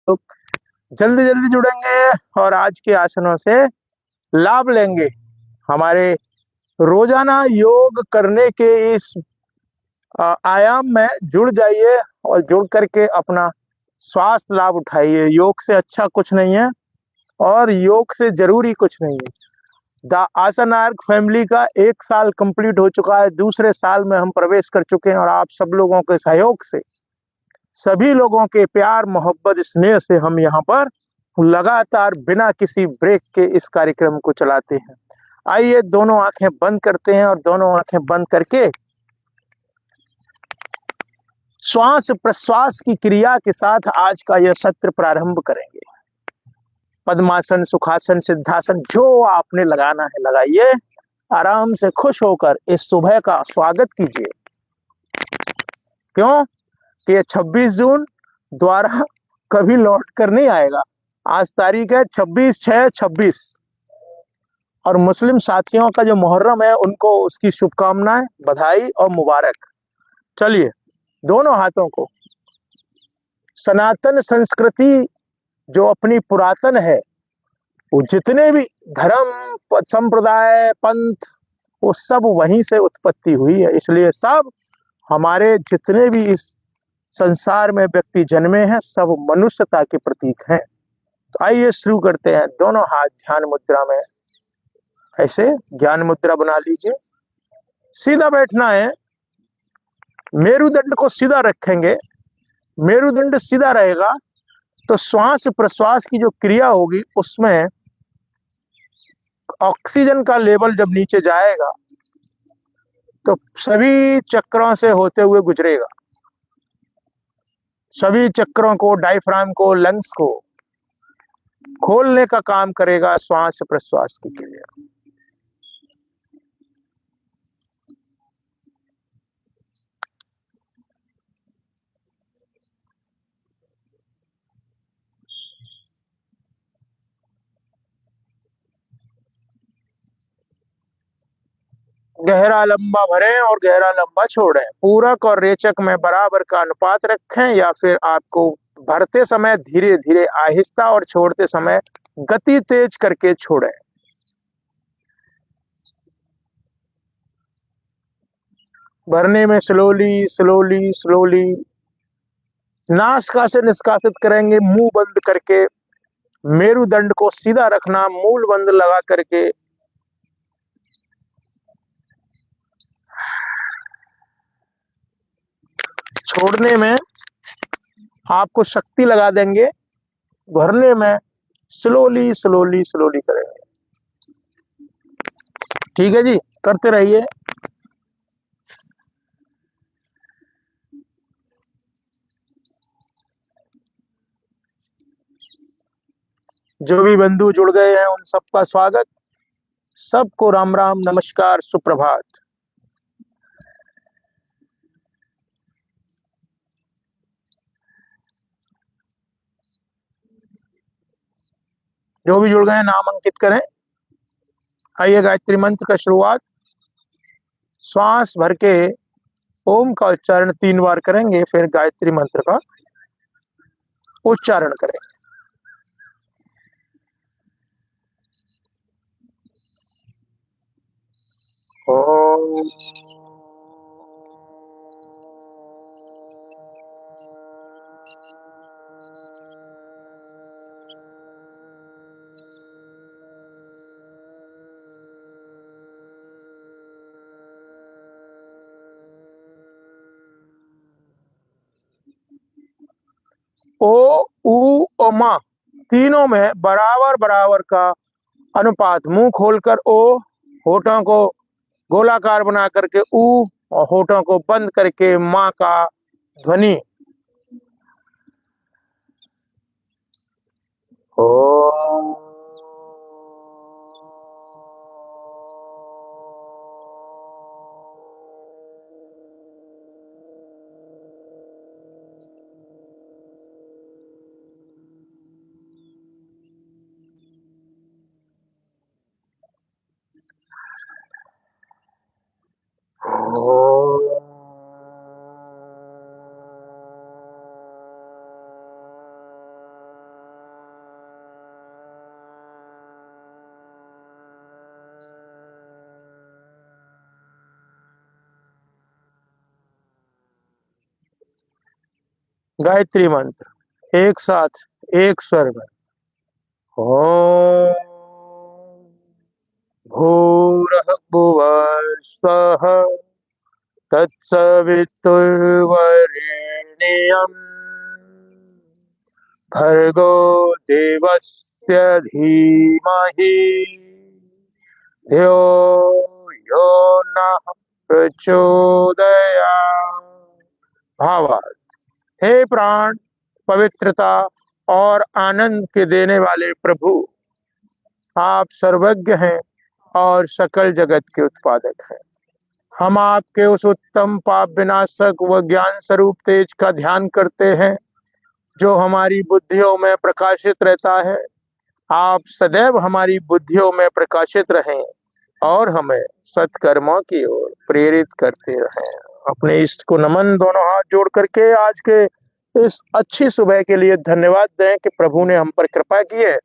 लोग जल्दी जल्दी जुड़ेंगे और आज के आसनों से लाभ लेंगे। हमारे रोजाना योग करने के इस आयाम में जुड़ जाइए और जुड़ करके अपना स्वास्थ्य लाभ उठाइए। योग से अच्छा कुछ नहीं है और योग से जरूरी कुछ नहीं है। द आसन आर्क फैमिली का 1 साल कंप्लीट हो चुका है, दूसरे साल में हम प्रवेश कर चुके हैं और आप सब लोगों के सहयोग से, सभी लोगों के प्यार मोहब्बत स्नेह से हम यहाँ पर लगातार बिना किसी ब्रेक के इस कार्यक्रम को चलाते हैं। आइए दोनों आंखें बंद करते हैं और दोनों आंखें बंद करके श्वास प्रश्वास की क्रिया के साथ आज का यह सत्र प्रारंभ करेंगे। पद्मासन, सुखासन, सिद्धासन जो आपने लगाना है लगाइए। आराम से खुश होकर इस सुबह का स्वागत कीजिए। क्यों कि ये 26 जून द्वारा कभी लौट कर नहीं आएगा। आज तारीख है 26/6/26 और मुस्लिम साथियों का जो मुहर्रम है उनको उसकी शुभकामनाएं, बधाई और मुबारक। चलिए दोनों हाथों को सनातन संस्कृति जो अपनी पुरातन है, वो जितने भी धर्म संप्रदाय पंथ वो सब वहीं से उत्पत्ति हुई है, इसलिए सब हमारे जितने भी इस संसार में व्यक्ति जन्मे हैं सब मनुष्यता के प्रतीक हैं। तो आइए शुरू करते हैं। दोनों हाथ ध्यान मुद्रा में ऐसे ज्ञान मुद्रा बना लीजिए। सीधा बैठना है, मेरुदंड को सीधा रखेंगे। मेरुदंड सीधा रहेगा तो श्वास प्रश्वास की जो क्रिया होगी उसमें ऑक्सीजन का लेवल जब नीचे जाएगा तो सभी चक्रों से होते हुए गुजरेगा। सभी चक्रों को, डायफ्राम को, लंग्स को खोलने का काम करेगा श्वास प्रश्वास की क्रिया। गहरा लंबा भरें और गहरा लंबा छोड़ें। पूरक और रेचक में बराबर का अनुपात रखें या फिर आपको भरते समय धीरे धीरे आहिस्ता और छोड़ते समय गति तेज करके छोड़ें। भरने में स्लोली स्लोली स्लोली नासिका से निष्कासित करेंगे, मुंह बंद करके। मेरुदंड को सीधा रखना, मूल बंद लगा करके। छोड़ने में आपको शक्ति लगा देंगे, भरने में स्लोली स्लोली स्लोली करेंगे। ठीक है जी, करते रहिए। जो भी बंधु जुड़ गए हैं उन सबका स्वागत। सबको राम राम, नमस्कार, सुप्रभात। जो भी जुड़ गए हैं नाम अंकित करें। आइए गायत्री मंत्र का शुरुआत। श्वास भर के ओम का उच्चारण 3 बार करेंगे, फिर गायत्री मंत्र का उच्चारण करें। ओम ओ उ मा तीनों में बराबर बराबर का अनुपात। मुंह खोलकर ओ, होठों को गोलाकार बना करके ऊ और होठों को बंद करके माँ का ध्वनि। ओ गायत्री मंत्र एक साथ एक स्वर में। ओम भूरः भुवः स्वः तत्सवितुर्वरेण्यं भर्गो देवस्य धीमहि धियो यो नः प्रचोदयात्। भावार्थ। हे प्राण, पवित्रता और आनंद के देने वाले प्रभु, आप सर्वज्ञ हैं और सकल जगत के उत्पादक हैं। हम आपके उस उत्तम पाप विनाशक व ज्ञान स्वरूप तेज का ध्यान करते हैं जो हमारी बुद्धियों में प्रकाशित रहता है। आप सदैव हमारी बुद्धियों में प्रकाशित रहें और हमें सत्कर्मों की ओर प्रेरित करते रहें। अपने इष्ट को नमन, दोनों हाथ जोड़ करके आज के इस अच्छी सुबह के लिए धन्यवाद दें कि प्रभु ने हम पर कृपा की है।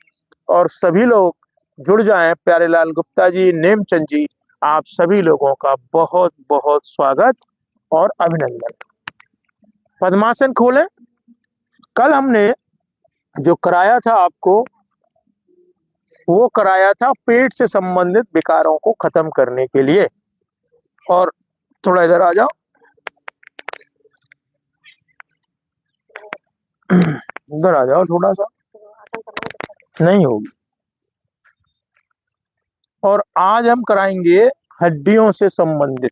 और सभी लोग जुड़ जाएं। प्यारेलाल गुप्ता जी, नेमचंद जी, आप सभी लोगों का बहुत बहुत स्वागत और अभिनंदन। पद्मासन खोलें। कल हमने जो कराया था आपको, वो कराया था पेट से संबंधित विकारों को खत्म करने के लिए। और थोड़ा इधर आ जाओ, इधर आ जाओ थोड़ा सा, नहीं होगी। और आज हम कराएंगे हड्डियों से संबंधित।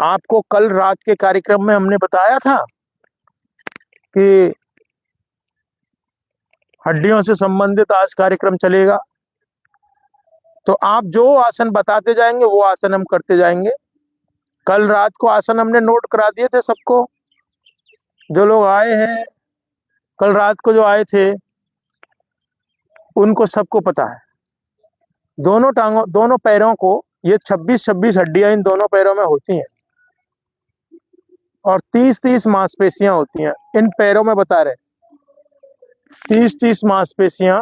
आपको कल रात के कार्यक्रम में हमने बताया था कि हड्डियों से संबंधित आज कार्यक्रम चलेगा। तो आप जो आसन बताते जाएंगे वो आसन हम करते जाएंगे। कल रात को आसन हमने नोट करा दिए थे सबको। जो लोग आए हैं कल रात को, जो आए थे, उनको सबको पता है। दोनों टांगों, दोनों पैरों को, ये 26-26 हड्डियां इन दोनों पैरों में होती हैं और 30-30 मांसपेशियां होती हैं इन पैरों में, बता रहे 30-30 मांसपेशियां,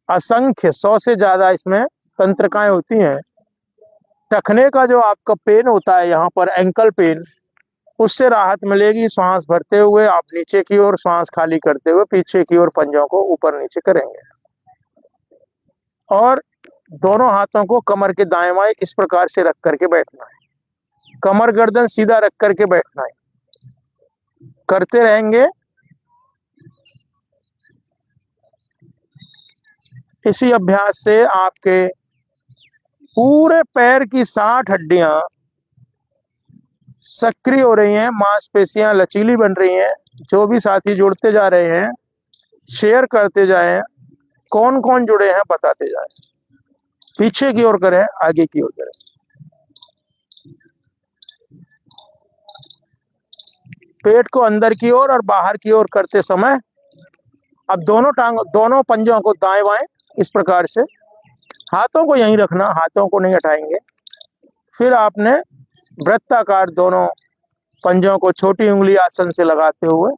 असंख्य, 100 से ज्यादा इसमें तंत्रिकाएं होती हैं। टखने का जो आपका पेन होता है यहाँ पर, एंकल पेन, उससे राहत मिलेगी। श्वास भरते हुए आप नीचे की ओर, श्वास खाली करते हुए पीछे की ओर पंजों को ऊपर नीचे करेंगे। और दोनों हाथों को कमर के दाएं बाएं इस प्रकार से रख करके बैठना है। कमर गर्दन सीधा रख करके बैठना है। करते रहेंगे। इसी अभ्यास से आपके पूरे पैर की 60 हड्डियां सक्रिय हो रही हैं, मांसपेशियां लचीली बन रही हैं। जो भी साथी जुड़ते जा रहे हैं, शेयर करते जाएं। कौन कौन जुड़े हैं बताते जाएं। पीछे की ओर करें, आगे की ओर करें। पेट को अंदर की ओर और बाहर की ओर करते समय अब दोनों पंजों को दाएं बाएं इस प्रकार से, हाथों को यहीं रखना, हाथों को नहीं हटाएंगे। फिर आपने वृत्ताकार दोनों पंजों को छोटी उंगली आसन से लगाते हुए,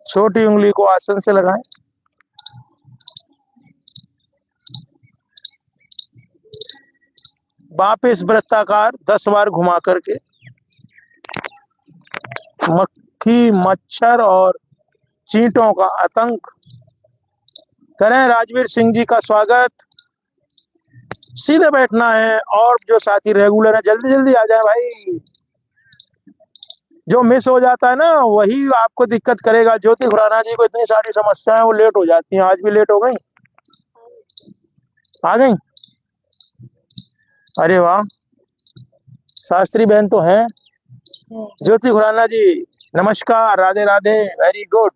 छोटी उंगली को आसन से लगाएं। वापिस वृत्ताकार 10 बार घुमा करके। मक्खी, मच्छर और चींटों का आतंक करें। राजवीर सिंह जी का स्वागत। सीधे बैठना है। और जो साथी रेगुलर है जल्दी जल्दी आ जाए भाई। जो मिस हो जाता है ना वही आपको दिक्कत करेगा। ज्योति खुराना जी को इतनी सारी समस्याएं, वो लेट हो जाती हैं। आज भी लेट हो गई, आ गई। अरे वाह, शास्त्री बहन तो है। ज्योति खुराना जी नमस्कार, राधे राधे, वेरी गुड।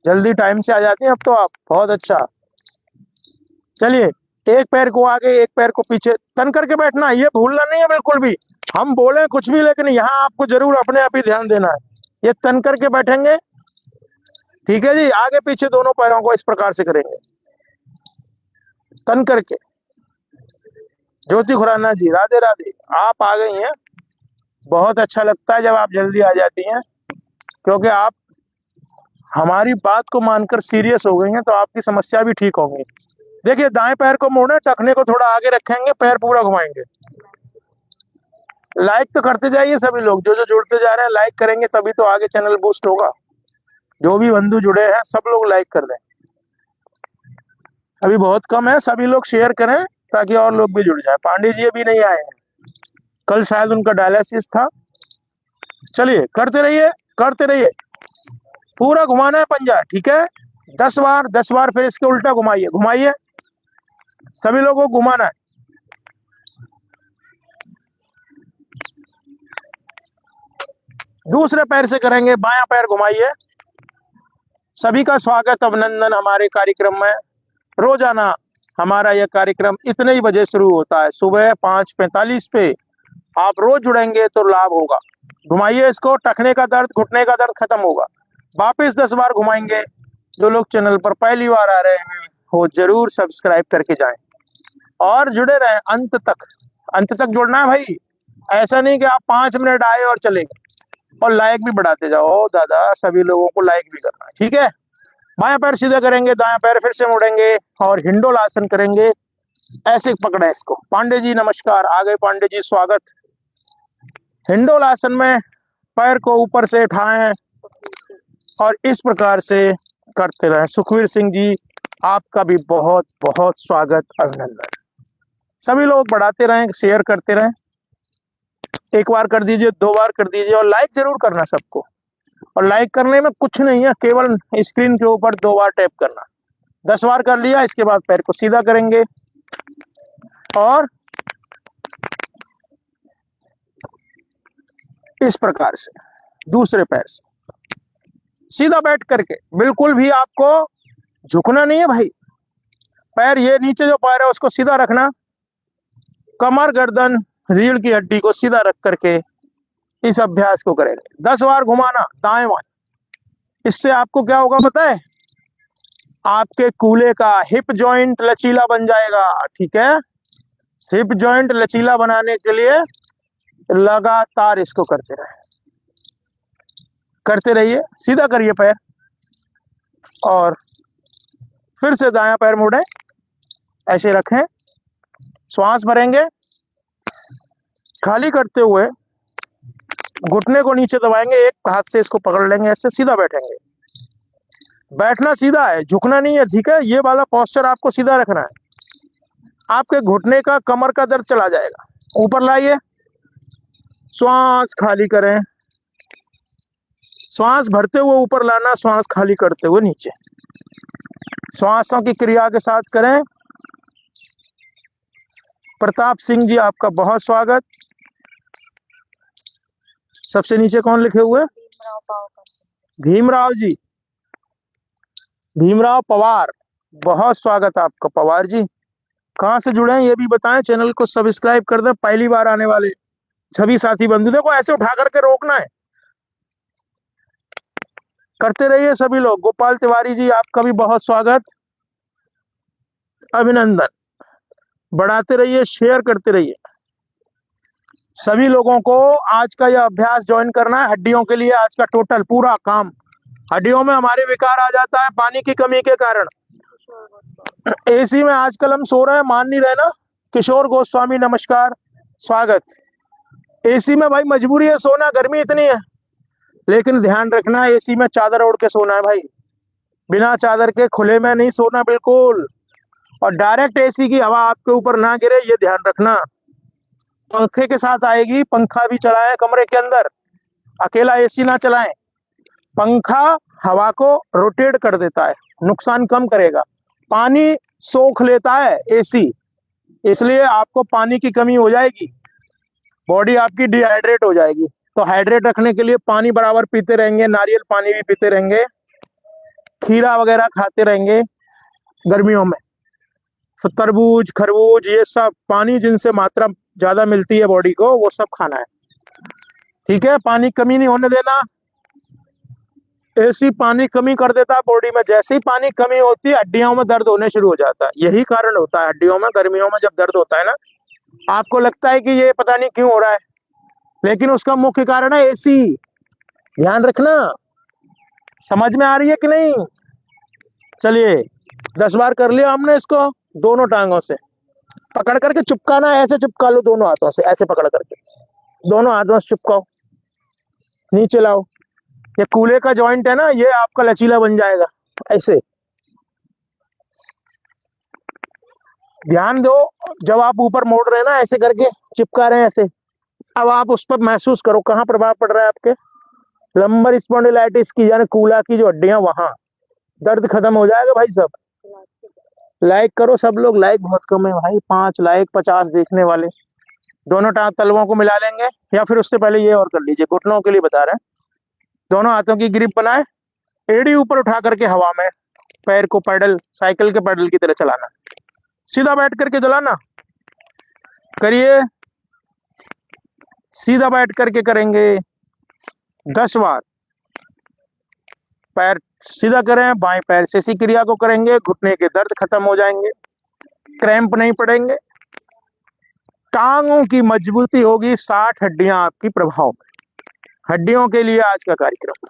जल्दी टाइम से आ जाती हैं अब तो आप, बहुत अच्छा। चलिए, एक पैर को आगे एक पैर को पीछे तन करके बैठना, ये भूलना नहीं है बिल्कुल भी। हम बोले कुछ भी, लेकिन यहाँ आपको जरूर अपने आप ही ध्यान देना है। ये तन करके बैठेंगे, ठीक है जी। आगे पीछे दोनों पैरों को इस प्रकार से करेंगे, तन करके। ज्योति खुराना जी राधे राधे, आप आ गई हैं। बहुत अच्छा लगता है जब आप जल्दी आ जाती हैं, क्योंकि आप हमारी बात को मानकर सीरियस हो गई हैं, तो आपकी समस्या भी ठीक होगी। देखिए, दाएं पैर को मोड़े, टखने को थोड़ा आगे रखेंगे, पैर पूरा घुमाएंगे। लाइक तो करते जाइए सभी लोग, जो जो जुड़ते जा रहे हैं लाइक करेंगे तभी तो आगे चैनल बूस्ट होगा। जो भी बंधु जुड़े हैं सब लोग लाइक कर दें, अभी बहुत कम है, सभी लोग शेयर करें ताकि और लोग भी जुड़ जाए। पांडे जी अभी नहीं आए हैं, कल शायद उनका डायलिसिस था। चलिए करते रहिए, पूरा घुमाना है पंजा, ठीक है। 10 बार 10 बार, फिर इसके उल्टा घुमाइए घुमाइए, सभी लोगों को घुमाना है। दूसरे पैर से करेंगे, बायां पैर घुमाइए। सभी का स्वागत अभिनंदन हमारे कार्यक्रम में। रोजाना हमारा यह कार्यक्रम इतने ही बजे शुरू होता है, सुबह 5:45 पे। आप रोज जुड़ेंगे तो लाभ होगा। घुमाइए इसको, टखने का दर्द घुटने का दर्द खत्म होगा। वापिस 10 बार घुमाएंगे। जो लोग चैनल पर पहली बार आ रहे हैं वो जरूर सब्सक्राइब करके जाएं और जुड़े रहें अंत तक। अंत तक जुड़ना है भाई, ऐसा नहीं कि आप 5 मिनट आए और चले गए। और लाइक भी बढ़ाते जाओ। ओ दादा, सभी लोगों को लाइक भी करना है, ठीक है। बायां पैर सीधा करेंगे, दायां पैर फिर से मुड़ेंगे और हिंडोल आसन करेंगे। ऐसे पकड़े इसको। पांडे जी नमस्कार, आ गए पांडे जी, स्वागत। हिंडोल आसन में पैर को ऊपर से उठाएं और इस प्रकार से करते रहें। सुखवीर सिंह जी, आपका भी बहुत बहुत स्वागत अभिनंदन। सभी लोग बढ़ाते रहें, शेयर करते रहें। 1 बार कर दीजिए, 2 बार कर दीजिए और लाइक जरूर करना सबको। और लाइक करने में कुछ नहीं है, केवल स्क्रीन के ऊपर 2 बार टैप करना। 10 बार कर लिया, इसके बाद पैर को सीधा करेंगे और इस प्रकार से दूसरे पैर से सीधा बैठ करके, बिल्कुल भी आपको झुकना नहीं है भाई। पैर ये नीचे जो पैर है उसको सीधा रखना, कमर गर्दन रीढ़ की हड्डी को सीधा रख करके इस अभ्यास को करेंगे। 10 बार घुमाना दाएं बाएं। इससे आपको क्या होगा पता है? आपके कूल्हे का हिप जॉइंट लचीला बन जाएगा, ठीक है। हिप जॉइंट लचीला बनाने के लिए लगातार इसको करते रहिए। सीधा करिए पैर और फिर से दायां पैर मोड़े, ऐसे रखें। श्वास भरेंगे, खाली करते हुए घुटने को नीचे दबाएंगे, एक हाथ से इसको पकड़ लेंगे, ऐसे सीधा बैठेंगे। बैठना सीधा है, झुकना नहीं है, ठीक है। ये वाला पोस्चर आपको सीधा रखना है। आपके घुटने का कमर का दर्द चला जाएगा। ऊपर लाइए, श्वास खाली करें, श्वास भरते हुए ऊपर लाना, श्वास खाली करते हुए नीचे। श्वासों की क्रिया के साथ करें। प्रताप सिंह जी, आपका बहुत स्वागत। सबसे नीचे कौन लिखे हुए? भीमराव जी, भीमराव पवार, बहुत स्वागत आपका पवार जी। कहाँ से जुड़े हैं ये भी बताएं, चैनल को सब्सक्राइब कर दें। पहली बार आने वाले सभी साथी बंधु, देखो ऐसे उठा करके रोकना है, करते रहिए सभी लोग। गोपाल तिवारी जी, आपका भी बहुत स्वागत अभिनंदन। बढ़ाते रहिए, शेयर करते रहिए। सभी लोगों को आज का यह अभ्यास ज्वाइन करना है। हड्डियों के लिए आज का टोटल पूरा काम। हड्डियों में हमारे विकार आ जाता है पानी की कमी के कारण। एसी में आजकल हम सो रहे हैं, मान नहीं रहे ना। किशोर गोस्वामी नमस्कार, स्वागत। एसी में भाई मजबूरी है सोना, गर्मी इतनी है, लेकिन ध्यान रखना एसी में चादर ओढ़ के सोना है भाई। बिना चादर के खुले में नहीं सोना बिल्कुल। और डायरेक्ट एसी की हवा आपके ऊपर ना गिरे, ये ध्यान रखना। पंखे के साथ आएगी, पंखा भी चलाएं कमरे के अंदर, अकेला एसी ना चलाएं। पंखा हवा को रोटेट कर देता है, नुकसान कम करेगा। पानी सोख लेता है एसी, इसलिए आपको पानी की कमी हो जाएगी, बॉडी आपकी डिहाइड्रेट हो जाएगी। तो हाइड्रेट रखने के लिए पानी बराबर पीते रहेंगे, नारियल पानी भी पीते रहेंगे, खीरा वगैरह खाते रहेंगे गर्मियों में। तो तरबूज खरबूज ये सब पानी जिनसे मात्रा ज्यादा मिलती है बॉडी को, वो सब खाना है, ठीक है। पानी कमी नहीं होने देना। एसी पानी कमी कर देता है बॉडी में। जैसे ही पानी कमी होती है हड्डियों में दर्द होने शुरू हो जाता है। यही कारण होता है हड्डियों में गर्मियों में जब दर्द होता है ना, आपको लगता है कि ये पता नहीं क्यों हो रहा है, लेकिन उसका मुख्य कारण है एसी। ध्यान रखना। समझ में आ रही है कि नहीं? चलिए 10 बार कर लिया हमने इसको। दोनों टांगों से पकड़ करके चिपकाना है, ऐसे चिपका लो दोनों हाथों से, ऐसे पकड़ करके दोनों हाथों से चिपकाओ, नीचे लाओ। ये कूल्हे का जॉइंट है ना, ये आपका लचीला बन जाएगा। ऐसे ध्यान दो, जब आप ऊपर मोड़ रहे हैं ना, ऐसे करके चिपका रहे हैं ऐसे। अब आप उस पर महसूस करो कहाँ प्रभाव पड़ रहा है आपके। लंबर स्पॉन्डिलाइटिस की यानी कूल्हा की जो हड्डियां, वहां दर्द खत्म हो जाएगा भाई साहब। लाइक करो सब लोग, लाइक बहुत कम है भाई, 5 लाइक 50 देखने वाले। दोनों तलवों को मिला लेंगे, या फिर उससे पहले ये और कर लीजिए, घुटनों के लिए बता रहे हैं। दोनों हाथों की ग्रिप बनाए, एड़ी ऊपर उठा करके हवा में पैर को पैडल, साइकिल के पैडल की तरह चलाना। सीधा बैठ करके चलाना, करिए। सीधा बैठ करके करेंगे 10 बार। पैर सीधा करें, बाएं पैर से इसी क्रिया को करेंगे, घुटने के दर्द खत्म हो जाएंगे, क्रैम्प नहीं पड़ेंगे, टांगों की मजबूती होगी, 60 हड्डियां आपकी प्रभाव में। हड्डियों के लिए आज का कार्यक्रम।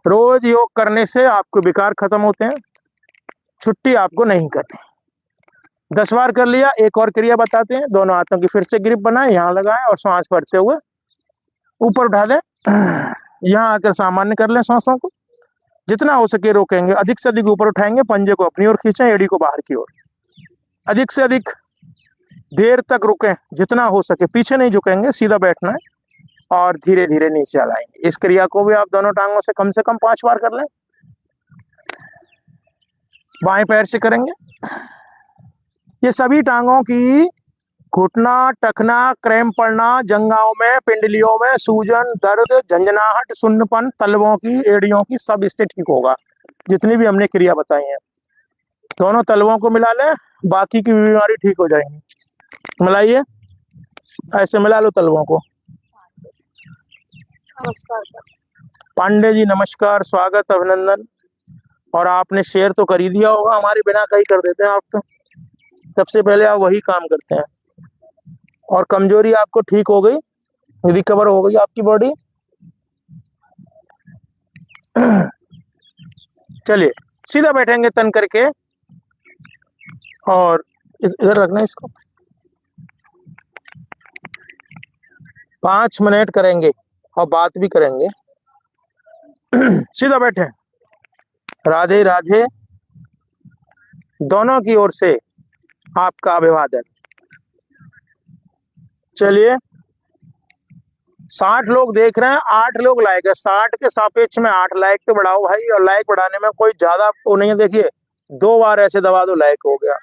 रोज योग करने से आपको विकार खत्म होते हैं, छुट्टी आपको नहीं करनी। 10 बार कर लिया, एक और क्रिया बताते हैं। दोनों हाथों की फिर से ग्रिप बनाएं, यहां लगाएं और सांस भरते हुए ऊपर उठा दें। यहां आकर सामान्य कर लें सांसों को, जितना हो सके रोकेंगे, अधिक से अधिक ऊपर उठाएंगे, पंजे को अपनी ओर खींचें, एड़ी को बाहर की ओर। अधिक से अधिक देर तक रुकें, जितना हो सके, पीछे नहीं झुकेंगे, सीधा बैठना है और धीरे धीरे नीचे लाएंगे। इस क्रिया को भी आप दोनों टांगों से कम 5 बार कर लें। बाएं पैर से करेंगे। ये सभी टांगों की घुटना, टखना, क्रैम्प पड़ना, जंघाओं में, पिंडलियों में सूजन, दर्द, झंझनाहट, सुन्नपन, तलवों की, एड़ियों की, सब इससे ठीक होगा, जितनी भी हमने क्रिया बताई हैं। दोनों तलवों को मिला लें, बाकी की बीमारी ठीक हो जाएंगी। मिलाइए, ऐसे मिला लो तलवों को। पांडे जी नमस्कार, स्वागत, अभिनंदन। और आपने शेयर तो कर ही दिया होगा, हमारे बिना कहीं कर देते हैं आप तो। सबसे पहले आप वही काम करते हैं। और कमजोरी आपको ठीक हो गई, रिकवर हो गई आपकी बॉडी। चलिए सीधा बैठेंगे तन करके, और इधर रखना इसको। 5 मिनट करेंगे और बात भी करेंगे। सीधा बैठे, राधे राधे। दोनों की ओर से आपका अभिवादन। चलिए, 60 लोग देख रहे हैं, 8 लोग लाइक है। 60 के सापेक्ष में 8 लाइक तो बढ़ाओ भाई, और लाइक बढ़ाने में कोई ज्यादा वो नहीं है। देखिए 2 बार ऐसे दबा दो, लाइक हो गया।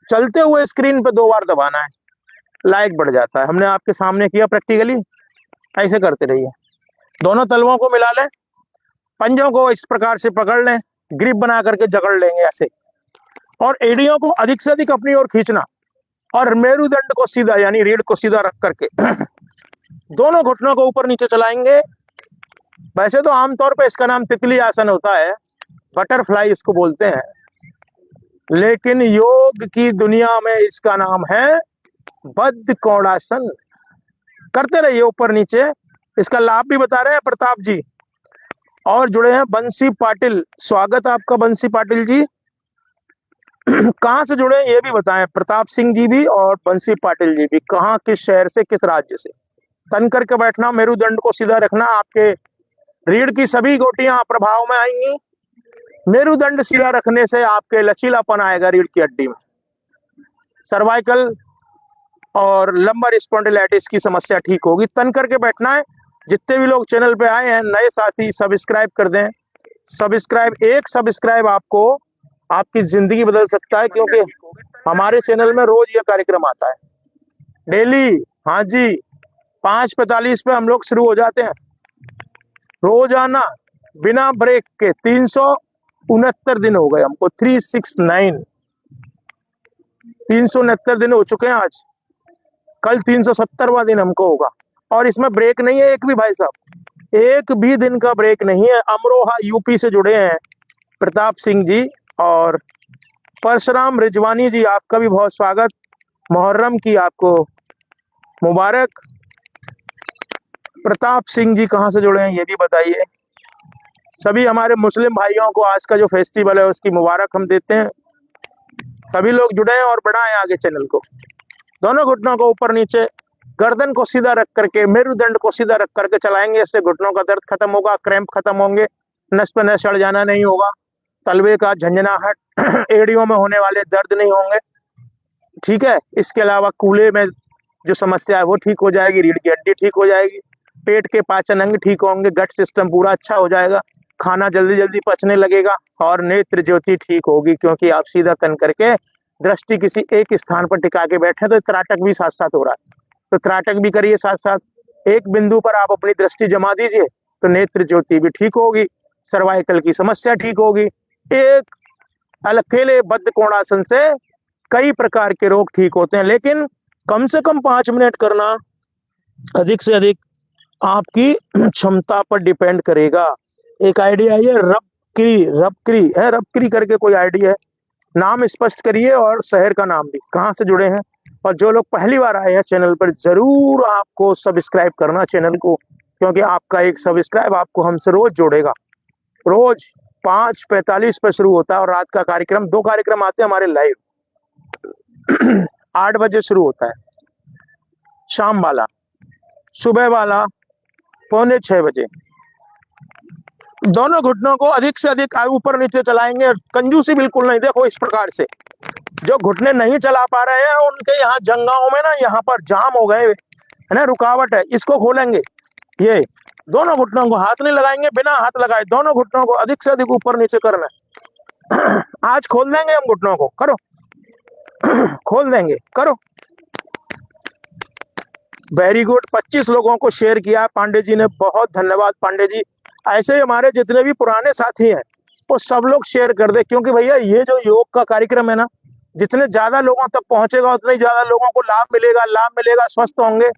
चलते हुए स्क्रीन पे 2 बार दबाना है, लाइक बढ़ जाता है। हमने आपके सामने किया प्रैक्टिकली, ऐसे करते रहिए। दोनों तलवों को मिला लें, पंजों को इस प्रकार से पकड़ लें, ग्रिप बना करके जकड़ लेंगे ऐसे, और एड़ियों को अधिक से अधिक अपनी ओर खींचना, और मेरुदंड को सीधा यानी रीढ़ को सीधा रख करके दोनों घुटनों को ऊपर नीचे चलाएंगे। वैसे तो आमतौर पर इसका नाम तितली आसन होता है, बटरफ्लाई इसको बोलते हैं, लेकिन योग की दुनिया में इसका नाम है बद्ध कोणासन। करते रहिए ऊपर नीचे। इसका लाभ भी बता रहे हैं प्रताप जी, और जुड़े हैं बंसी पाटिल। स्वागत आपका बंसी पाटिल जी। कहाँ से जुड़े ये भी बताएं, प्रताप सिंह जी भी और बंसी पाटिल जी भी। कहाँ, किस शहर से, किस राज्य से। तन करके बैठना, मेरुदंड को सीधा रखना, आपके रीढ़ की सभी गोटियां प्रभाव में आएंगी। मेरुदंड सीधा रखने से आपके लचीलापन आएगा रीढ़ की हड्डी में। सर्वाइकल और लंबर स्पॉन्डिलाइटिस की समस्या ठीक होगी। तन करके बैठना है। जितने भी लोग चैनल पे आए हैं, नए साथी, सब्सक्राइब कर दें। सब्सक्राइब, एक सब्सक्राइब आपको आपकी जिंदगी बदल सकता है, क्योंकि हमारे चैनल में रोज ये कार्यक्रम आता है, डेली। हाँ जी, 5:45 पे हम लोग शुरू हो जाते हैं, रोजाना बिना ब्रेक के। 369 दिन हो गए हमको, 369 369 दिन हो चुके हैं आज। कल 370वां दिन हमको होगा, और इसमें ब्रेक नहीं है एक भी भाई साहब, एक भी दिन का ब्रेक नहीं है। अमरोहा यूपी से जुड़े हैं प्रताप सिंह जी और परशुराम रिजवानी जी, आपका भी बहुत स्वागत। मुहर्रम की आपको मुबारक। प्रताप सिंह जी कहाँ से जुड़े हैं ये भी बताइए। सभी हमारे मुस्लिम भाइयों को आज का जो फेस्टिवल है उसकी मुबारक हम देते हैं। सभी लोग जुड़े हैं और बढ़ाएं आगे चैनल को। दोनों घुटनों को ऊपर नीचे, गर्दन को सीधा रख करके, मेरुदंड को सीधा रख करके चलाएंगे, इससे घुटनों का दर्द खत्म होगा, क्रैम्प खत्म होंगे, नस पे नस चढ़ जाना नहीं होगा, तलवे का झंझनाहट एड़ियों में होने वाले दर्द नहीं होंगे। ठीक है, इसके अलावा कूल्हे में जो समस्या है वो ठीक हो जाएगी, रीढ़ की हड्डी ठीक हो जाएगी, पेट के पाचन अंग ठीक होंगे, गट सिस्टम पूरा अच्छा हो जाएगा, खाना जल्दी जल्दी पचने लगेगा और नेत्र ज्योति ठीक होगी, क्योंकि आप सीधा तन करके दृष्टि किसी एक स्थान पर टिका के बैठे तो त्राटक भी साथ साथ हो रहा है, तो त्राटक भी करिए साथ साथ। एक बिंदु पर आप अपनी दृष्टि जमा दीजिए तो नेत्र ज्योति भी ठीक होगी, सर्वाइकल की समस्या ठीक होगी। एक अकेले बद्ध कोणासन से कई प्रकार के रोग ठीक होते हैं, लेकिन कम से कम 5 मिनट करना, अधिक से अधिक आपकी क्षमता पर डिपेंड करेगा। एक आइडिया है रबकरी करके कोई आइडिया है, नाम स्पष्ट करिए और शहर का नाम भी, कहाँ से जुड़े हैं। और जो लोग पहली बार आए हैं चैनल पर, जरूर आपको सब्सक्राइब करना चैनल को, क्योंकि आपका एक सब्सक्राइब आपको हमसे रोज जोड़ेगा। रोज 5:45 पर शुरू होता है और रात का कार्यक्रम, 2 कार्यक्रम आते हैं हमारे लाइव। 8 बजे शुरू होता है शाम वाला, सुबह वाला 5:45 बजे। दोनों घुटनों को अधिक से अधिक ऊपर नीचे चलाएंगे, कंजूसी बिल्कुल नहीं। देखो इस प्रकार से, जो घुटने नहीं चला पा रहे हैं उनके यहाँ जंघाओं में ना, यहाँ पर जाम हो गए है ना, रुकावट है, इसको खोलेंगे। ये दोनों घुटनों को हाथ नहीं लगाएंगे, बिना हाथ लगाए दोनों घुटनों को अधिक से अधिक ऊपर नीचे करना है। आज खोल देंगे हम घुटनों को, करो। खोल देंगे, करो। वेरी गुड, 25 लोगों को शेयर किया पांडे जी ने, बहुत धन्यवाद पांडे जी। ऐसे ही हमारे जितने भी पुराने साथी हैं वो सब लोग शेयर कर दे, क्योंकि भैया ये जो योग का कार्यक्रम है ना, जितने ज्यादा लोगों तक पहुंचेगा उतने ही ज्यादा लोगों को लाभ मिलेगा, स्वस्थ होंगे।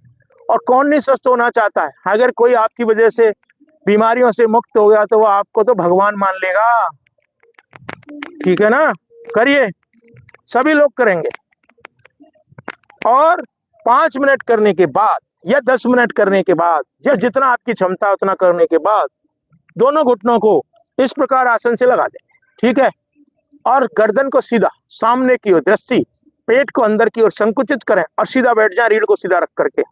और कौन नहीं स्वस्थ होना चाहता है? अगर कोई आपकी वजह से बीमारियों से मुक्त हो गया तो वो आपको तो भगवान मान लेगा। ठीक है ना, करिए, सभी लोग करेंगे। और 5 मिनट करने के बाद या 10 मिनट करने के बाद या जितना आपकी क्षमता उतना करने के बाद दोनों घुटनों को इस प्रकार आसन से लगा दें। ठीक है, और गर्दन को सीधा सामने की ओर, दृष्टि पेट को अंदर की ओर संकुचित करें और सीधा बैठ जाएं, रीढ़ को सीधा रख करके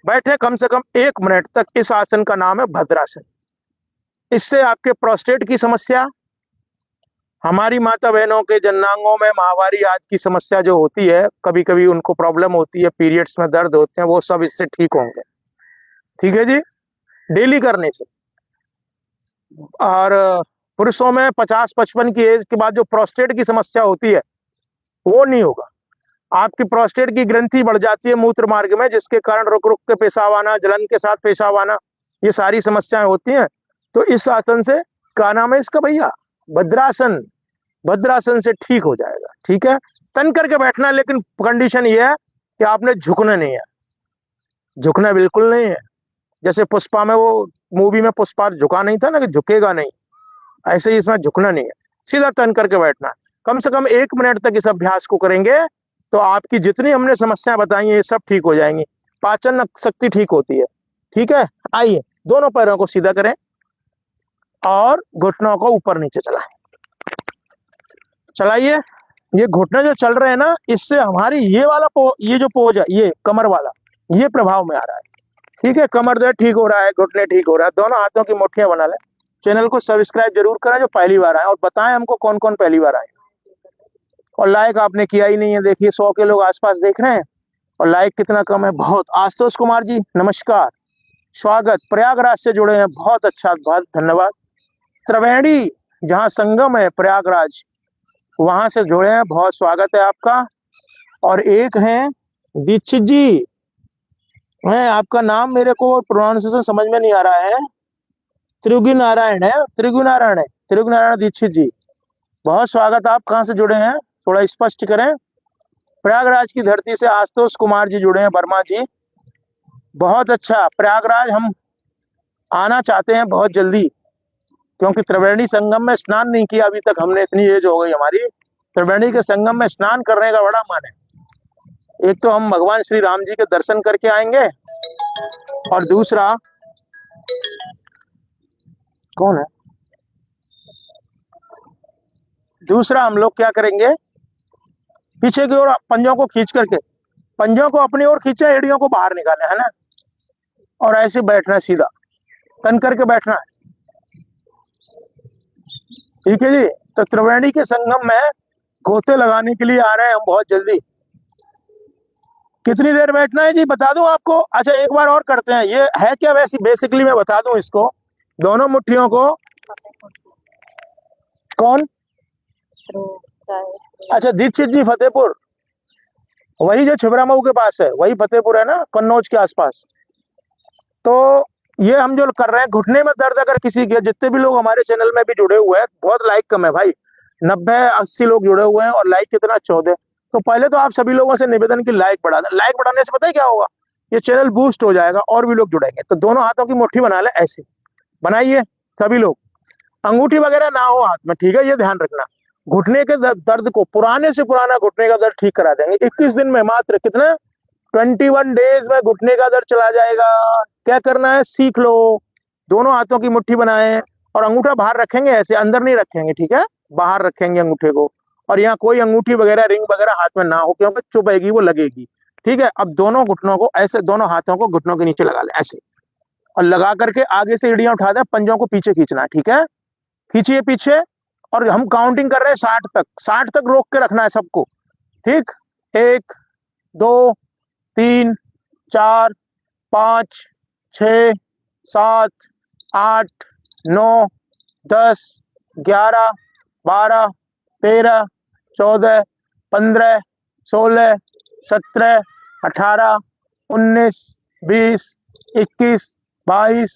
बैठे कम से कम 1 मिनट तक। इस आसन का नाम है भद्रासन। इससे आपके प्रोस्टेट की समस्या, हमारी माता बहनों के जननांगों में माहवारी आदि की समस्या जो होती है, कभी कभी उनको प्रॉब्लम होती है, पीरियड्स में दर्द होते हैं, वो सब इससे ठीक होंगे। ठीक है जी, डेली करने से। और पुरुषों में 50-55 की एज के बाद जो प्रोस्टेट की समस्या होती है वो नहीं होगा। आपकी प्रोस्टेट की ग्रंथि बढ़ जाती है मूत्र मार्ग में, जिसके कारण रुक रुक के पेशाब आना, जलन के साथ पेशाब आना, ये सारी समस्याएं होती हैं। तो इस आसन से, क्या नाम है इसका भैया, भद्रासन, भद्रासन से ठीक हो जाएगा। ठीक है, तन करके बैठना है, लेकिन कंडीशन ये है कि आपने झुकना नहीं है, झुकना बिल्कुल नहीं है। जैसे पुष्पा में, वो मूवी में पुष्पा झुका नहीं था ना, कि झुकेगा नहीं, ऐसे ही इसमें झुकना नहीं है, सीधा तन करके बैठना है। कम से कम 1 मिनट तक इस अभ्यास को करेंगे तो आपकी जितनी हमने समस्याएं बताई हैं ये सब ठीक हो जाएंगी, पाचन शक्ति ठीक होती है। ठीक है, आइए दोनों पैरों को सीधा करें और घुटनों को ऊपर नीचे चलाइए। ये घुटने जो चल रहे हैं ना, इससे हमारी ये वाला ये जो पोज है, ये कमर वाला, ये प्रभाव में आ रहा है। ठीक है, कमर दर्द ठीक हो रहा है, घुटने ठीक हो रहा है, दोनों हाथों की मुट्ठियां बना लें। चैनल को सब्सक्राइब जरूर करें जो पहली बार आए, और बताएं हमको कौन कौन पहली बार आए। और लाइक आपने किया ही नहीं है, देखिए 100 के लोग आसपास देख रहे हैं और लाइक कितना कम है, बहुत। आशुतोष कुमार जी नमस्कार, स्वागत, प्रयागराज से जुड़े हैं, बहुत अच्छा, बहुत धन्यवाद। त्रिवेणी, जहाँ संगम है प्रयागराज, वहां से जुड़े हैं, बहुत स्वागत है आपका। और एक हैं दीक्षित जी, है आपका नाम मेरे को प्रोनाउंसिएशन समझ में नहीं आ रहा है, त्रिगुनारायण है, त्रिगुनारायण दीक्षित जी, बहुत स्वागत। आप कहाँ से जुड़े हैं, थोड़ा स्पष्ट करें। प्रयागराज की धरती से आशुतोष कुमार जी जुड़े हैं, वर्मा जी, बहुत अच्छा। प्रयागराज हम आना चाहते हैं बहुत जल्दी, क्योंकि त्रिवेणी संगम में स्नान नहीं किया अभी तक हमने, इतनी एज हो गई हमारी। त्रिवेणी के संगम में स्नान करने का बड़ा मन है। एक तो हम भगवान श्री राम जी के दर्शन करके आएंगे, और दूसरा, कौन है, दूसरा हम लोग क्या करेंगे, पीछे की ओर पंजों को खींच करके पंजों को अपनी ओर खींचे, एड़ियों को बाहर निकाले, है ना, और ऐसे बैठना है, सीधा तन करके बैठना है। ठीक है जी। तो त्रिवेणी के संगम में गोते लगाने के लिए आ रहे हैं हम बहुत जल्दी। कितनी देर बैठना है जी बता दूं आपको? अच्छा एक बार और करते हैं, ये है क्या वैसे बेसिकली मैं बता दूं इसको। दोनों मुट्ठियों को, कौन? अच्छा दीक्षित जी फतेहपुर, वही जो छिबरा मऊ के पास है, वही फतेहपुर है ना, कन्नौज के आसपास। तो ये हम जो कर रहे हैं, घुटने में दर्द अगर किसी के, जितने भी लोग हमारे चैनल में भी जुड़े हुए हैं, बहुत लाइक कम है भाई, 90-80 लोग जुड़े हुए हैं और लाइक कितना 14। तो पहले तो आप सभी लोगों से निवेदन की लाइक बढ़ा दें। लाइक बढ़ाने से पता है क्या होगा, ये चैनल बूस्ट हो जाएगा और भी लोग जुड़ेंगे। तो दोनों हाथों की मुट्ठी बना ले, ऐसे बनाइए सभी लोग, अंगूठी वगैरह ना हो हाथ में, ठीक है, ये ध्यान रखना। घुटने के दर्द को, पुराने से पुराना घुटने का दर्द ठीक करा देंगे 21 दिन में, मात्र कितना, 21 डेज में घुटने का दर्द चला जाएगा। क्या करना है सीख लो। दोनों हाथों की मुट्ठी बनाए और अंगूठा बाहर रखेंगे, ऐसे अंदर नहीं रखेंगे, ठीक है, बाहर रखेंगे अंगूठे को। और यहाँ कोई अंगूठी वगैरह रिंग वगैरह हाथ में ना हो, क्योंकि चुभेगी, वो लगेगी। ठीक है, अब दोनों घुटनों को ऐसे, दोनों हाथों को घुटनों के नीचे लगा ले ऐसे, और लगा करके आगे से एड़ियां उठा दें, पंजों को पीछे खींचना है, ठीक है, खींचिए पीछे। और हम काउंटिंग कर रहे हैं 60 तक, 60 तक रोक के रखना है सबको, ठीक। 1 2 3 4 5 6 7 8 9 10 11 12 13 14 15 16 17 18 19 20 21 22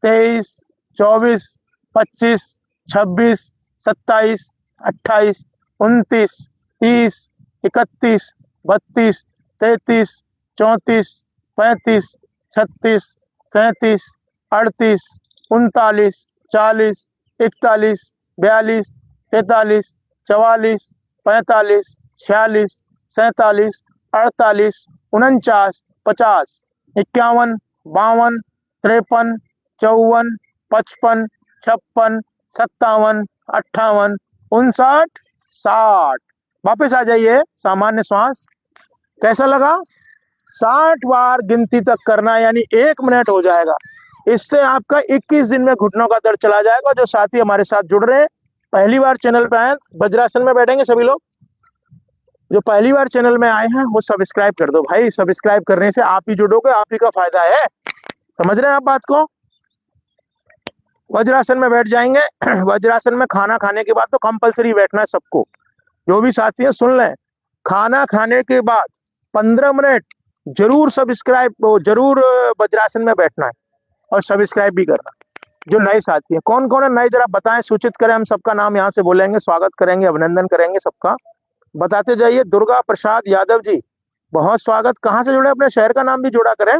23 24 25 26 27 28 29 30 31 32 33 34 35 36 37 38 39 40 41 42 43 44 45 46 47 48 49 50 51 52 53 54 55 56 57 58 59 60। वापस आ जाइए, सामान्य श्वास। कैसा लगा? 60 बार गिनती तक करना, यानी 1 मिनट हो जाएगा। इससे आपका 21 दिन में घुटनों का दर्द चला जाएगा। जो साथी हमारे साथ जुड़ रहे हैं, पहली बार चैनल पे आए, वज्रासन में बैठेंगे सभी लोग। जो पहली बार चैनल में आए हैं वो सब्सक्राइब कर दो भाई, सब्सक्राइब करने से आप ही जुड़ोगे, आप ही का फायदा है। समझ रहे हैं आप बात को? वज्रासन में बैठ जाएंगे। वज्रासन में खाना खाने के बाद तो कंपलसरी बैठना है सबको। जो भी साथी है सुन लें, खाना खाने के बाद 15 मिनट जरूर जरूर वज्रासन में बैठना है, और सब्सक्राइब भी करना। जो नए साथी हैं, कौन कौन है नए, जरा बताएं, सूचित करें, हम सबका नाम यहाँ से बोलेंगे, स्वागत करेंगे, अभिनंदन करेंगे सबका। बताते जाइए। दुर्गा प्रसाद यादव जी, बहुत स्वागत। कहाँ से जुड़े, अपने शहर का नाम भी जोड़ा करें।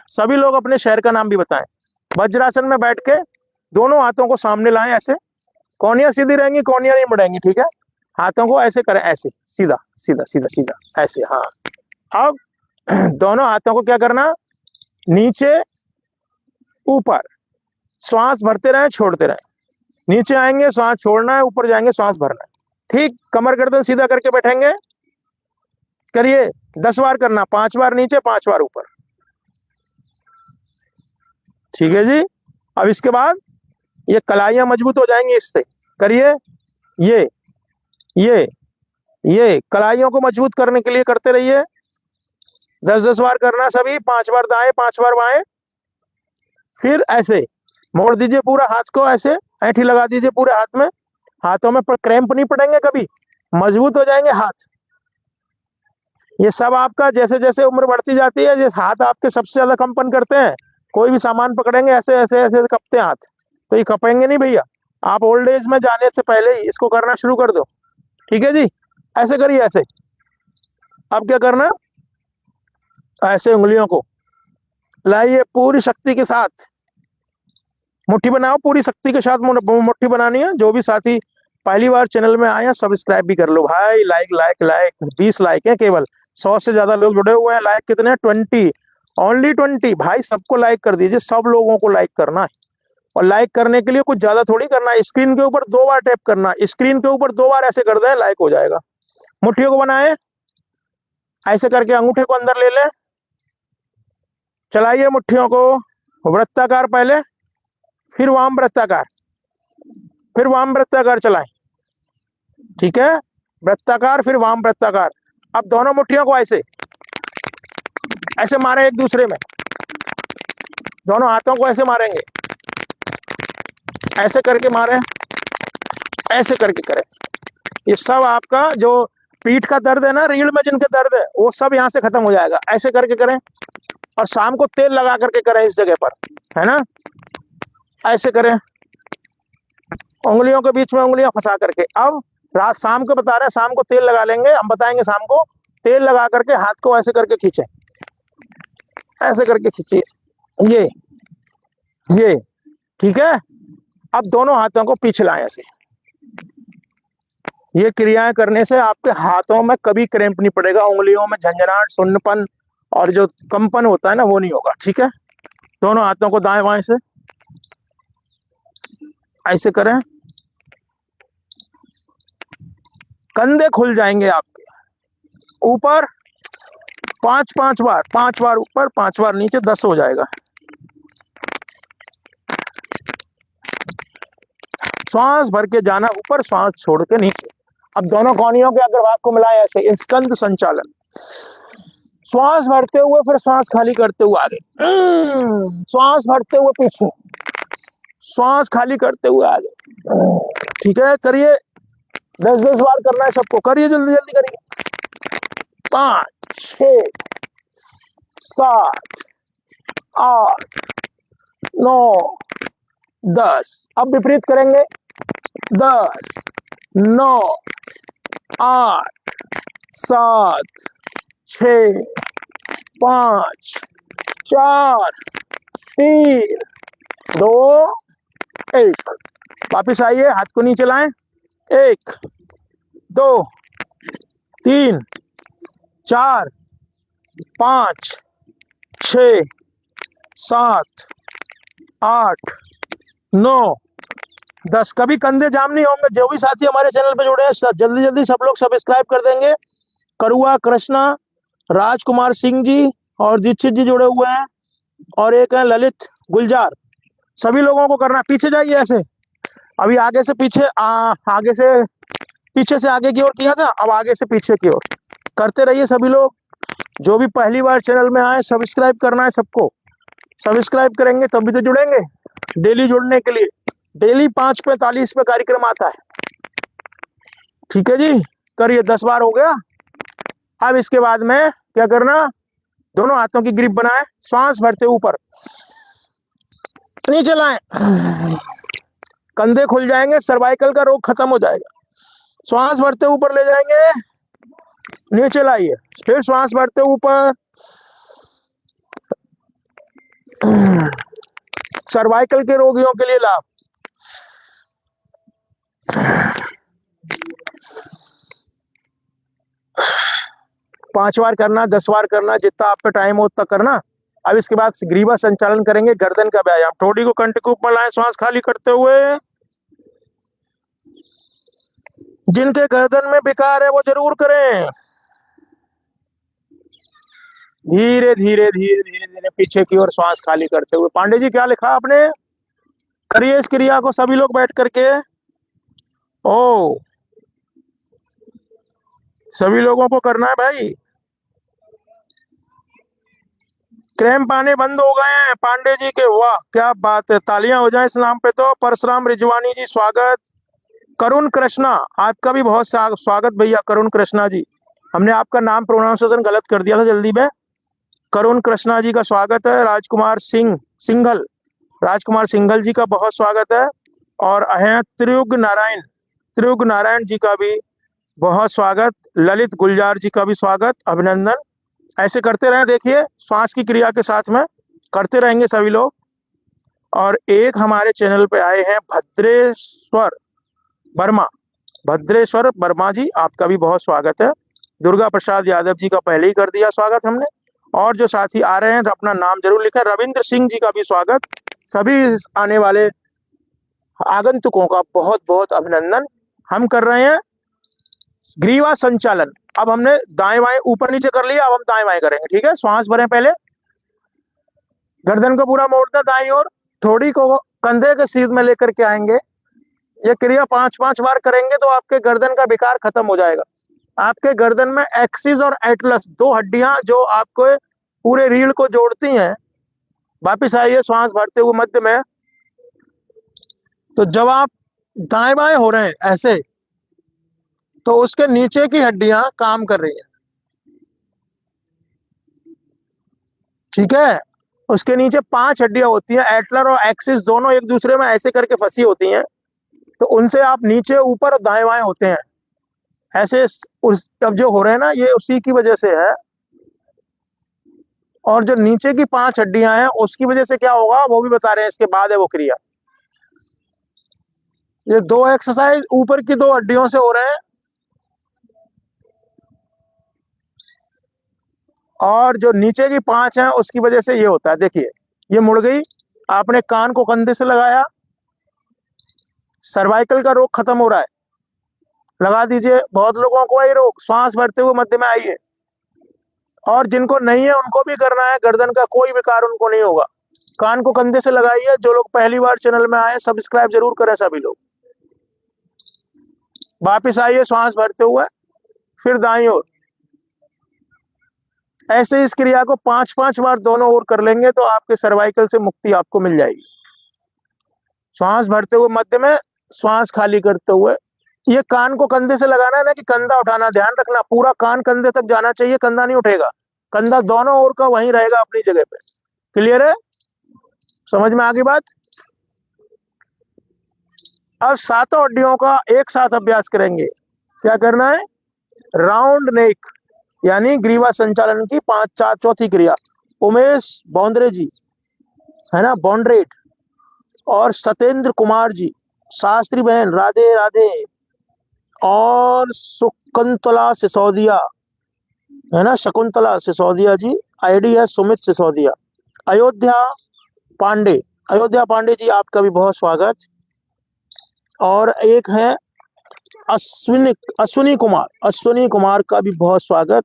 सभी लोग अपने शहर का नाम भी बताएं। वज्रासन में बैठ के दोनों हाथों को सामने लाएं, ऐसे, कौनियां सीधी रहेंगी, कौनियां नहीं मुड़ेंगी, ठीक है। हाथों को ऐसे करें, ऐसे सीधा सीधा सीधा सीधा ऐसे, हाँ। अब दोनों हाथों को क्या करना, नीचे ऊपर, श्वास भरते रहे, छोड़ते रहे। नीचे आएंगे, श्वास छोड़ना है, ऊपर जाएंगे, श्वास भरना है, ठीक। कमर गर्दन सीधा करके बैठेंगे, करिए 10 बार करना, 5 बार नीचे, 5 बार ऊपर, ठीक है जी। अब इसके बाद ये कलाइयां मजबूत हो जाएंगी इससे, करिए। ये कलाइयों को मजबूत करने के लिए करते रहिए। 10-10 बार करना सभी, 5 बार दाएं, 5 बार बाएं। फिर ऐसे मोड़ दीजिए पूरा हाथ को, ऐसे ऐंठी लगा दीजिए पूरे हाथ में। हाथों में क्रैम्प नहीं पड़ेंगे कभी, मजबूत हो जाएंगे हाथ। ये सब आपका जैसे जैसे उम्र बढ़ती जाती है, जैसे हाथ आपके सबसे ज्यादा कंपन करते हैं, कोई भी सामान पकड़ेंगे ऐसे ऐसे ऐसे कपते हाथ, तो ये कपेंगे नहीं भैया। आप ओल्ड एज में जाने से पहले ही इसको करना शुरू कर दो, ठीक है जी। ऐसे करिए, ऐसे। अब क्या करना, ऐसे उंगलियों को लाइए, पूरी शक्ति के साथ मुट्ठी बनाओ, पूरी शक्ति के साथ मुट्ठी बनानी है। जो भी साथी पहली बार चैनल में आए हैं, सब्सक्राइब भी कर लो भाई। लाइक लाइक लाइक 20 लाइक है केवल, 100 से ज्यादा लोग जुड़े हुए हैं। लाइक कितने हैं? 20, ओनली 20 भाई। सबको लाइक कर दीजिए, सब लोगों को लाइक करना है। और लाइक करने के लिए कुछ ज्यादा थोड़ी करना है, स्क्रीन के ऊपर 2 बार टैप करना, स्क्रीन के ऊपर 2 बार ऐसे कर दें, लाइक हो जाएगा। मुट्ठियों को बनाए, ऐसे करके अंगूठे को अंदर ले लें, चलाइए मुट्ठियों को वृत्ताकार पहले, फिर वाम वृत्ताकार, फिर वाम वृत्ताकार चलाएं। ठीक है, वृत्ताकार फिर वाम वृत्ताकार। अब दोनों मुट्ठियों को ऐसे ऐसे मारें एक दूसरे में, दोनों हाथों को ऐसे मारेंगे, ऐसे करके मारें, ऐसे करके करें। ये सब आपका जो पीठ का दर्द है ना, रीढ़ में जिनके दर्द है, वो सब यहाँ से खत्म हो जाएगा। ऐसे करके करें और शाम को तेल लगा करके करें इस जगह पर, है ना। ऐसे करें, उंगलियों के बीच में उंगलियां फंसा करके। अब रात शाम को बता रहे हैं, शाम को तेल लगा लेंगे, हम बताएंगे शाम को। तेल लगा करके हाथ को ऐसे करके खींचे, ऐसे करके खींचिए, ये ठीक है। अब दोनों हाथों को पीछे लाएं ऐसे। ये क्रियाएं करने से आपके हाथों में कभी क्रैम्प नहीं पड़ेगा, उंगलियों में झंझनाहट, सुन्नपन और जो कंपन होता है ना, वो नहीं होगा। ठीक है, दोनों हाथों को दाएं बाएं से ऐसे करें, कंधे खुल जाएंगे आपके। ऊपर 5 बार, 5 बार ऊपर, 5 बार नीचे, 10 हो जाएगा। श्वास भर के जाना ऊपर, श्वास छोड़ के नीचे। अब दोनों कोहनियों के अग्रभाग को मिलाएं ऐसे, स्कंद संचालन। श्वास भरते हुए फिर श्वास खाली करते हुए आगे, श्वास भरते हुए पीछे, श्वास खाली करते हुए आगे। ठीक है, करिए, 10-10 बार करना है सबको, करिए, जल्दी जल्दी करिए। 5, 6, 7, 8, 9, 10। अब विपरीत करेंगे। 10, 9, 8, 7, 6, 5, 4, 3, 2, 1। वापिस आइए, हाथ को नीचे लाएं। 1, 2, 3, 4, 5, 6, 7, 8, 9, 10। कभी कंधे जाम नहीं होंगे। जो भी साथी हमारे चैनल पे जुड़े हैं, जल्दी जल्दी सब लोग सब्सक्राइब कर देंगे। करुआ कृष्णा, राजकुमार सिंह जी और दीक्षित जी जुड़े हुए हैं, और एक है ललित गुलजार। सभी लोगों को करना। पीछे जाइए ऐसे, अभी आगे से पीछे, आगे से पीछे से आगे की ओर किया था, अब आगे से पीछे की ओर करते रहिए सभी लोग। जो भी पहली बार चैनल में आए, सब्सक्राइब करना है सबको। सब्सक्राइब करेंगे तभी तो जुड़ेंगे। डेली जुड़ने के लिए डेली 5:45 पे कार्यक्रम आता है। ठीक है जी, करिए, 10 बार हो गया। अब इसके बाद में क्या करना, दोनों हाथों की ग्रिप बनाए, श्वास भरते ऊपर नीचे लाएं, कंधे खुल जाएंगे, सर्वाइकल का रोग खत्म हो जाएगा। श्वास भरते ऊपर ले जाएंगे, नीचे लाइए, फिर श्वास भरते ऊपर, सर्वाइकल के रोगियों के लिए लाभ। पांच बार करना, 10 बार करना, जितना आपका टाइम हो उतना करना। अब इसके बाद ग्रीवा संचालन करेंगे, गर्दन का व्यायाम। ठोड़ी को कंठ के ऊपर लाएं, श्वास खाली करते हुए। जिनके गर्दन में विकार है वो जरूर करें। धीरे धीरे धीरे धीरे धीरे पीछे की ओर श्वास खाली करते हुए। पांडे जी, क्या लिखा आपने? करिए इस क्रिया को सभी लोग बैठ करके। ओ, सभी लोगों को करना है भाई। क्रैम्प आने बंद हो गए हैं पांडे जी के। वाह, क्या बात है, तालियां हो जाए इस नाम पे तो। परशुराम रिजवानी जी स्वागत। करुण कृष्णा, आपका भी बहुत स्वागत भैया। करुण कृष्णा जी, हमने आपका नाम प्रोनाउंसिएशन गलत कर दिया था जल्दी में। करुण कृष्णा जी का स्वागत है। राजकुमार सिंघल, राजकुमार सिंघल जी का बहुत स्वागत है। और हैं त्रियुग नारायण जी का भी बहुत स्वागत। ललित गुलजार जी का भी स्वागत, अभिनंदन। ऐसे करते रहे, देखिए श्वास की क्रिया के साथ में करते रहेंगे सभी लोग। और एक हमारे चैनल पे आए हैं भद्रेश्वर वर्मा जी, आपका भी बहुत स्वागत है। दुर्गा प्रसाद यादव जी का पहले ही कर दिया स्वागत हमने। और जो साथी आ रहे हैं अपना नाम जरूर लिखें। रविंद्र सिंह जी का भी स्वागत। सभी आने वाले आगंतुकों का बहुत बहुत अभिनंदन। हम कर रहे हैं ग्रीवा संचालन। अब हमने दाएं बाएं ऊपर नीचे कर लिया, अब हम दाएं बाएं करेंगे। ठीक है, श्वास भरें पहले, गर्दन को पूरा मोड़ना दाईं ओर, थोड़ी को कंधे के सीध में लेकर के आएंगे। ये क्रिया 5-5 बार करेंगे तो आपके गर्दन का विकार खत्म हो जाएगा। आपके गर्दन में एक्सिस और एटलस दो हड्डियां जो आपको पूरे रीढ़ को जोड़ती हैं। वापिस आइए श्वास भरते हुए मध्य में। तो जब आप दाएं बाएं हो रहे हैं ऐसे, तो उसके नीचे की हड्डियां काम कर रही हैं। ठीक है, उसके नीचे 5 हड्डियां होती हैं, एटलर और एक्सिस दोनों एक दूसरे में ऐसे करके फंसी होती हैं। तो उनसे आप नीचे ऊपर और दाएं बाएं होते हैं ऐसे। अब जो हो रहे हैं ना, ये उसी की वजह से है। और जो नीचे की 5 हड्डियां हैं उसकी वजह से क्या होगा वो भी बता रहे हैं, इसके बाद है वो क्रिया। ये 2 एक्सरसाइज ऊपर की 2 हड्डियों से हो रहे हैं, और जो नीचे की 5 हैं उसकी वजह से ये होता है। देखिए, ये मुड़ गई, आपने कान को कंधे से लगाया, सर्वाइकल का रोग खत्म हो रहा है। लगा दीजिए, बहुत लोगों को है ये रोग, श्वास भरते हुए मध्य में आइए। और जिनको नहीं है उनको भी करना है, गर्दन का कोई विकार उनको नहीं होगा। कान को कंधे से लगाइए। जो लोग पहली बार चैनल में आए, सब्सक्राइब जरूर करें सभी लोग। वापिस आइए श्वास भरते हुए, फिर दाईं ओर। ऐसे इस क्रिया को 5-5 बार दोनों ओर कर लेंगे तो आपके सर्वाइकल से मुक्ति आपको मिल जाएगी। श्वास भरते हुए मध्य में, श्वास खाली करते हुए। ये कान को कंधे से लगाना है ना कि कंधा उठाना, ध्यान रखना, पूरा कान कंधे तक जाना चाहिए, कंधा नहीं उठेगा। कंधा दोनों ओर का वहीं रहेगा अपनी जगह पे। क्लियर है? समझ में आ गई बात? अब 7 हड्डियों का एक साथ अभ्यास करेंगे। क्या करना है? राउंड नेक यानी ग्रीवा संचालन की 4 चौथी क्रिया। उमेश बौंद्रे जी है ना, बॉन्ड्रेट, और सत्येंद्र कुमार जी, शास्त्री बहन, राधे राधे, और शकुंतला सिसोदिया है ना, शकुंतला सिसोदिया जी, आईडी है सुमित सिसोदिया। अयोध्या पांडे, अयोध्या पांडे जी, आपका भी बहुत स्वागत। और एक है अश्विनी कुमार का भी बहुत स्वागत।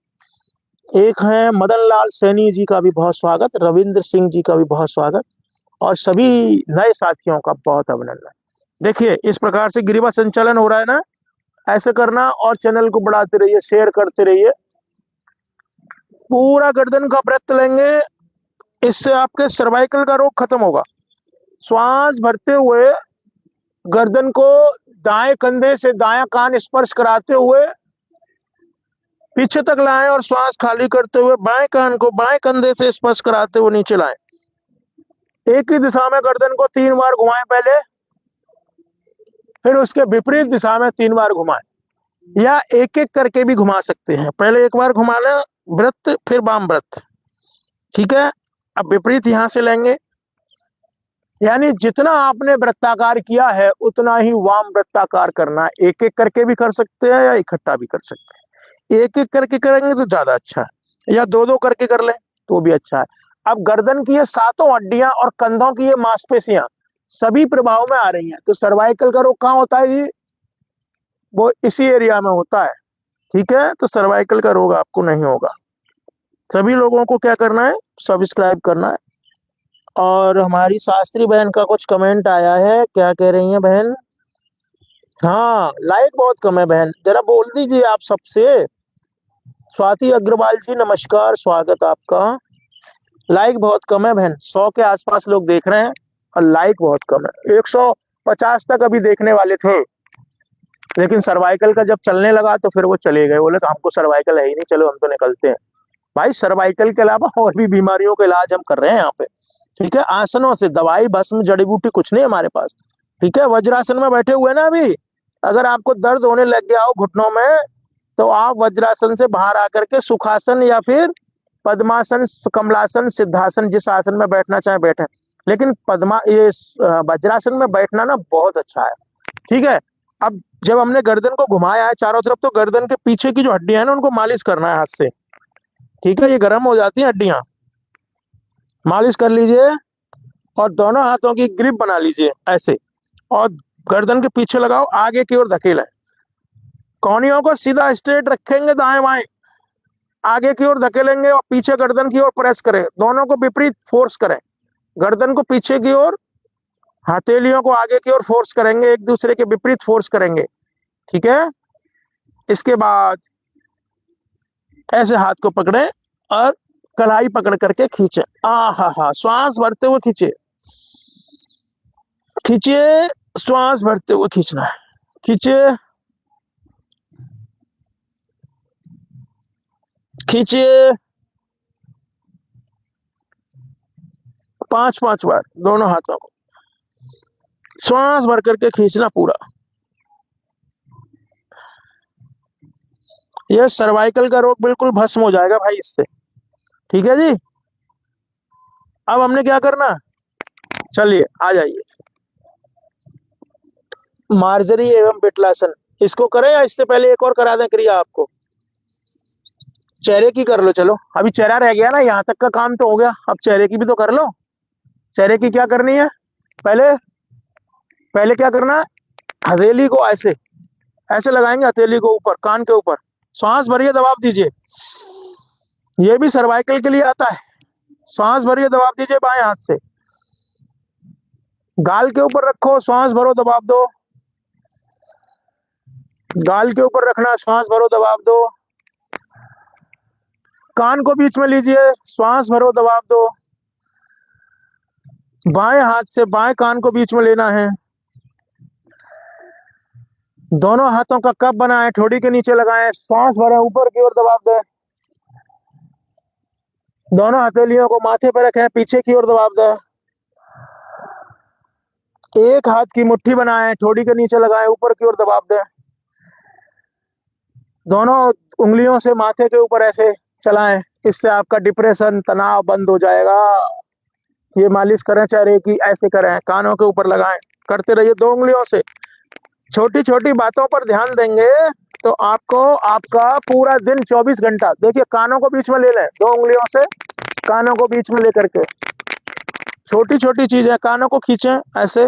एक है मदन लाल सैनी जी का भी बहुत स्वागत। रविंद्र सिंह जी का भी बहुत स्वागत। और सभी नए साथियों का बहुत अभिनंदन। देखिए, इस प्रकार से ग्रीवा संचालन हो रहा है ना, ऐसे करना, और चैनल को बढ़ाते रहिए, शेयर करते रहिए। पूरा गर्दन का व्रत लेंगे, इससे आपके सर्वाइकल का रोग खत्म होगा। श्वास भरते हुए गर्दन को दाएं कंधे से दायां कान स्पर्श कराते हुए पीछे तक लाएं, और श्वास खाली करते हुए बाएं कान को बाएं कंधे से स्पर्श कराते हुए नीचे लाएं। एक ही दिशा में गर्दन को 3 बार घुमाएं पहले, फिर उसके विपरीत दिशा में 3 बार घुमाएं, या एक एक करके भी घुमा सकते हैं। पहले एक बार घुमा लें वृत्त, फिर वाम वृत्त। ठीक है, अब विपरीत यहां से लेंगे, यानी जितना आपने वृत्ताकार किया है उतना ही वाम वृत्ताकार करना है। एक एक करके भी कर सकते हैं या इकट्ठा भी कर सकते हैं। एक एक करके करेंगे तो ज्यादा अच्छा है, या 2-2 करके कर लें तो भी अच्छा है। अब गर्दन की ये 7 हड्डियां और कंधों की ये मांसपेशियां सभी प्रभाव में आ रही हैं। तो सर्वाइकल का रोग कहाँ होता है जी? वो इसी एरिया में होता है। ठीक है, तो सर्वाइकल का रोग आपको नहीं होगा। सभी लोगों को क्या करना है? सब्सक्राइब करना है। और हमारी शास्त्री बहन का कुछ कमेंट आया है, क्या कह रही हैं बहन? हाँ, लाइक बहुत कम है बहन, जरा बोल दीजिए आप सबसे। स्वाति अग्रवाल जी, नमस्कार, स्वागत आपका। लाइक बहुत कम है बहन, 100 के आसपास लोग देख रहे हैं और लाइक बहुत कम है। 150 तक अभी देखने वाले थे, लेकिन सर्वाइकल का जब चलने लगा तो फिर वो चले गए, बोले तो हमको सर्वाइकल है ही नहीं, चलो हम तो निकलते हैं। भाई, सर्वाइकल के अलावा और भी बीमारियों का इलाज हम कर रहे हैं यहाँ पे। ठीक है, आसनों से, दवाई भस्म जड़ी बूटी कुछ नहीं हमारे पास। ठीक है, वज्रासन में बैठे हुए ना अभी, अगर आपको दर्द होने लग गया हो घुटनों में, तो आप वज्रासन से बाहर आकर के सुखासन या फिर पद्मासन, कमलासन, सिद्धासन, जिस आसन में बैठना चाहे बैठे। लेकिन वज्रासन में बैठना ना बहुत अच्छा है। ठीक है, अब जब हमने गर्दन को घुमाया है चारों तरफ, तो गर्दन के पीछे की जो हड्डियां है ना उनको मालिश करना है हाथ से। ठीक है, ये गर्म हो जाती है हड्डियां, मालिश कर लीजिए, और दोनों हाथों की ग्रिप बना लीजिए ऐसे, और गर्दन के पीछे लगाओ, आगे की ओर धकेलें। कोहनियों को सीधा स्ट्रेट रखेंगे, दाएं बाएं आगे की ओर धकेलेंगे और पीछे गर्दन की ओर प्रेस करें, दोनों को विपरीत फोर्स करें। गर्दन को पीछे की ओर, हथेलियों को आगे की ओर फोर्स करेंगे, एक दूसरे के विपरीत फोर्स करेंगे। ठीक है। इसके बाद ऐसे हाथ को पकड़े और कलाई पकड़ करके खींचे। हा हा, श्वास भरते हुए खींचे, खींचिए, श्वास भरते हुए खींचना है। खींचिए, खींचिए, 5-5 बार दोनों हाथों को श्वास भर करके खींचना पूरा। यह सर्वाइकल का रोग बिल्कुल भस्म हो जाएगा भाई इससे। ठीक है जी। अब हमने क्या करना, चलिए आ जाइए। मार्जरी एवं पिटलासन, इसको करें या इससे पहले एक और करा दें क्रिया आपको? चेहरे की कर लो, चलो अभी चेहरा रह गया ना, यहाँ तक का काम तो हो गया, अब चेहरे की भी तो कर लो। चेहरे की क्या करनी है, पहले पहले क्या करना है, हथेली को ऐसे ऐसे लगाएंगे, हथेली को ऊपर कान के ऊपर, सांस भरिए, दबाव दीजिए। ये भी सर्वाइकल के लिए आता है। सांस भरिए, दबाव दीजिए बाएं हाथ से, गाल के ऊपर रखो, सांस भरो, दबाव दो। गाल के ऊपर रखना, सांस भरो, दबाव दो। कान को बीच में लीजिए, श्वास भरो, दबाव दो। बाएं हाथ से बाएं कान को बीच में लेना है। दोनों हाथों का कप बनाएं, ठोड़ी के नीचे लगाएं, श्वास भरें, ऊपर की ओर दबाव दें। दोनों हथेलियों को माथे पर रखें, पीछे की ओर दबाव दें। एक हाथ की मुट्ठी बनाएं, ठोड़ी के नीचे लगाएं, ऊपर की ओर दबाव दें। दोनों उंगलियों से माथे के ऊपर ऐसे चलाएं, इससे आपका डिप्रेशन, तनाव बंद हो जाएगा। ये मालिश करें चेहरे की, ऐसे करें, कानों के ऊपर लगाएं, करते रहिए 2 उंगलियों से। छोटी छोटी बातों पर ध्यान देंगे तो आपको आपका पूरा दिन 24 घंटा, देखिए कानों को बीच में ले लें, 2 उंगलियों से कानों को बीच में लेकर के, छोटी छोटी चीजें, कानों को खींचें ऐसे,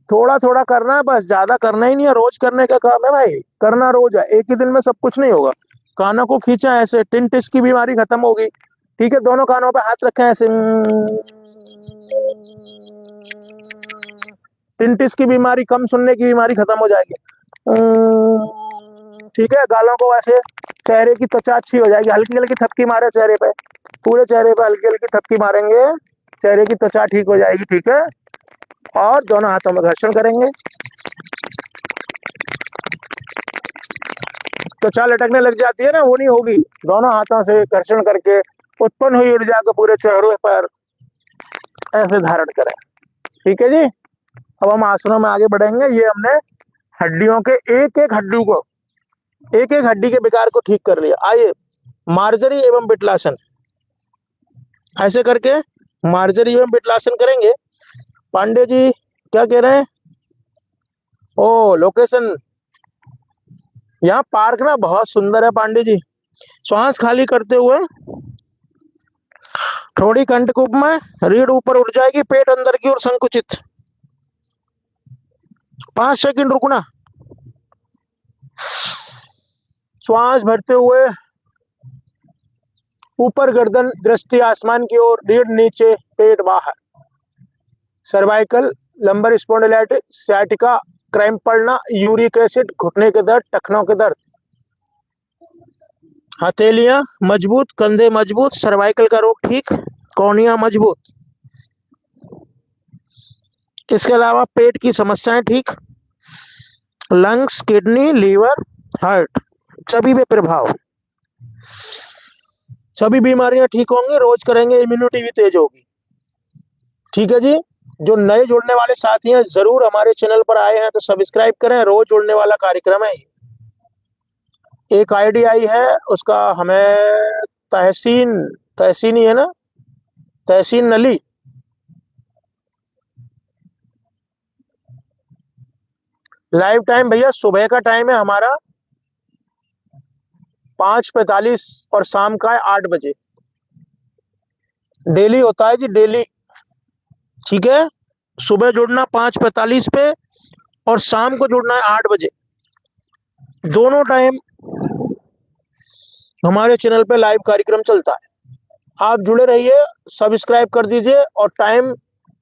थोड़ा थोड़ा करना है बस, ज्यादा करना ही नहीं है, रोज करने का काम है भाई, करना रोज है, एक ही दिन में सब कुछ नहीं होगा। कानों को खींचा ऐसे, टिंटिस की बीमारी खत्म होगी। ठीक है, दोनों कानों पे हाथ रखें ऐसे, टिंटिस की बीमारी, कम सुनने की बीमारी खत्म हो जाएगी। ठीक है, गालों को ऐसे, चेहरे की त्वचा अच्छी हो जाएगी, हल्की हल्की थपकी मारे चेहरे पे, पूरे चेहरे पे हल्की हल्की थपकी मारेंगे, चेहरे की त्वचा ठीक हो जाएगी। ठीक है, और दोनों हाथों में घर्षण करेंगे, त्वचा लटकने लग जाती है ना, वो नहीं होगी। दोनों हाथों से घर्षण करके उत्पन्न हुई ऊर्जा को पूरे चेहरे पर ऐसे धारण करें। ठीक है जी। अब हम आसनों में आगे बढ़ेंगे। ये हमने हड्डियों के एक एक हड्डी को, एक एक हड्डी के विकार को ठीक कर लिया। आइए मार्जरी एवं विटलासन, ऐसे करके मार्जरी एवं विटलासन करेंगे। पांडे जी क्या कह रहे हैं? ओ लोकेशन, यहाँ पार्क ना बहुत सुंदर है पांडे जी। श्वास खाली करते हुए थोड़ी कंठकूप में रीढ़ ऊपर उठ जाएगी, पेट अंदर की ओर संकुचित, 5 सेकंड रुकना। श्वास भरते हुए ऊपर गर्दन, दृष्टि आसमान की ओर, रीढ़ नीचे, पेट बाहर। Cervical, lumbar spondylitis, sciatica, cramp पड़ना, यूरिक एसिड, घुटने के दर्द, टखनों के दर्द। हथेलियां मजबूत, कंधे मजबूत, सर्वाइकल का रोग ठीक, कोहनियां मजबूत। इसके अलावा पेट की समस्याएं ठीक, लंग्स, किडनी, लीवर, हार्ट, सभी पे प्रभाव, सभी बीमारियां ठीक होंगी। रोज करेंगे, इम्यूनिटी भी तेज होगी। ठीक है जी। जो नए जुड़ने वाले साथी हैं, जरूर हमारे चैनल पर आए हैं तो सब्सक्राइब करें, रोज जुड़ने वाला कार्यक्रम है। एक आईडी आई है, उसका हमें तहसीन, तहसीन ही है ना, तहसीन नली, लाइव टाइम भैया सुबह का टाइम है हमारा 5:45 और शाम का है 8 बजे, डेली होता है जी, डेली। ठीक है, सुबह जुड़ना 5:45 पे और शाम को जुड़ना है 8 बजे। दोनों टाइम हमारे चैनल पे लाइव कार्यक्रम चलता है। आप जुड़े रहिए, सब्सक्राइब कर दीजिए, और टाइम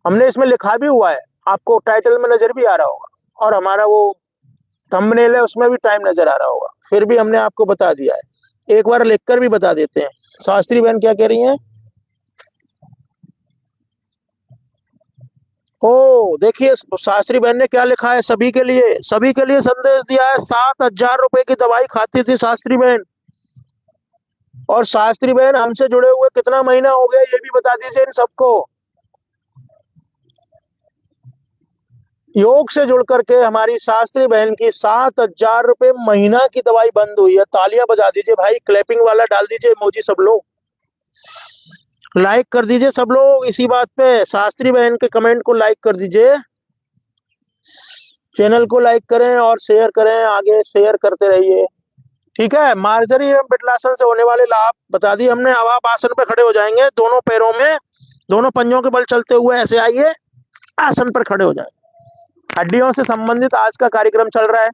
हमने इसमें लिखा भी हुआ है, आपको टाइटल में नजर भी आ रहा होगा, और हमारा वो थंबनेल है उसमें भी टाइम नजर आ रहा होगा, फिर भी हमने आपको बता दिया है। एक बार लिखकर भी बता देते हैं। शास्त्री बहन क्या कह रही हैं? ओ देखिए, शास्त्री बहन ने क्या लिखा है, सभी के लिए संदेश दिया है। 7,000 रुपए की दवाई खाती थी शास्त्री बहन। और शास्त्री बहन हमसे जुड़े हुए कितना महीना हो गया, ये भी बता दीजिए इन सबको। योग से जुड़ करके हमारी शास्त्री बहन की 7,000 रुपए महीना की दवाई बंद हुई है। तालियां बजा दीजिए भाई, क्लैपिंग वाला डाल दीजिए इमोजी, सब लोग लाइक कर दीजिए, सब लोग इसी बात पे शास्त्री बहन के कमेंट को लाइक कर दीजिए, चैनल को लाइक करें और शेयर करें, आगे शेयर करते रहिए। ठीक है, मार्जरी एवं पिटलासन से होने वाले लाभ बता दिए हमने। अब आप आसन पे खड़े हो जाएंगे, दोनों पैरों में दोनों पंजों के बल चलते हुए ऐसे आइए, आसन पर खड़े हो जाए। हड्डियों से संबंधित आज का कार्यक्रम चल रहा है।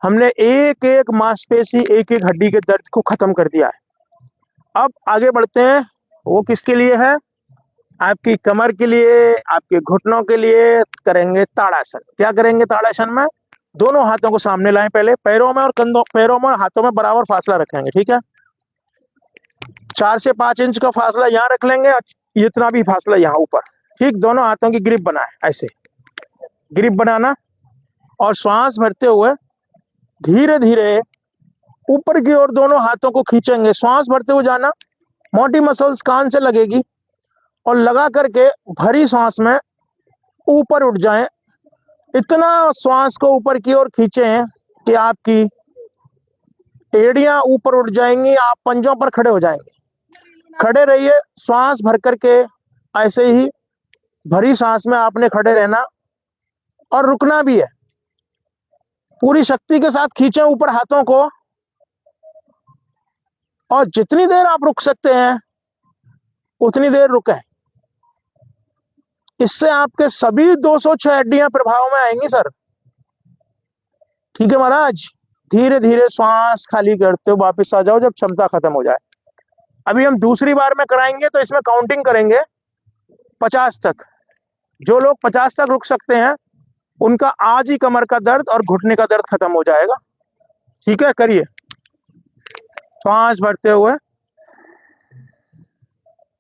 हमने एक एक मांसपेशी, एक एक हड्डी के दर्द को खत्म कर दिया है। अब आगे बढ़ते हैं। वो किसके लिए है? आपकी कमर के लिए, आपके घुटनों के लिए करेंगे ताड़ासन। क्या करेंगे ताड़ासन में? दोनों हाथों को सामने लाएं, पहले पैरों में और कंधों, पैरों में और हाथों में बराबर फासला रखेंगे। ठीक है, 4 से 5 इंच का फासला यहाँ रख लेंगे, इतना भी फासला यहाँ ऊपर। ठीक, दोनों हाथों की ग्रिप बनाए, ऐसे ग्रिप बनाना, और श्वास भरते हुए धीरे धीरे ऊपर की ओर दोनों हाथों को खींचेंगे। श्वास भरते हुए जाना, मोटी मसल्स कान से लगेगी, और लगा करके भरी सांस में ऊपर उठ जाएं। इतना श्वास को ऊपर की ओर खींचें कि आपकी एड़ियां ऊपर उठ जाएंगी, आप पंजों पर खड़े हो जाएंगे। खड़े रहिए, श्वास भर करके ऐसे ही भरी सांस में आपने खड़े रहना, और रुकना भी है। पूरी शक्ति के साथ खींचें ऊपर हाथों को, और जितनी देर आप रुक सकते हैं उतनी देर रुकें। इससे आपके सभी 206 हड्डियां प्रभाव में आएंगी सर। ठीक है महाराज, धीरे धीरे श्वास खाली करते हो वापस आ जाओ जब क्षमता खत्म हो जाए। अभी हम दूसरी बार में कराएंगे तो इसमें काउंटिंग करेंगे 50 तक। जो लोग 50 तक रुक सकते हैं उनका आज ही कमर का दर्द और घुटने का दर्द खत्म हो जाएगा। ठीक है, करिए। श्वास भरते हुए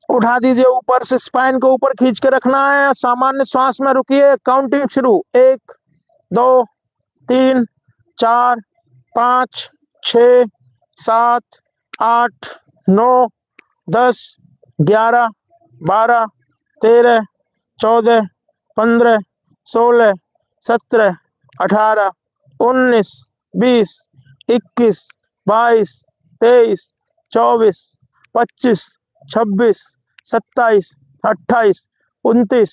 उठा दीजिए, ऊपर से स्पाइन को ऊपर खींच के रखना है। सामान्य श्वास में रुकिए, काउंटिंग शुरू। 1 2 3 4 5 6 7 8 9 10 11 12 13 14 15 16 17 18 19 20 21 22 23 24 25 26 27 28 29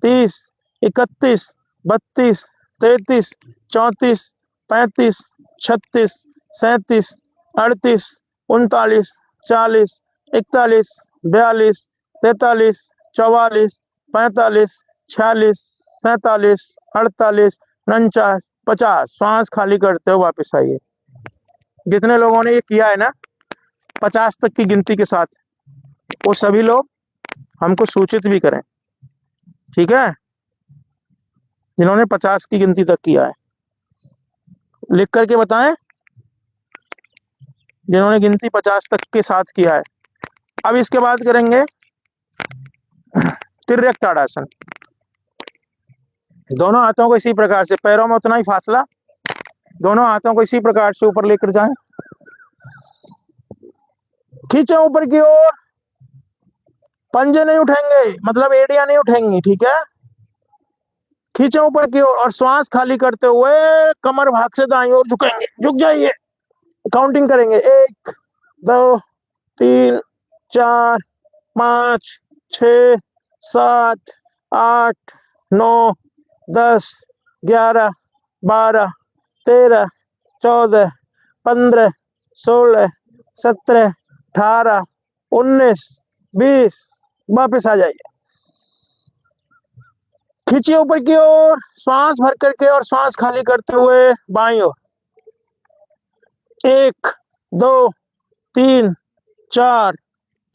30 31 32 33 34 35 36 37 38 39 40 41 42 43 44 45 46 47 48 49 50। श्वास खाली करते हो वापस आइए। जितने लोगों ने ये किया है ना 50 तक की गिनती के साथ, वो सभी लोग हमको सूचित भी करें। ठीक है, जिन्होंने 50 की गिनती तक किया है लिख करके बताएं, जिन्होंने गिनती 50 तक के साथ किया है। अब इसके बाद करेंगे तिर्यक ताड़ासन। दोनों हाथों को इसी प्रकार से, पैरों में उतना ही फासला, दोनों हाथों को इसी प्रकार से ऊपर लेकर जाएं, खींचे ऊपर की ओर। पंजे नहीं उठेंगे, मतलब एड़ियां नहीं उठेंगी। ठीक है, खींचे ऊपर की ओर, और श्वास खाली करते हुए कमर भाग से दाईं ओर झुकेंगे। झुक जाइए, काउंटिंग करेंगे। 1 2 3 4 5 6 7 8 9 10 11 12 13 14 15 16 17 18 19 20। वापस आ जाइए, खींचिए ऊपर की ओर, श्वास भर करके और श्वास खाली करते हुए बाईं ओर। 1 2 3 4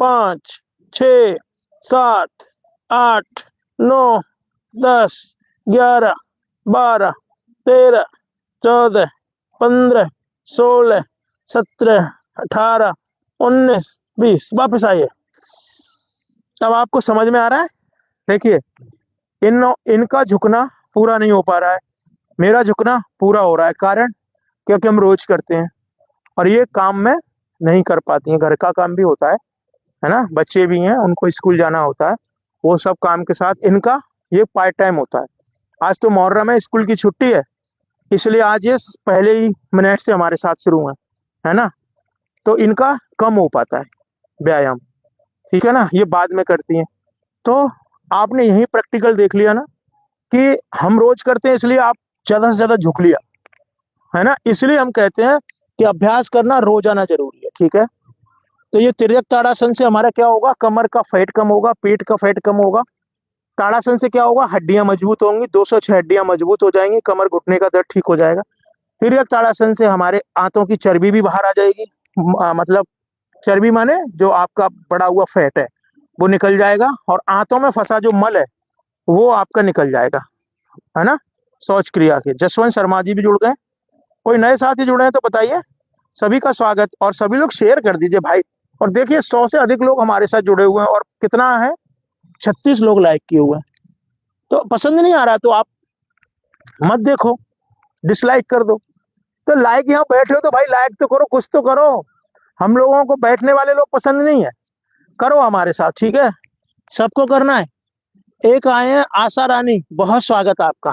5 6 7 8 9 10 11 12 13 14 15 16 17 18 19 20। वापस आइए। अब आपको समझ में आ रहा है? देखिए, इनका झुकना पूरा नहीं हो पा रहा है, मेरा झुकना पूरा हो रहा है। कारण क्योंकि हम रोज करते हैं और ये काम में नहीं कर पाती हैं। घर का काम भी होता है ना, बच्चे भी हैं, उनको स्कूल जाना होता है, वो सब काम के साथ इनका ये पार्ट टाइम होता है। आज तो मुहर्रम है, स्कूल की छुट्टी है, इसलिए आज ये पहले ही मिनट से हमारे साथ शुरू है ना। तो इनका कम हो पाता है व्यायाम, ठीक है ना, ये बाद में करती हैं। तो आपने यही प्रैक्टिकल देख लिया ना कि हम रोज करते हैं, इसलिए आप ज्यादा से ज्यादा झुक लिया, है ना। इसलिए हम कहते हैं कि अभ्यास करना रोजाना जरूरी है, ठीक है। तो ये तिर्यक ताड़ासन से हमारा क्या होगा, कमर का फैट कम होगा, पेट का फैट कम होगा। ताड़ासन से क्या होगा, हड्डियां मजबूत होंगी, 206 हड्डियां मजबूत हो जाएंगी, कमर घुटने का दर्द ठीक हो जाएगा। तिर्यक ताड़ासन से हमारे आंतों की चर्बी भी बाहर आ जाएगी, मतलब चर्बी माने जो आपका बड़ा हुआ फैट है वो निकल जाएगा, और आंतों में फंसा जो मल है वो आपका निकल जाएगा, है ना। शौच क्रिया के जसवंत शर्मा जी भी जुड़ गए, कोई नए साथी जुड़े हैं तो बताइए। सभी का स्वागत, और सभी लोग शेयर कर दीजिए भाई। और देखिए 100 से अधिक लोग हमारे साथ जुड़े हुए हैं, और कितना है, 36 लोग लाइक किए हुए हैं। तो पसंद नहीं आ रहा तो आप मत देखो, डिसलाइक कर दो। तो लाइक यहाँ बैठे हो तो भाई लाइक तो करो, कुछ तो करो। हम लोगों को बैठने वाले लोग पसंद नहीं है, करो हमारे साथ, ठीक है, सबको करना है। एक आए हैं आशा रानी, बहुत स्वागत आपका।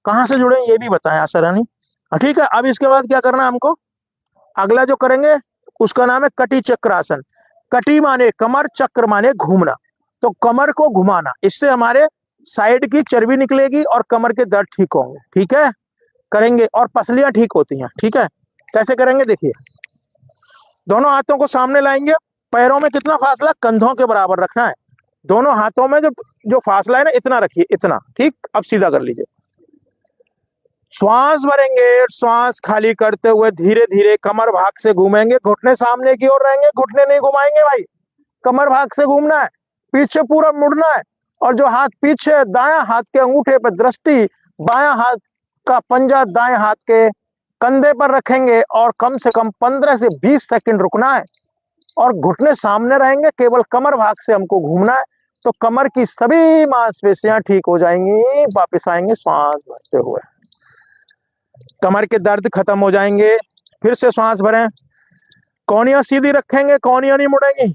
कहाँ से जुड़े ये भी बताएं आशा रानी। ठीक है, अब इसके बाद क्या करना है हमको, अगला जो करेंगे उसका नाम है कटी चक्रासन। कटी माने कमर, चक्र माने घूमना। तो कमर को घुमाना, इससे हमारे साइड की चर्बी निकलेगी और कमर के दर्द ठीक होंगे, ठीक है, करेंगे। और पसलियां ठीक होती हैं, ठीक है। कैसे करेंगे देखिए, दोनों हाथों को सामने लाएंगे, पैरों में कितना फासला, कंधों के बराबर रखना है। दोनों हाथों में जो जो फासला है ना, इतना रखिए, इतना, ठीक। अब सीधा कर लीजिए, श्वास भरेंगे, श्वास खाली करते हुए धीरे धीरे कमर भाग से घूमेंगे, घुटने सामने की ओर रहेंगे, घुटने नहीं घुमाएंगे भाई, कमर भाग से घूमना है, पीछे पूरा मुड़ना है। और जो हाथ पीछे, दायां हाथ के अंगूठे पर दृष्टि, बायां हाथ का पंजा दाएं हाथ के कंधे पर रखेंगे, और कम से कम 15 से 20 सेकंड रुकना है। और घुटने सामने रहेंगे, केवल कमर भाग से हमको घूमना है। तो कमर की सभी मांसपेशियां ठीक हो जाएंगी। वापिस आएंगे श्वास भरते हुए, कमर के दर्द खत्म हो जाएंगे। फिर से श्वास भरें, कौनियां सीधी रखेंगे, कौनियां नहीं मुड़ेंगी,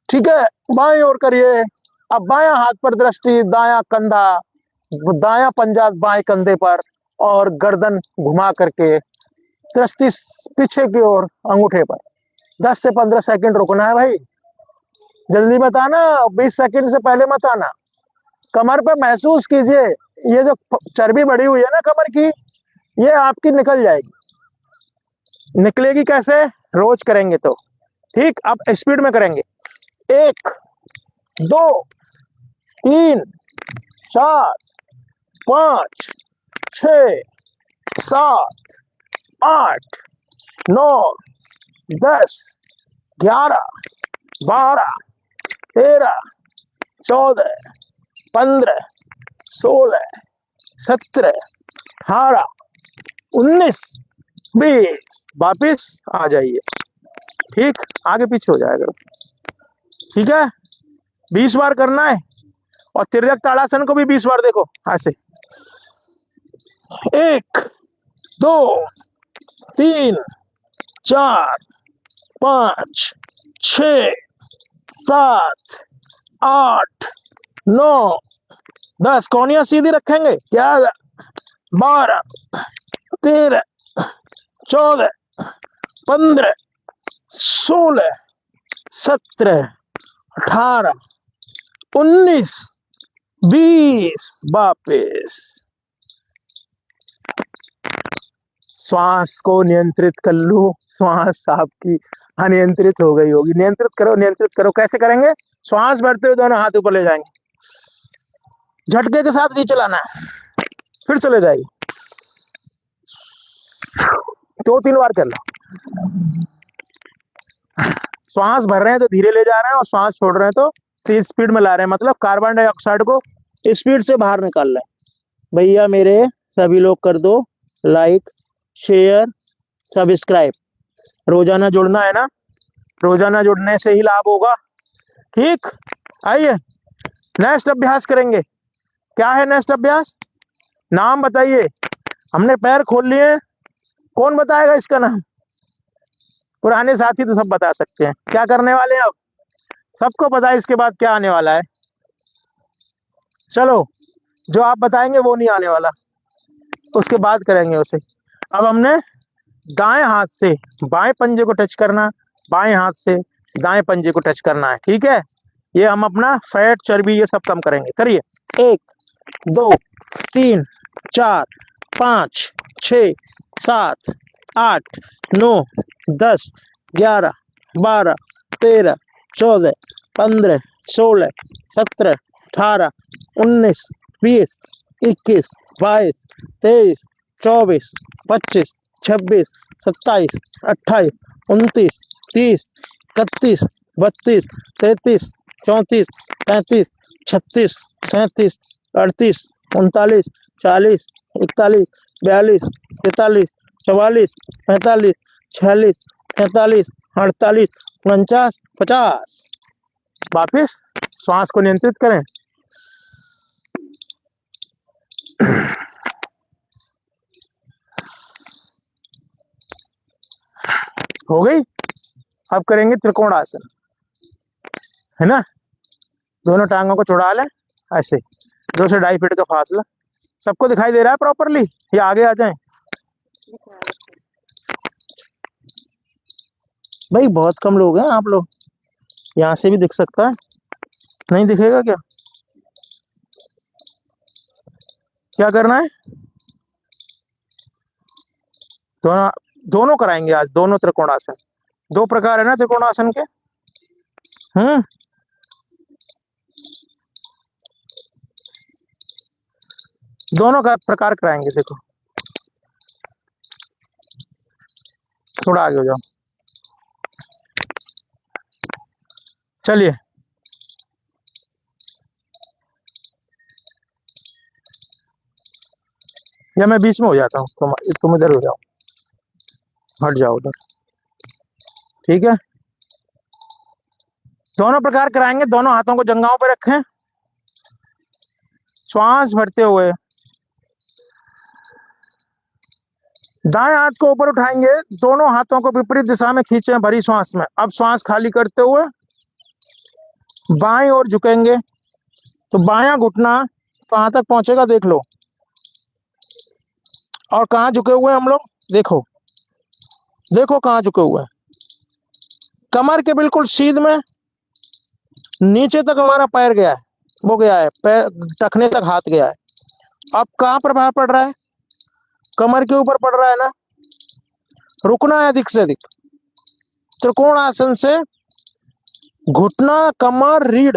ठीक है। बाएं ओर करिए, अब बायां हाथ पर दृष्टि, दायां कंधा, दायां पंजा बाएं कंधे पर, और गर्दन घुमा करके दृष्टि पीछे की ओर अंगूठे पर। 10 से 15 सेकंड रुकना है भाई, जल्दी मत आना, 20 सेकंड से पहले मत आना। कमर पे महसूस कीजिए, ये जो चर्बी बढ़ी हुई है ना कमर की, ये आपकी निकल जाएगी। निकलेगी कैसे, रोज करेंगे तो, ठीक। अब स्पीड में करेंगे, 1 2 3 4 5 6 7 8 9 10 11 12 13 14 15 16 17 18 19 20। वापिस आ जाइए, ठीक, आगे पीछे हो जाएगा, ठीक है। 20 बार करना है। और तिर्यक ताड़ासन को भी 20 बार, देखो ऐसे, 1 2 3 4 5 6 7 8 9 10। कौनियां सीधी रखेंगे, 11 12 13 14 15 16 17 18 19 20। वापिस श्वास को नियंत्रित कर लो, श्वास आपकी अनियंत्रित हो गई होगी, नियंत्रित करो, नियंत्रित करो। कैसे करेंगे, श्वास भरते हुए दोनों हाथ ऊपर ले जाएंगे, झटके के साथ नीचे लाना है, फिर चले जाएगी, 2-3 बार कर लो। श्वास भर रहे हैं तो धीरे ले जा रहे हैं और श्वास छोड़ रहे हैं तो तेज स्पीड में ला रहे हैं, मतलब कार्बन डाइऑक्साइड को स्पीड से बाहर निकाल रहे हैं। भैया मेरे सभी लोग कर दो लाइक, शेयर, सब्सक्राइब। रोजाना जुड़ना है ना, रोजाना जुड़ने से ही लाभ होगा। ठीक, आइए नेक्स्ट अभ्यास करेंगे। क्या है नेक्स्ट अभ्यास? नाम बताइए। हमने पैर खोल लिए, कौन बताएगा इसका नाम? पुराने साथी तो सब बता सकते हैं। क्या करने वाले हैं अब? सबको पता है इसके बाद क्या आने वाला है। चलो, जो आप बताएंगे वो नहीं आने वाला, उसके बाद करेंगे उसे। अब हमने दाएं हाथ से बाएं पंजे को टच करना, बाएं हाथ से दाएं पंजे को टच करना है। ठीक है, ये हम अपना फैट, चर्बी, ये सब कम करेंगे। करिए। 1 2 3 4 5 6 7 8 9 10 11 12 13 14 15 16 17 18 19 20 21 22 23 24 25 26 27 28 29 30 31 32 33 34 35 36 37 38 39 40 41 42 43 44 45 46 47 48 49 50। वापिस श्वास को नियंत्रित करें। हो गई। अब करेंगे त्रिकोण आसन, है ना। दोनों टांगों को चौड़ा लें, ऐसे 2 से 2.5 फीट का फासला। सबको दिखाई दे रहा है प्रॉपरली? या आगे आ जाएं? भाई बहुत कम लोग हैं आप लोग, यहाँ से भी दिख सकता है, नहीं दिखेगा क्या? क्या करना है? दोनों कराएंगे आज, दोनों त्रिकोणासन। 2 प्रकार है ना त्रिकोणासन के। दोनों का प्रकार कराएंगे। देखो, थोड़ा आगे हो जाओ। चलिए, या मैं बीच में हो जाता हूँ, तुम इधर हो जाओ, हट जाओ उधर। ठीक है, दोनों प्रकार कराएंगे। दोनों हाथों को जंघाओं पे रखें, श्वास भरते हुए दाएं हाथ को ऊपर उठाएंगे, दोनों हाथों को विपरीत दिशा में खींचें भरी श्वास में। अब श्वास खाली करते हुए बाएं ओर झुकेंगे, तो बायां घुटना कहां तक पहुंचेगा देख लो। और कहां झुके हुए हम लोग? देखो देखो कहां झुके हुए हैं। कमर के बिल्कुल सीध में, नीचे तक हमारा पैर गया है, वो गया है, पैर टखने तक हाथ गया है। अब कहां प्रभाव पड़ रहा है? कमर के ऊपर पड़ रहा है ना। रुकना है अधिक से अधिक। त्रिकोण आसन से घुटना, कमर, रीढ़,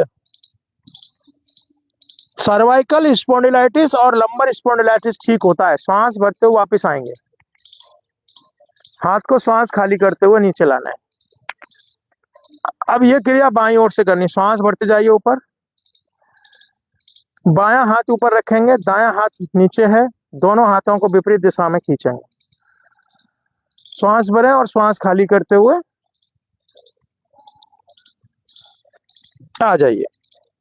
सर्वाइकल स्पॉन्डिलाइटिस और लंबर स्पॉन्डिलाइटिस ठीक होता है। श्वास भरते हुए वापस आएंगे, हाथ को श्वास खाली करते हुए नीचे लाना है। अब ये क्रिया बाईं ओर से करनी। श्वास भरते जाइए ऊपर, बायां हाथ ऊपर रखेंगे, दायां हाथ नीचे है, दोनों हाथों को विपरीत दिशा में खींचेंगे। श्वास भरें और श्वास खाली करते हुए आ जाइए,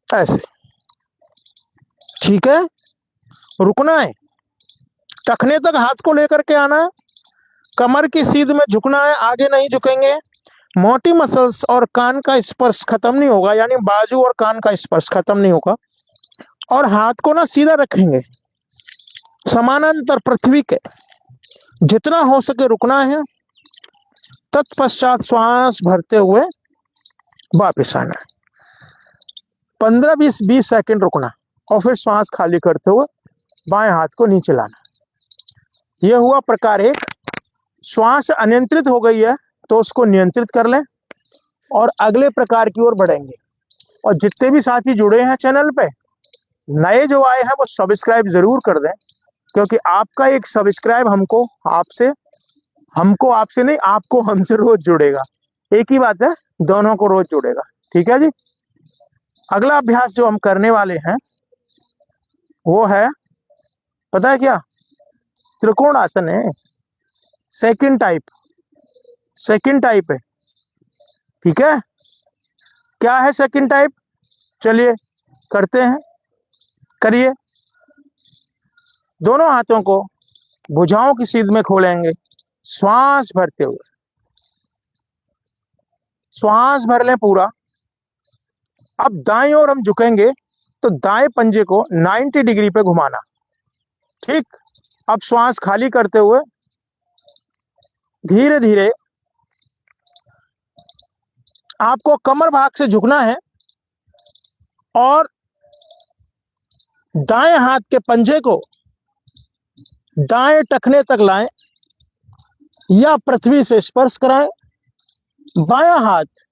ऐसे। ठीक है, रुकना है, टखने तक हाथ को लेकर के आना है, कमर की सीध में झुकना है, आगे नहीं झुकेंगे। मोटी मसल्स और कान का स्पर्श खत्म नहीं होगा, यानी बाजू और कान का स्पर्श खत्म नहीं होगा। और हाथ को ना सीधा रखेंगे, समानांतर पृथ्वी के, जितना हो सके रुकना है। तत्पश्चात श्वास भरते हुए वापस आना है। 15-20 सेकंड रुकना और फिर श्वास खाली करते हुए बाएं हाथ को नीचे लाना। यह हुआ प्रकार 1। श्वास अनियंत्रित हो गई है तो उसको नियंत्रित कर लें और अगले प्रकार की ओर बढ़ेंगे। और जितने भी साथी जुड़े हैं चैनल पे, नए जो आए हैं वो सब्सक्राइब जरूर कर दें, क्योंकि आपका एक सब्सक्राइब हमको आपसे हमको आपसे नहीं, आपको हमसे रोज जुड़ेगा। एक ही बात है, दोनों को रोज जुड़ेगा। ठीक है जी। अगला अभ्यास जो हम करने वाले हैं वो है, पता है क्या? त्रिकोण आसन है। सेकंड टाइप, सेकंड टाइप है। ठीक है, क्या है सेकंड टाइप? चलिए करते हैं, करिए। दोनों हाथों को भुजाओं की सीध में खोलेंगे, श्वास भरते हुए। श्वास भर लें पूरा। अब दाएं ओर हम झुकेंगे तो दाएं पंजे को 90 डिग्री पे घुमाना। ठीक। अब श्वास खाली करते हुए धीरे धीरे आपको कमर भाग से झुकना है और दाएं हाथ के पंजे को दाएं टखने तक लाएं या पृथ्वी से स्पर्श कराएं। बायां हाथ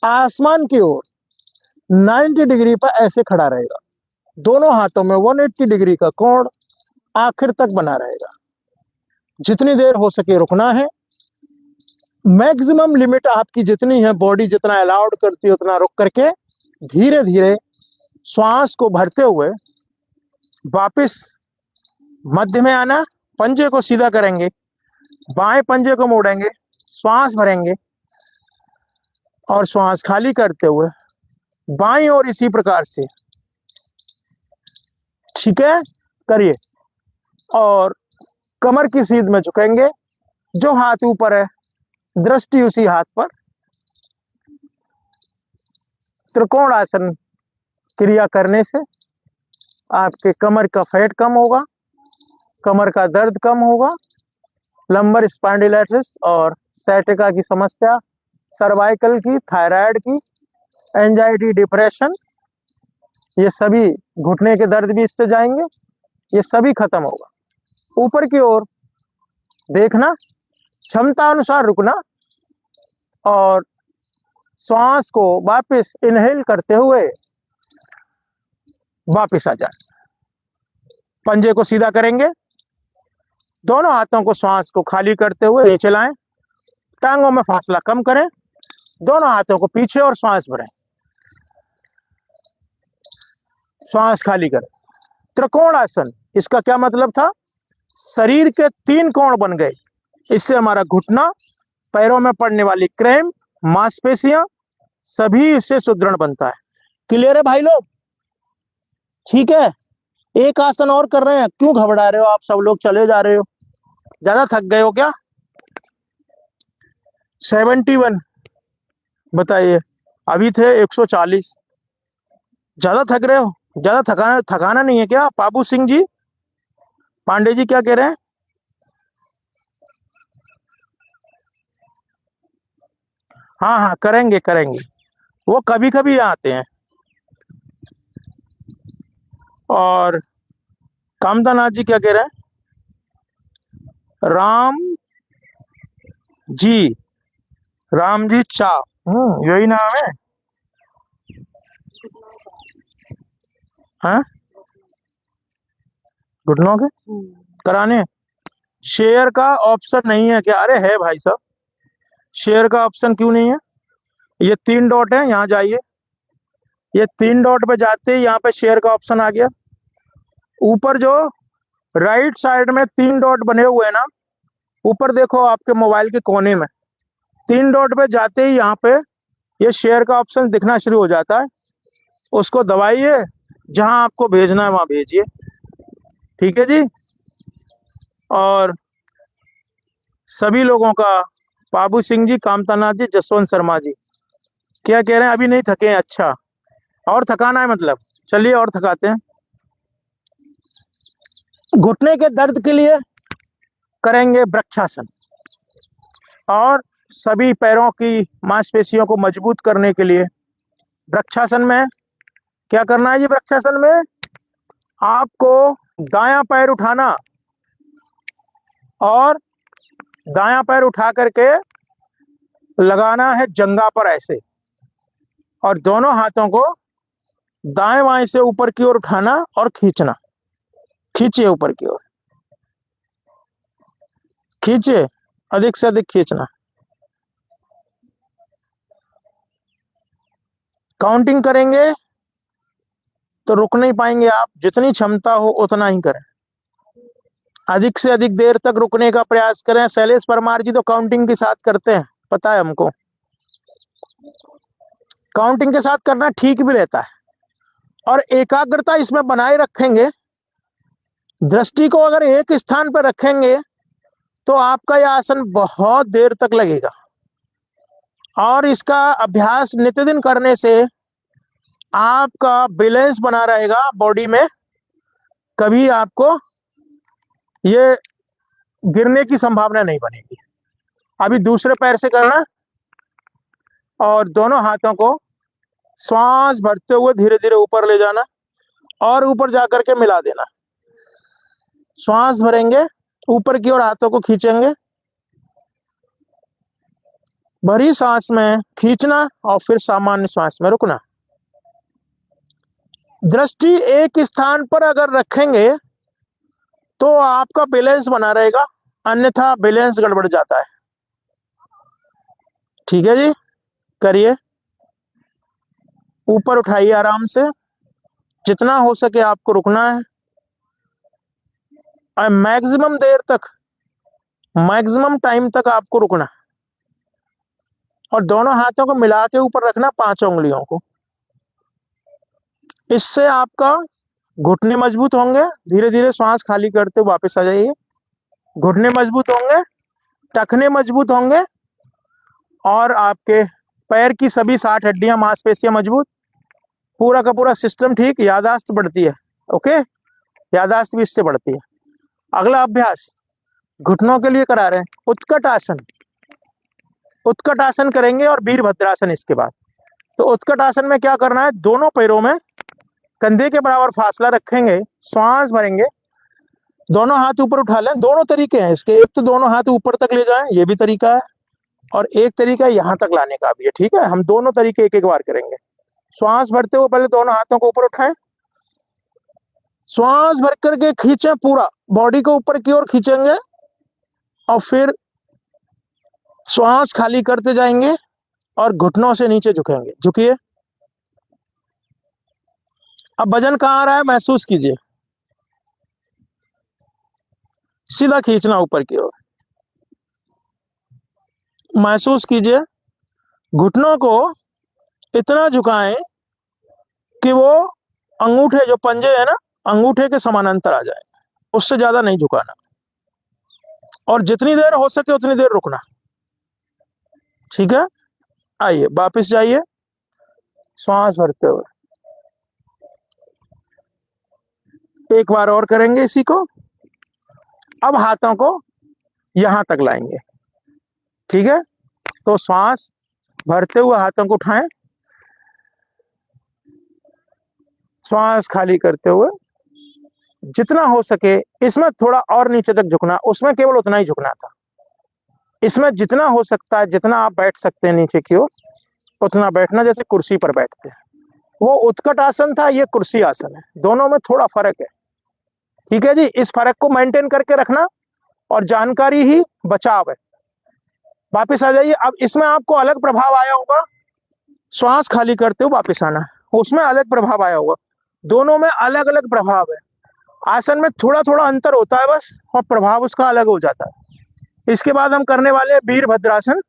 आसमान की ओर 90 डिग्री पर ऐसे खड़ा रहेगा। दोनों हाथों में 180 डिग्री का कोण आखिर तक बना रहेगा। जितनी देर हो सके रुकना है। मैक्सिमम लिमिट आपकी जितनी है, बॉडी जितना अलाउड करती है उतना रुक करके धीरे धीरे श्वास को भरते हुए वापस मध्य में आना। पंजे को सीधा करेंगे, बाएं पंजे को मोड़ेंगे, श्वास भरेंगे और श्वास खाली करते हुए बाईं ओर इसी प्रकार से। ठीक है, करिए। और कमर की सीध में झुकेंगे, जो हाथ ऊपर है दृष्टि उसी हाथ पर। त्रिकोण आसन क्रिया करने से आपके कमर का फैट कम होगा, कमर का दर्द कम होगा, लंबर स्पॉन्डिलाइटिस और सciatica की समस्या, सर्वाइकल की, थायराइड की, एंजाइटी, डिप्रेशन, ये सभी, घुटने के दर्द भी इससे जाएंगे, ये सभी खत्म होगा। ऊपर की ओर देखना, क्षमता अनुसार रुकना और श्वास को वापस इनहेल करते हुए वापस आ जाए। पंजे को सीधा करेंगे, दोनों हाथों को श्वास को खाली करते हुए नीचे लाएं, टांगों में फासला कम करें, दोनों हाथों को पीछे और श्वास भरें, श्वास खाली करें। त्रिकोण आसन, इसका क्या मतलब था? शरीर के 3 कोण बन गए। इससे हमारा घुटना, पैरों में पड़ने वाली क्रैम्प, मांसपेशियां, सभी इससे सुदृढ़ बनता है। क्लियर है भाई लोग? ठीक है, एक आसन और कर रहे हैं। क्यों घबरा रहे हो आप सब लोग? चले जा रहे हो? ज्यादा थक गए हो क्या? 71 बताइए, अभी थे 140। ज्यादा थक रहे हो? ज्यादा थकाना नहीं है क्या? बाबू सिंह जी, पांडे जी क्या कह रहे हैं? हाँ हाँ, करेंगे करेंगे, वो कभी कभी आते हैं। और कामदानाथ जी क्या कह रहे हैं? राम जी, राम जी चा, यही नाम है। हाँ, घुटनों के कराने शेयर का ऑप्शन नहीं है क्या? अरे है भाई साहब, शेयर का ऑप्शन क्यों नहीं है? ये 3 डॉट है, यहाँ जाइए। ये 3 डॉट पे जाते ही यहाँ पे शेयर का ऑप्शन आ गया। ऊपर जो राइट साइड में 3 डॉट बने हुए हैं ना, ऊपर देखो आपके मोबाइल के कोने में 3 डॉट पे जाते ही यहाँ पे ये शेयर का ऑप्शन दिखना शुरू हो जाता है। उसको दबाइए, जहां आपको भेजना है वहां भेजिए। ठीक है जी। और सभी लोगों का, बाबू सिंह जी, कामतानाथ जी, जसवंत शर्मा जी क्या कह रहे हैं? अभी नहीं थके हैं? अच्छा, और थकाना है मतलब? चलिए और थकाते हैं। घुटने के दर्द के लिए करेंगे वृक्षासन, और सभी पैरों की मांसपेशियों को मजबूत करने के लिए वृक्षासन में क्या करना है जी? वृक्षासन में आपको दायां पैर उठाना और दायां पैर उठा करके लगाना है जंघा पर ऐसे, और दोनों हाथों को दाएं बाएं से ऊपर की ओर उठाना और खींचना। खींचिए ऊपर की ओर, खींचिए। अधिक से अधिक खींचना। काउंटिंग करेंगे तो रुक नहीं पाएंगे आप, जितनी क्षमता हो उतना ही करें, अधिक से अधिक देर तक रुकने का प्रयास करें। शैलेश परमार जी तो काउंटिंग के साथ करते हैं, पता है हमको। काउंटिंग के साथ करना ठीक भी रहता है, और एकाग्रता इसमें बनाए रखेंगे। दृष्टि को अगर एक स्थान पर रखेंगे तो आपका यह आसन बहुत देर तक लगेगा, और इसका अभ्यास नित्य दिन करने से आपका बैलेंस बना रहेगा बॉडी में, कभी आपको ये गिरने की संभावना नहीं बनेगी। अभी दूसरे पैर से करना, और दोनों हाथों को श्वास भरते हुए धीरे धीरे ऊपर ले जाना और ऊपर जाकर के मिला देना। श्वास भरेंगे, ऊपर की ओर हाथों को खींचेंगे, भरी सांस में खींचना और फिर सामान्य श्वास में रुकना। दृष्टि एक स्थान पर अगर रखेंगे तो आपका बैलेंस बना रहेगा, अन्यथा बैलेंस गड़बड़ जाता है। ठीक है जी, करिए। ऊपर उठाइए आराम से, जितना हो सके आपको रुकना है, और मैक्सिमम देर तक, मैक्सिमम टाइम तक आपको रुकना, और दोनों हाथों को मिला के ऊपर रखना, 5 उंगलियों को। इससे आपका घुटने मजबूत होंगे। धीरे धीरे श्वास खाली करते हुए वापस आ जाइए। घुटने मजबूत होंगे, टखने मजबूत होंगे, और आपके पैर की सभी 60 हड्डियां मांसपेशियां मजबूत, पूरा का पूरा सिस्टम ठीक, याददाश्त बढ़ती है। ओके, याददाश्त भी इससे बढ़ती है। अगला अभ्यास घुटनों के लिए करा रहे हैं, उत्कट आसन। उत्कट आसन करेंगे और वीरभद्रासन इसके बाद। तो उत्कट आसन में क्या करना है, दोनों पैरों में कंधे के बराबर फासला रखेंगे, श्वास भरेंगे, दोनों हाथ ऊपर उठा लें। दोनों तरीके हैं इसके, एक तो दोनों हाथ ऊपर तक ले जाएं, ये भी तरीका है, और एक तरीका यहां तक लाने का भी है। ठीक है, हम दोनों तरीके एक एक बार करेंगे। श्वास भरते हुए पहले दोनों हाथों को ऊपर उठाएं, श्वास भर करके खींचें, पूरा बॉडी को ऊपर की ओर खींचेंगे, और फिर श्वास खाली करते जाएंगे और घुटनों से नीचे झुकेंगे। झुकिए। अब वजन कहाँ आ रहा है महसूस कीजिए, सीधा खींचना ऊपर की ओर, महसूस कीजिए। घुटनों को इतना झुकाएं कि वो अंगूठे, जो पंजे है ना, अंगूठे के समानांतर आ जाए, उससे ज्यादा नहीं झुकाना, और जितनी देर हो सके उतनी देर रुकना। ठीक है, आइए वापस जाइए, श्वास भरते हुए एक बार और करेंगे इसी को। अब हाथों को यहां तक लाएंगे। ठीक है, तो श्वास भरते हुए हाथों को उठाएं, श्वास खाली करते हुए जितना हो सके, इसमें थोड़ा और नीचे तक झुकना, उसमें केवल उतना ही झुकना था। इसमें जितना हो सकता है, जितना आप बैठ सकते हैं नीचे की ओर, उतना बैठना, जैसे कुर्सी पर बैठते हैं। वो उत्कट आसन था, ये कुर्सी आसन है, दोनों में थोड़ा फर्क है। ठीक है जी, इस फर्क को मेंटेन करके रखना, और जानकारी ही बचाव है। वापस आ जाइए। अब इसमें आपको अलग प्रभाव आया होगा, श्वास खाली करते हुए वापस आना, उसमें अलग प्रभाव आया होगा, दोनों में अलग अलग प्रभाव है। आसन में थोड़ा थोड़ा अंतर होता है बस, और प्रभाव उसका अलग हो जाता है। इसके बाद हम करने वाले हैं वीरभद्रासन।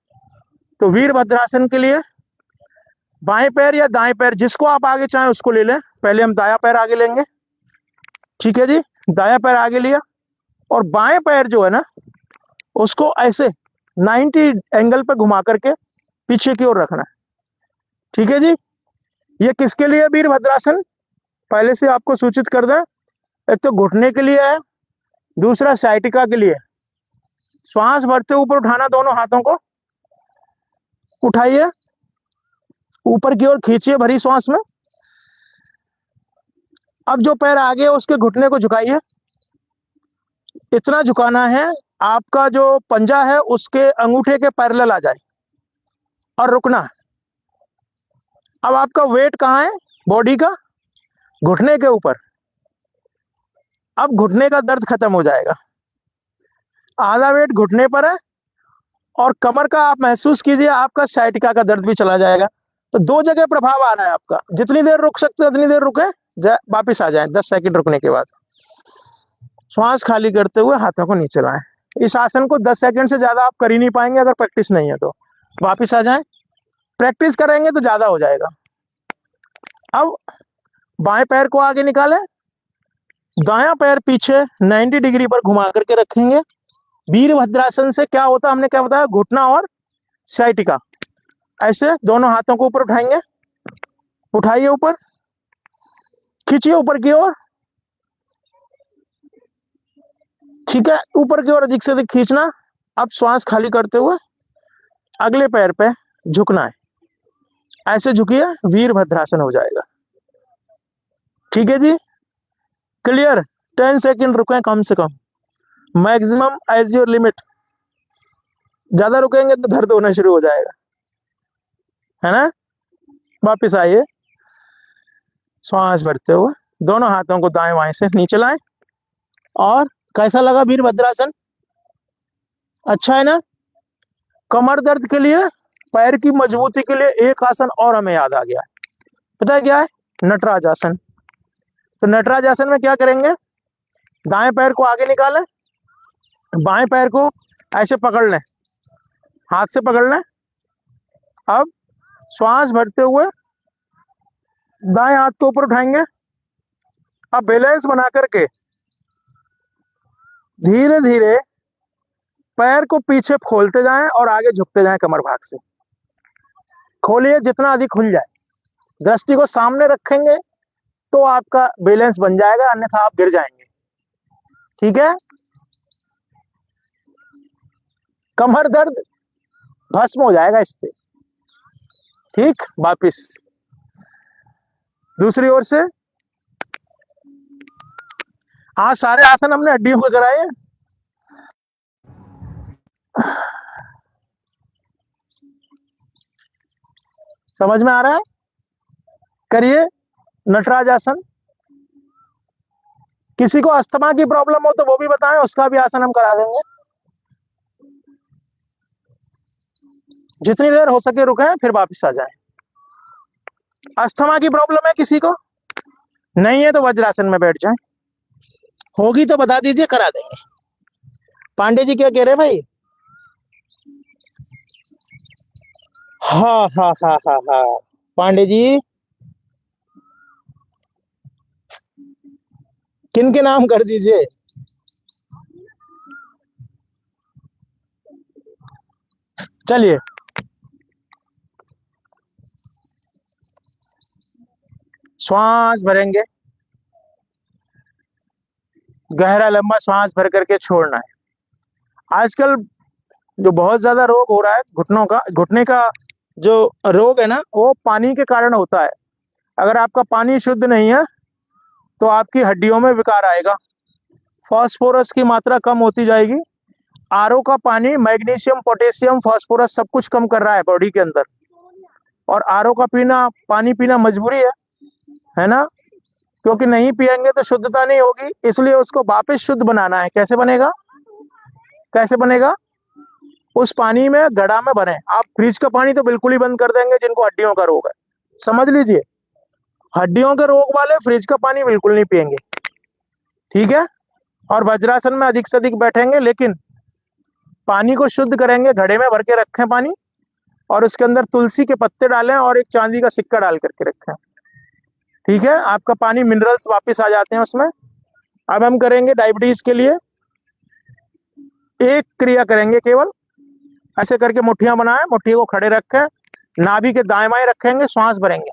तो वीरभद्रासन के लिए बाएं पैर या दाएं पैर, जिसको आप आगे चाहें उसको ले लें। पहले हम दायां पैर आगे लेंगे। ठीक है जी, दायां पैर आगे लिया, और बाएं पैर जो है ना, उसको ऐसे 90 एंगल पे घुमा करके पीछे की ओर रखना है। ठीक है जी, ये किसके लिए वीरभद्रासन, पहले से आपको सूचित कर दें, एक तो घुटने के लिए है, दूसरा साइटिका के लिए। श्वास भरते ऊपर उठाना, दोनों हाथों को उठाइए, ऊपर की ओर खींचिए भरी श्वास में। अब जो पैर आगे है उसके घुटने को झुकाइए, इतना झुकाना है आपका जो पंजा है उसके अंगूठे के पैरेलल आ जाए, और रुकना। अब आपका वेट कहाँ है बॉडी का, घुटने के ऊपर। अब घुटने का दर्द खत्म हो जाएगा, आधा वेट घुटने पर है और कमर का आप महसूस कीजिए, आपका साइटिका का दर्द भी चला जाएगा। तो दो जगह प्रभाव आ रहा है आपका। जितनी देर रुक सकते उतनी देर रुके, वापिस आ जाए। 10 सेकंड रुकने के बाद श्वास खाली करते हुए हाथों को नीचे लाएं। इस आसन को 10 सेकंड से ज्यादा आप कर ही नहीं पाएंगे अगर प्रैक्टिस नहीं है तो। वापिस आ जाएं। प्रैक्टिस करेंगे तो ज्यादा हो जाएगा। अब बाएं पैर को आगे निकालें, दायां पैर पीछे 90 डिग्री पर घुमा करके रखेंगे। वीरभद्रासन से क्या होता है, हमने क्या बताया, घुटना और साइटिका। ऐसे दोनों हाथों को ऊपर उठाएंगे, उठाइए ऊपर, खींचिए ऊपर की ओर। ठीक है, ऊपर की ओर अधिक से अधिक खींचना। अब श्वास खाली करते हुए अगले पैर पे झुकना है। ऐसे झुकिए, वीरभद्रासन हो जाएगा। ठीक है जी, क्लियर। 10 सेकंड रुकें कम से कम, मैक्सिमम एज योर लिमिट। ज्यादा रुकेंगे तो दर्द होना शुरू हो जाएगा, है ना। वापिस आइए, श्वास भरते हुए दोनों हाथों को दाएं बाएं से नीचे लाएं। और कैसा लगा वीरभद्रासन? अच्छा है ना। कमर दर्द के लिए, पैर की मजबूती के लिए एक आसन और हमें याद आ गया। पता है क्या है? नटराज आसन। तो नटराज आसन में क्या करेंगे, दाएं पैर को आगे निकालें, बाएं पैर को ऐसे पकड़ लें, हाथ से पकड़ लें। अब श्वास भरते हुए दाएं हाथ को ऊपर उठाएंगे। अब बैलेंस बना करके धीरे धीरे पैर को पीछे खोलते जाएं और आगे झुकते जाएं। कमर भाग से खोलिए, जितना अधिक खुल जाए। दृष्टि को सामने रखेंगे तो आपका बैलेंस बन जाएगा, अन्यथा आप गिर जाएंगे। ठीक है, कमर दर्द भस्म हो जाएगा इससे। ठीक, वापिस दूसरी ओर से। आज सारे आसन हमने हड्डियों को कराए। समझ में आ रहा है? करिए नटराज आसन। किसी को अस्थमा की प्रॉब्लम हो तो वो भी बताएं, उसका भी आसन हम करा देंगे। जितनी देर हो सके रुकें, फिर वापस आ जाएं। अस्थमा की प्रॉब्लम है किसी को? नहीं है तो वज्रासन में बैठ जाएं। होगी तो बता दीजिए, करा देंगे। पांडे जी क्या कह रहे हैं भाई? हाँ हाँ हाँ हाँ हाँ, पांडे जी किन के नाम कर दीजिए। चलिए, श्वास भरेंगे, गहरा लंबा श्वास भर करके छोड़ना है। आजकल जो बहुत ज्यादा रोग हो रहा है घुटनों का, घुटने का जो रोग है ना, वो पानी के कारण होता है। अगर आपका पानी शुद्ध नहीं है तो आपकी हड्डियों में विकार आएगा, फास्फोरस की मात्रा कम होती जाएगी। आरओ का पानी मैग्नीशियम, पोटेशियम, फास्फोरस सब कुछ कम कर रहा है बॉडी के अंदर। और आरओ का पानी पीना मजबूरी है ना, क्योंकि नहीं पिएंगे तो शुद्धता नहीं होगी। इसलिए उसको वापस शुद्ध बनाना है। कैसे बनेगा? कैसे बनेगा? उस पानी में गड़ा में भरें। आप फ्रिज का पानी तो बिल्कुल ही बंद कर देंगे जिनको हड्डियों का रोग है, समझ लीजिए। हड्डियों के रोग वाले फ्रिज का पानी बिल्कुल नहीं पिएंगे। ठीक है, और वज्रासन में अधिक से अधिक बैठेंगे, लेकिन पानी को शुद्ध करेंगे। घड़े में भर के रखें पानी, और उसके अंदर तुलसी के पत्ते डालें और एक चांदी का सिक्का डाल करके रखें। ठीक है, आपका पानी मिनरल्स वापस आ जाते हैं उसमें। अब हम करेंगे डायबिटीज के लिए एक क्रिया करेंगे केवल। ऐसे करके मुट्ठियां बनाएं, मुट्ठी को खड़े रखें, नाभि के दाएं बाएं रखेंगे, श्वास भरेंगे।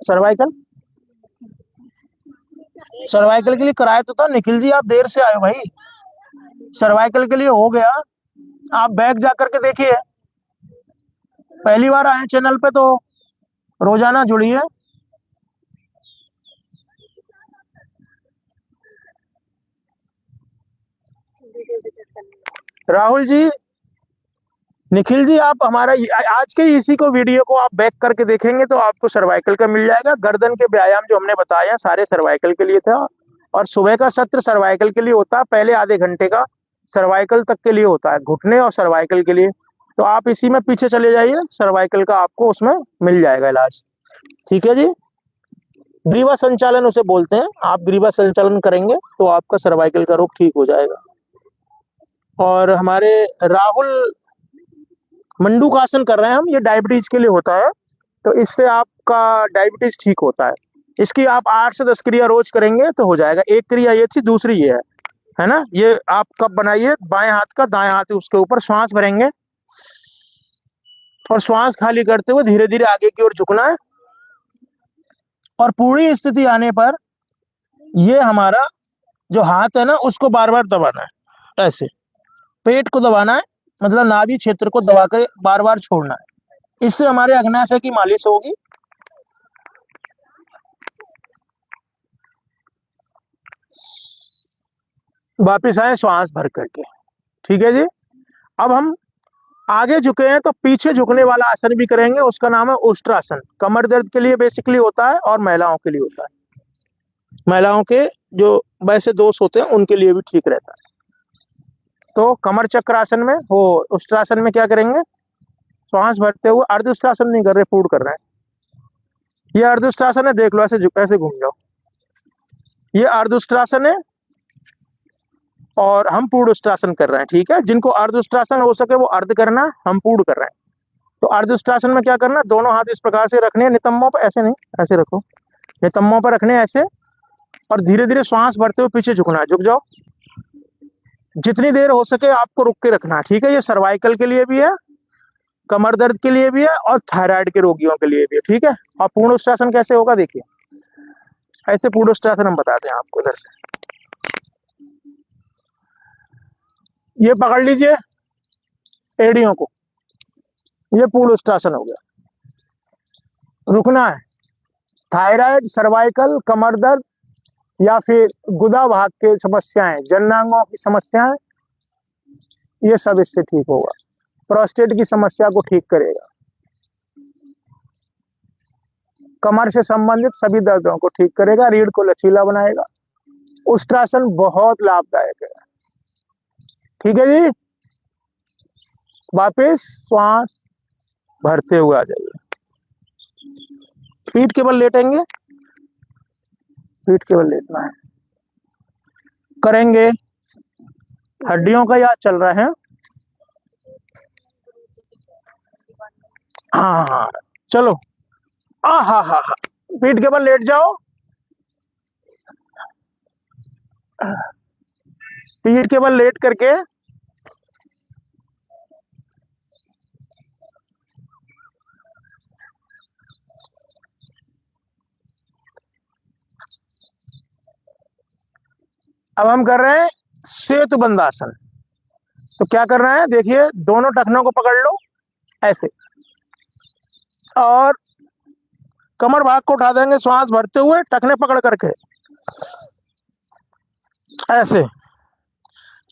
सर्वाइकल, सर्वाइकल के लिए कराया तो था निखिल जी, आप देर से आए भाई। सर्वाइकल के लिए हो गया, आप बैक जा करके देखिए। पहली बार आए चैनल पे तो रोजाना जुड़िए। राहुल जी, निखिल जी, आप हमारा आज के इसी को वीडियो को आप बैक करके देखेंगे तो आपको सर्वाइकल का मिल जाएगा। गर्दन के व्यायाम जो हमने बताए हैं सारे सर्वाइकल के लिए था, और सुबह का सत्र सर्वाइकल के लिए होता है, पहले आधे घंटे का सर्वाइकल तक के लिए होता है, घुटने और सर्वाइकल के लिए। तो आप इसी में पीछे चले जाइए, सर्वाइकल का आपको उसमें मिल जाएगा इलाज। ठीक है जी। ग्रीवा संचालन उसे बोलते हैं। आप ग्रीवा संचालन करेंगे तो आपका सर्वाइकल का रोग ठीक हो जाएगा। और हमारे राहुल मंडूकासन कर रहे हैं हम, ये डायबिटीज के लिए होता है, तो इससे आपका डायबिटीज ठीक होता है। इसकी आप 8 से 10 क्रिया रोज करेंगे तो हो जाएगा। एक क्रिया ये थी, दूसरी ये है ना। ये आप कब बनाइए, बाएं हाथ का, दाएं हाथ उसके ऊपर श्वास भरेंगे और श्वास खाली करते हुए धीरे धीरे आगे की ओर झुकना है। और पूरी स्थिति आने पर ये हमारा जो हाथ है ना, उसको बार बार दबाना है, ऐसे पेट को दबाना है, मतलब नाभि क्षेत्र को दबा कर बार बार छोड़ना है। इससे हमारे अग्नाशय की मालिश होगी। वापिस आए श्वास भर करके। ठीक है जी। अब हम आगे झुके हैं तो पीछे झुकने वाला आसन भी करेंगे, उसका नाम है उष्ट्रासन। कमर दर्द के लिए बेसिकली होता है और महिलाओं के लिए होता है। महिलाओं के जो वैसे दोष होते हैं उनके लिए भी ठीक रहता है। तो कमर चक्रासन में, वो उष्ट्रासन में क्या करेंगे, श्वास भरते हुए, अर्ध उष्ट्रासन नहीं कर रहे, पूर्ण कर रहे हैं। ये अर्ध उष्ट्रासन है, देख लो, ऐसे ऐसे घूम जाओ। ये अर्ध उष्ट्रासन है और हम पूर्ण उष्ट्रासन कर रहे हैं। ठीक है। जिनको अर्ध उष्ट्रासन हो सके वो अर्ध करना, हम पूर्ण कर रहे हैं। तो अर्ध उष्ट्रासन में क्या करना, दोनों हाथ इस प्रकार से रखने, नितंबों पर, ऐसे नहीं, ऐसे रखो, नितंबों पर रखने ऐसे, और धीरे धीरे श्वास भरते हुए पीछे झुकना है। झुक जाओ, जितनी देर हो सके आपको रुक के रखना है। ठीक है। ये सर्वाइकल के लिए भी है, कमर दर्द के लिए भी है, और थायराइड के रोगियों के लिए भी है। ठीक है। और पूर्ण उष्ट्रासन कैसे होगा, देखिए, ऐसे पूर्ण उष्ट्रासन हम बताते हैं आपको। इधर से ये पकड़ लीजिए एड़ियों को, ये पूर्ण उष्ट्रासन हो गया। रुकना है। थायराइड, सर्वाइकल, कमर दर्द या फिर गुदा भाग के समस्याएं, जननांगों की समस्याएं, ये सब इससे ठीक होगा। प्रोस्टेट की समस्या को ठीक करेगा, कमर से संबंधित सभी दर्दों को ठीक करेगा, रीढ़ को लचीला बनाएगा। उष्ट्रासन बहुत लाभदायक है। ठीक है जी। वापस श्वास भरते हुए आ जाइए। पीठ केवल लेटेंगे, पीठ केवल लेटना है। करेंगे, हड्डियों का याद चल रहा है। हाँ हाँ, चलो, आ हा हा हा, पीठ के बल लेट जाओ, पीठ के बल लेट करके अब हम कर रहे हैं सेतुबंध आसन। तो क्या करना है, देखिए, दोनों टखनों को पकड़ लो ऐसे, और कमर भाग को उठा देंगे श्वास भरते हुए, टखने पकड़ करके ऐसे।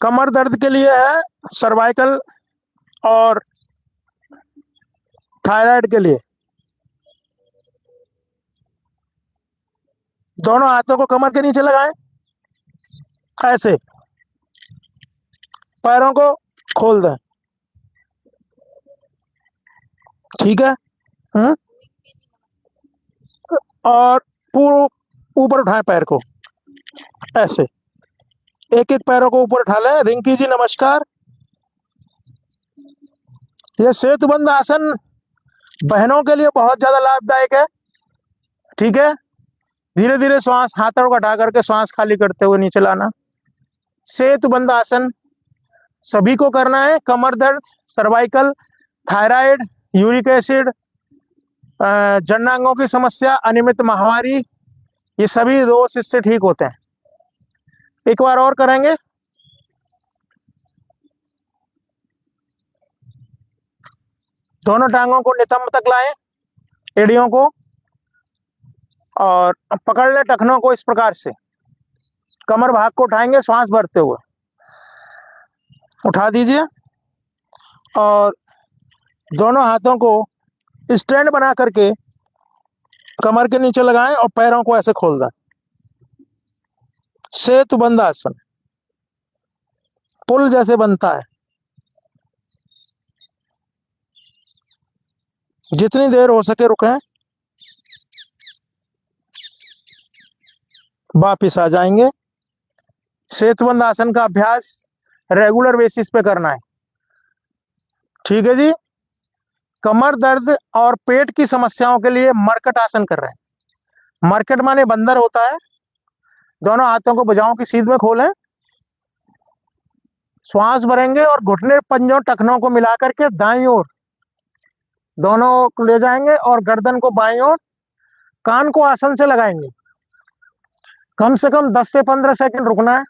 कमर दर्द के लिए है, सर्वाइकल और थायराइड के लिए। दोनों हाथों को कमर के नीचे लगाएं ऐसे, पैरों को खोल दें। ठीक है। और पूरा ऊपर उठाएं पैर को ऐसे, एक एक पैरों को ऊपर उठा लें। रिंकी जी नमस्कार। ये सेतुबंध आसन बहनों के लिए बहुत ज्यादा लाभदायक है। ठीक है। धीरे धीरे श्वास हाथों को हटा करके श्वास खाली करते हुए नीचे लाना। सेतुबंध आसन सभी को करना है। कमर दर्द, सर्वाइकल, थायराइड, यूरिक एसिड, जननांगों की समस्या, अनियमित माहवारी, ये सभी दोष इससे ठीक होते हैं। एक बार और करेंगे। दोनों टांगों को नितंब तक लाएं, एड़ियों को, और पकड़ ले टखनों को इस प्रकार से। कमर भाग को उठाएंगे श्वास भरते हुए, उठा दीजिए, और दोनों हाथों को स्टैंड बना करके कमर के नीचे लगाएं और पैरों को ऐसे खोल दें। सेतुबंध आसन, पुल जैसे बनता है। जितनी देर हो सके रुकें, वापिस आ जाएंगे। सेतुबंध आसन का अभ्यास रेगुलर बेसिस पे करना है, ठीक है जी। कमर दर्द और पेट की समस्याओं के लिए मरकट आसन कर रहे हैं। मरकट माने बंदर होता है। दोनों हाथों को भुजाओं की सीध में खोलें, श्वास भरेंगे और घुटने पंजों टखनों को मिला करके दाईं ओर दोनों को ले जाएंगे और गर्दन को बाईं ओर, कान को आसन से लगाएंगे। कम से कम 10 से 15 सेकंड रुकना है।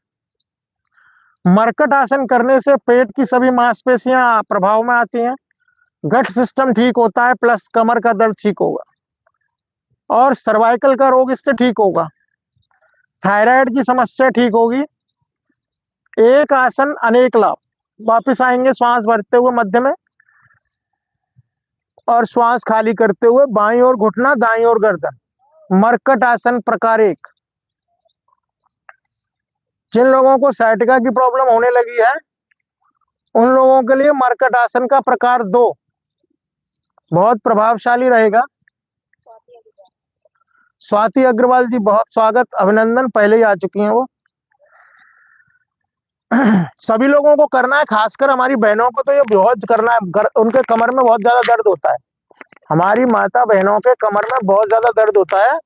मरकट आसन करने से पेट की सभी मांसपेशियां प्रभाव में आती हैं, गट सिस्टम ठीक होता है, प्लस कमर का दर्द ठीक होगा और सर्वाइकल का रोग इससे ठीक होगा। थायराइड की समस्या ठीक होगी। एक आसन अनेक लाभ। वापिस आएंगे श्वास भरते हुए मध्य में और श्वास खाली करते हुए बाईं ओर घुटना, दाईं ओर गर्दन। मरकट आसन प्रकार 1। जिन लोगों को साइटिका की प्रॉब्लम होने लगी है उन लोगों के लिए मरकट आसन का प्रकार 2 बहुत प्रभावशाली रहेगा। स्वाति अग्रवाल जी, बहुत स्वागत, अभिनंदन, पहले ही आ चुकी हैं वो। सभी लोगों को करना है, खासकर हमारी बहनों को तो ये बहुत करना है। उनके कमर में बहुत ज्यादा दर्द होता है। हमारी माता बहनों के कमर में बहुत ज्यादा दर्द होता है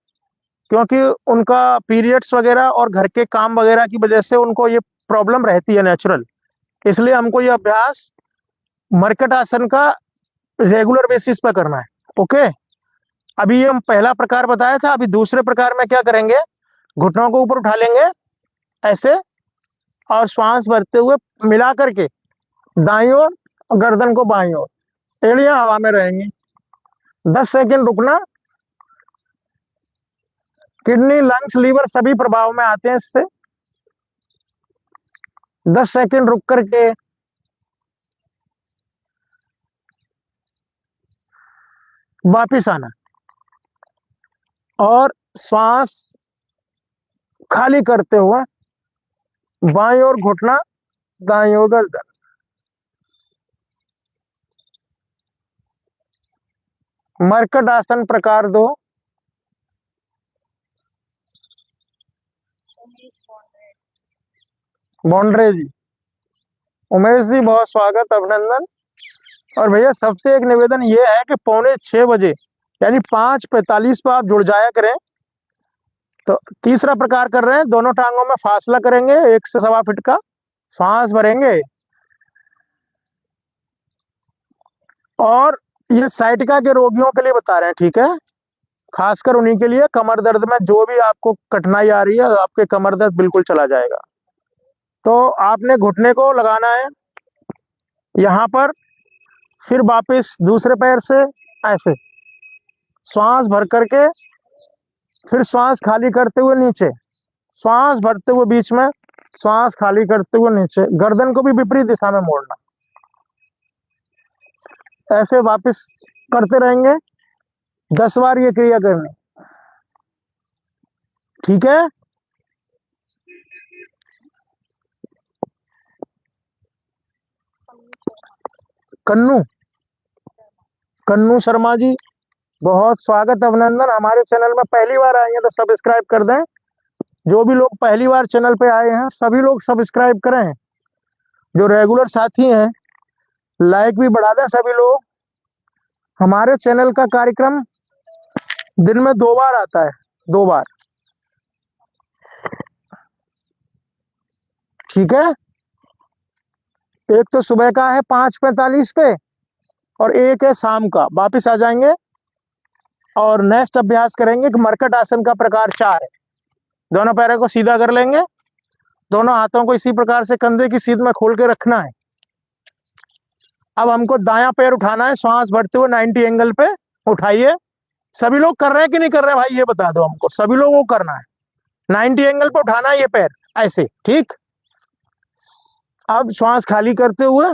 क्योंकि उनका पीरियड्स वगैरह और घर के काम वगैरह की वजह से उनको ये प्रॉब्लम रहती है नेचुरल। इसलिए हमको ये अभ्यास मरकट आसन का रेगुलर बेसिस पर करना है। ओके, अभी ये हम पहला प्रकार बताया था। अभी दूसरे प्रकार में क्या करेंगे, घुटनों को ऊपर उठा लेंगे ऐसे और श्वास भरते हुए मिला करके दाईं ओर, गर्दन को बाईं ओर, एड़ियां हवा में रहेंगी। 10 सेकंड रुकना। किडनी, लंग्स, लीवर सभी प्रभाव में आते हैं इससे। 10 सेकंड रुक करके वापिस आना और श्वास खाली करते हुए बाईं ओर घुटना, दाईं ओर गर्दन। मरकट आसन प्रकार 2। बॉन्ड्रे जी, उमेश जी, बहुत स्वागत, अभिनंदन। और भैया सबसे एक निवेदन ये है कि 5:45 यानी 5:45 पर आप जुड़ जाया करें। तो तीसरा प्रकार कर रहे हैं, दोनों टांगों में फासला करेंगे 1 से 1.25 फीट का। सांस भरेंगे और ये साइटिका के रोगियों के लिए बता रहे हैं, ठीक है, खासकर उन्हीं के लिए। कमर दर्द में जो भी आपको कठिनाई आ रही है, आपके कमर दर्द बिल्कुल चला जाएगा। तो आपने घुटने को लगाना है यहाँ पर, फिर वापस दूसरे पैर से ऐसे श्वास भर करके, फिर श्वास खाली करते हुए नीचे, श्वास भरते हुए बीच में, श्वास खाली करते हुए नीचे, गर्दन को भी विपरीत दिशा में मोड़ना। ऐसे वापस करते रहेंगे, 10 बार ये क्रिया करनी, ठीक है। कन्नू, कन्नू शर्मा जी, बहुत स्वागत, अभिनंदन। हमारे चैनल में पहली बार आए हैं तो सब्सक्राइब कर दें। जो भी लोग पहली बार चैनल पे आए हैं सभी लोग सब्सक्राइब करें। जो रेगुलर साथी हैं लाइक भी बढ़ा दें सभी लोग। हमारे चैनल का कार्यक्रम दिन में 2 बार आता है, 2 बार, ठीक है। एक तो सुबह का है 5:45 पे और एक है शाम का। वापिस आ जाएंगे और नेक्स्ट अभ्यास करेंगे कि मरकट आसन का प्रकार 4 है। दोनों पैरों को सीधा कर लेंगे, दोनों हाथों को इसी प्रकार से कंधे की सीध में खोल के रखना है। अब हमको दायां पैर उठाना है, श्वास भरते हुए 90 एंगल पे उठाइए। सभी लोग कर रहे हैं कि नहीं कर रहे हैं भाई, ये बता दो हमको। सभी लोगों को करना है, 90 एंगल पे उठाना है ये पैर ऐसे, ठीक। अब श्वास खाली करते हुए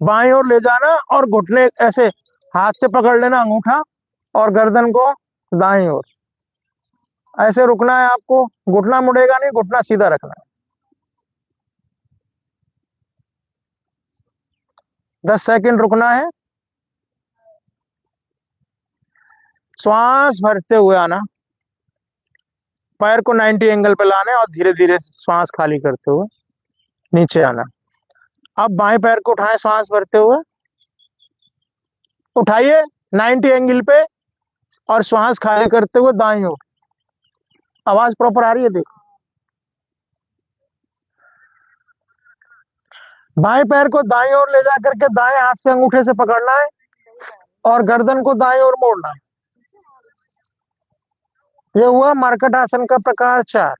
बाएं ओर ले जाना और घुटने ऐसे हाथ से पकड़ लेना अंगूठा और गर्दन को दाएं ओर। ऐसे रुकना है आपको, घुटना मुड़ेगा नहीं, घुटना सीधा रखना है। 10 सेकंड रुकना है। श्वास भरते हुए आना, पैर को 90 एंगल पे लाना है और धीरे धीरे श्वास खाली करते हुए नीचे आना। अब बाएं पैर को उठाएं, श्वास भरते हुए उठाइए 90 एंगल पे और श्वास खाली करते हुए दाएं ओर। आवाज प्रॉपर आ रही है? देखो, बाएं पैर को दाएं ओर ले जा करके दाएं हाथ से अंगूठे से पकड़ना है और गर्दन को दाएं ओर मोड़ना है। ये हुआ मरकट आसन का प्रकार 4,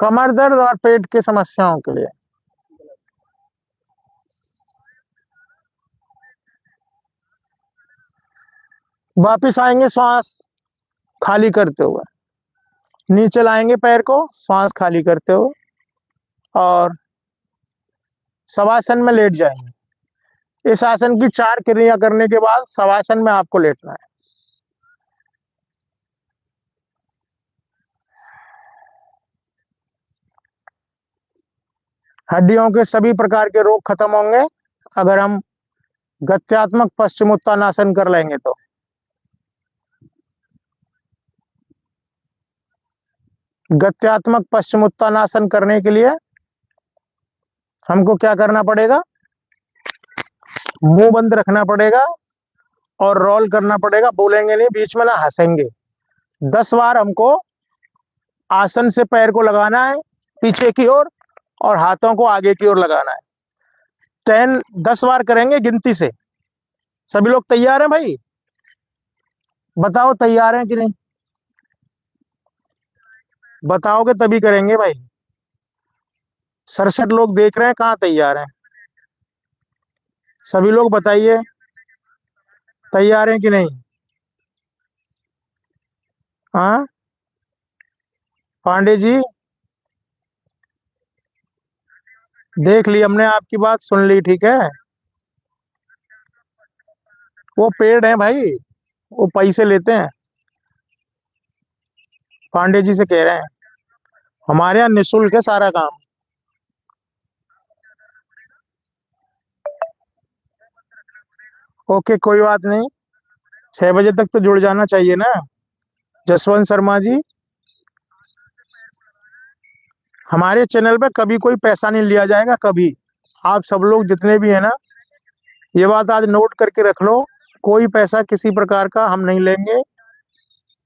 कमर दर्द और पेट की समस्याओं के लिए। वापिस आएंगे श्वास खाली करते हुए, नीचे लाएंगे पैर को श्वास खाली करते हुए और शवासन में लेट जाएंगे। इस आसन की 4 क्रिया करने के बाद शवासन में आपको लेटना है। हड्डियों के सभी प्रकार के रोग खत्म होंगे अगर हम गत्यात्मक पश्चिमोत्तानासन कर लेंगे तो। गत्यात्मक पश्चिमोत्तानासन करने के लिए हमको क्या करना पड़ेगा? मुंह बंद रखना पड़ेगा और रोल करना पड़ेगा, बोलेंगे नहीं, बीच में ना हंसेंगे। 10 बार हमको आसन से पैर को लगाना है पीछे की ओर और हाथों को आगे की ओर लगाना है। 10 बार करेंगे गिनती से। सभी लोग तैयार हैं भाई? बताओ तैयार हैं कि नहीं? बताओगे तभी करेंगे भाई। 67 लोग देख रहे हैं, कहाँ तैयार हैं? सभी लोग बताइए तैयार हैं कि नहीं? हाँ पांडे जी, देख ली हमने, आपकी बात सुन ली, ठीक है। वो पेड है भाई, वो पैसे लेते हैं। पांडे जी से कह रहे हैं, हमारे यहाँ निःशुल्क है सारा काम। ओके कोई बात नहीं, 6 बजे तक तो जुड़ जाना चाहिए ना। जसवंत शर्मा जी, हमारे चैनल पे कभी कोई पैसा नहीं लिया जाएगा, कभी। आप सब लोग जितने भी है ना, ये बात आज नोट करके रख लो, कोई पैसा किसी प्रकार का हम नहीं लेंगे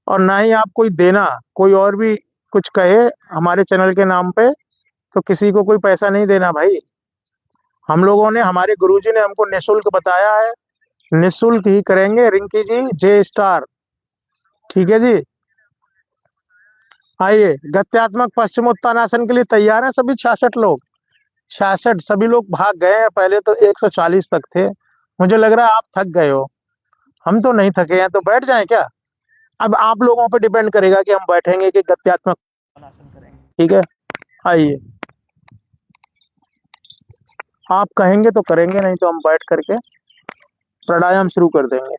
और ना ही आप कोई देना। कोई और भी कुछ कहे हमारे चैनल के नाम पे तो किसी को कोई पैसा नहीं देना भाई। हम लोगों ने, हमारे गुरुजी ने हमको निःशुल्क बताया है, निःशुल्क ही करेंगे। रिंकी जी जे स्टार, ठीक है जी। आइए, गत्यात्मक पश्चिमोत्तानासन के लिए तैयार हैं सभी 66 लोग? 66, सभी लोग भाग गए हैं, पहले तो 140 तक थे। मुझे लग रहा है आप थक गए हो। हम तो नहीं थके हैं, तो बैठ जाएं क्या? अब आप लोगों पे डिपेंड करेगा कि हम बैठेंगे कि गत्यात्मक आसन करेंगे, ठीक है। आइए, आप कहेंगे तो करेंगे, नहीं तो हम बैठ करके प्राणायाम शुरू कर देंगे।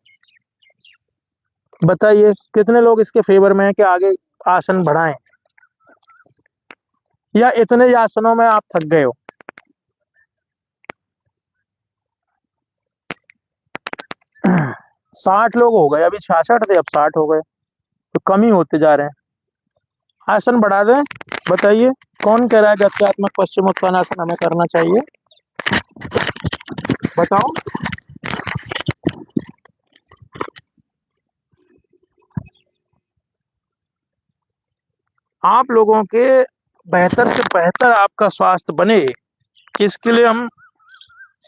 बताइए कितने लोग इसके फेवर में हैं कि आगे आसन बढ़ाएं, या इतने ही आसनों में आप थक गए हो? 60 लोग हो गए, अभी 66 थे, अब 60 हो गए, तो कम ही होते जा रहे हैं। आसन बढ़ा दें? बताइए कौन कह रहा है गत्यात्मक पश्चिमोत्तानासन हमें करना चाहिए? बताओ। आप लोगों के बेहतर से बेहतर आपका स्वास्थ्य बने, इसके लिए हम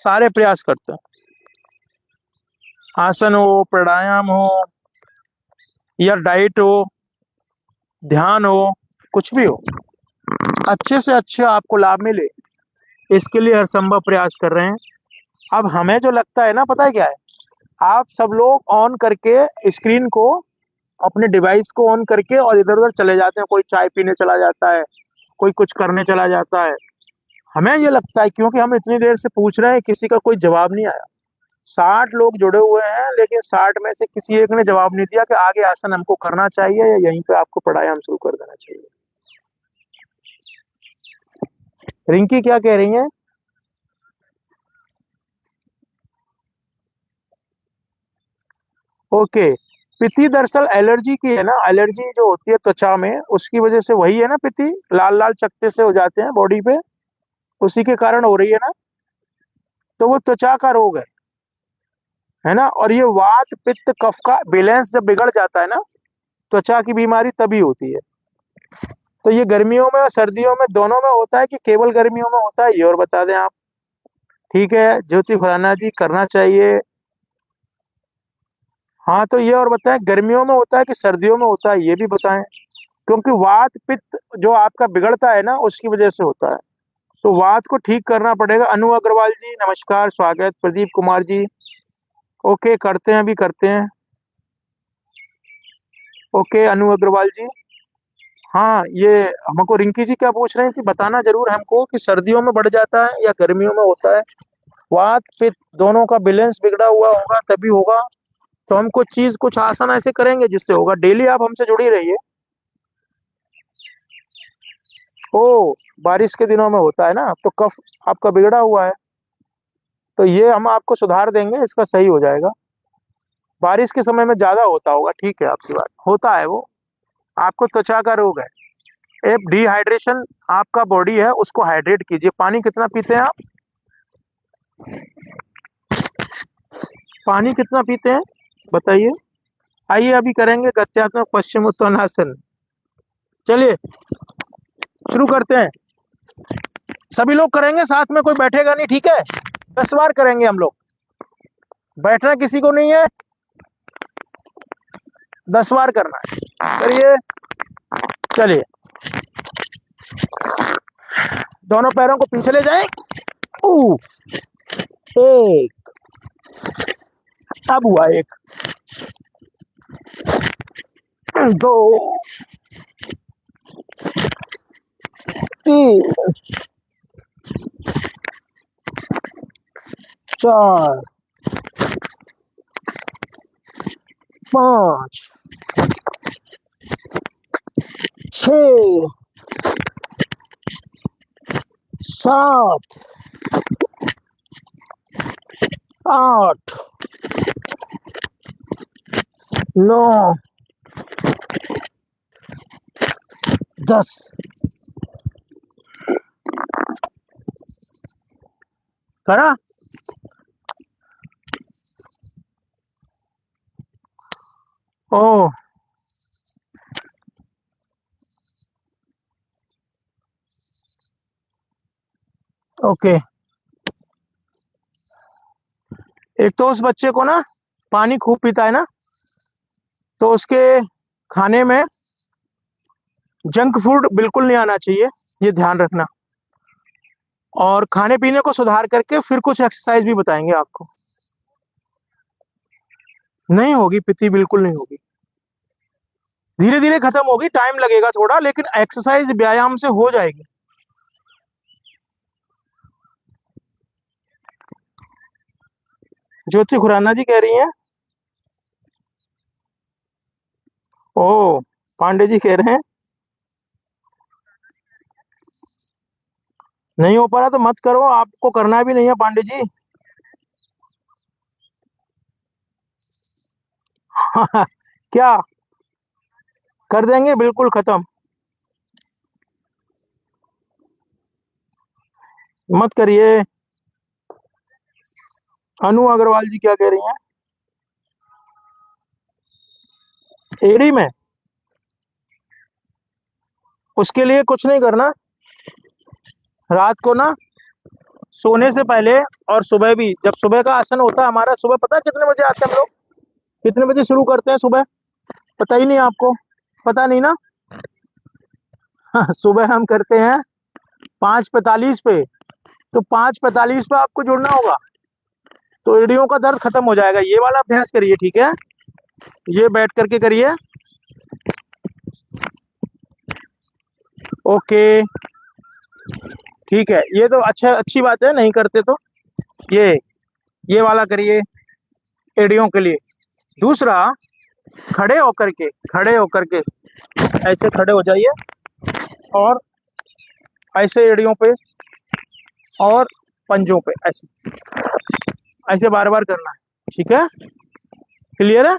सारे प्रयास करते हैं। आसन हो, प्राणायाम हो, या डाइट हो, ध्यान हो, कुछ भी हो, अच्छे से अच्छे आपको लाभ मिले, इसके लिए हर संभव प्रयास कर रहे हैं। अब हमें जो लगता है ना, पता है क्या है, आप सब लोग ऑन करके स्क्रीन को, अपने डिवाइस को ऑन करके और इधर उधर चले जाते हैं। कोई चाय पीने चला जाता है, कोई कुछ करने चला जाता है। हमें ये लगता है क्योंकि हम इतनी देर से पूछ रहे हैं, किसी का कोई जवाब नहीं आया। 60 लोग जुड़े हुए हैं, लेकिन 60 में से किसी एक ने जवाब नहीं दिया कि आगे आसन हमको करना चाहिए या यहीं पे आपको प्राणायाम शुरू कर देना चाहिए। रिंकी क्या कह रही है? ओके। पित्ती दरअसल एलर्जी की है ना, एलर्जी जो होती है त्वचा में उसकी वजह से, वही है ना पित्ती, लाल लाल चकत्ते से हो जाते हैं बॉडी पे, उसी के कारण हो रही है ना। तो वो त्वचा का रोग है ना। और ये वात पित्त कफ का बैलेंस जब बिगड़ जाता है ना, त्वचा की बीमारी तभी होती है। तो ये गर्मियों में और सर्दियों में दोनों में होता है कि केवल गर्मियों में होता है, ये और बता दें आप। ठीक है ज्योति खुराना जी, करना चाहिए। हाँ तो ये और बताएं, गर्मियों में होता है कि सर्दियों में होता है, ये भी बताएं। क्योंकि वात पित्त जो आपका बिगड़ता है ना, उसकी वजह से होता है। तो वात को ठीक करना पड़ेगा। अनु अग्रवाल जी नमस्कार, स्वागत। प्रदीप कुमार जी ओके, करते हैं, अभी करते हैं। ओके अनु अग्रवाल जी। हाँ ये हमको रिंकी जी क्या पूछ रहे हैं कि बताना जरूर हमको कि सर्दियों में बढ़ जाता है या गर्मियों में होता है। वात पित्त दोनों का बैलेंस बिगड़ा हुआ होगा तभी होगा। तो हम कुछ चीज, कुछ आसन ऐसे करेंगे जिससे होगा। डेली आप हमसे जुड़ी रहिए। ओ, बारिश के दिनों में होता है ना, तो कफ आपका बिगड़ा हुआ है, तो ये हम आपको सुधार देंगे, इसका सही हो जाएगा। बारिश के समय में ज्यादा होता होगा, ठीक है आपकी बात, होता है वो। आपको त्वचा का रोग है। एक डिहाइड्रेशन, आपका बॉडी है उसको हाइड्रेट कीजिए। पानी कितना पीते हैं आप? पानी कितना पीते हैं बताइए। आइए अभी करेंगे गत्यात्मक पश्चिमोत्तानासन। चलिए शुरू करते हैं। सभी लोग करेंगे, साथ में कोई बैठेगा नहीं, ठीक है। 10 बार करेंगे हम लोग। बैठना किसी को नहीं है, 10 बार करना है। करिए। चलिए, दोनों पैरों को पीछे ले जाएं। ऊ, एक, अब हुआ एक, दो, तीन, चार, पाँच, छ, सात, आठ, नौ, 10। करा? ओ ओके। एक तो उस बच्चे को ना पानी खूब पीता है ना, तो उसके खाने में जंक फूड बिल्कुल नहीं आना चाहिए, ये ध्यान रखना। और खाने पीने को सुधार करके फिर कुछ एक्सरसाइज भी बताएंगे आपको। नहीं होगी पित्ती, बिल्कुल नहीं होगी। धीरे धीरे खत्म होगी, टाइम लगेगा थोड़ा, लेकिन एक्सरसाइज व्यायाम से हो जाएगी। ज्योति खुराना जी कह रही हैं। ओ, पांडे जी कह रहे हैं नहीं हो पा रहा तो मत करो, आपको करना भी नहीं है पांडे जी। क्या? कर देंगे बिल्कुल खत्म, मत करिए। अनु अग्रवाल जी क्या कह रही हैं? एड़ी में? उसके लिए कुछ नहीं करना। रात को ना सोने से पहले और सुबह भी, जब सुबह का आसन होता है हमारा, सुबह पता है कितने बजे आते हैं हम लोग? कितने बजे शुरू करते हैं सुबह? पता ही नहीं आपको? पता नहीं ना। सुबह हम करते हैं 5:45 पे। तो 5:45 पे आपको जुड़ना होगा, तो एड़ियों का दर्द खत्म हो जाएगा। ये वाला अभ्यास करिए, ठीक है, ये बैठ करके करिए। ओके ठीक है, ये तो अच्छा, अच्छी बात है, नहीं करते तो ये वाला करिए। एड़ियों के लिए। दूसरा, खड़े होकर के ऐसे खड़े हो जाइए और ऐसे एड़ियों पे और पंजों पे ऐसे ऐसे बार बार करना है। ठीक है, क्लियर है?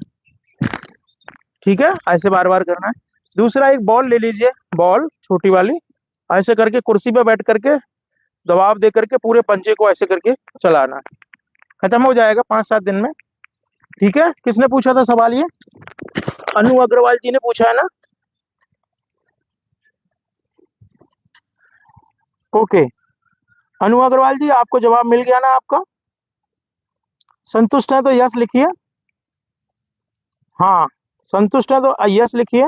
ठीक है, ऐसे बार बार करना है। दूसरा, एक बॉल ले लीजिए, बॉल छोटी वाली, ऐसे करके कुर्सी पे बैठ करके दबाव दे करके पूरे पंजे को ऐसे करके चलाना है। खत्म हो जाएगा 5-7 दिन में। ठीक है, किसने पूछा था सवाल ये? अनु अग्रवाल जी ने पूछा है ना? ओके, अनु अग्रवाल जी, आपको जवाब मिल गया ना आपका? संतुष्ट है तो यस लिखिए। हाँ, संतुष्ट है तो यस लिखिए।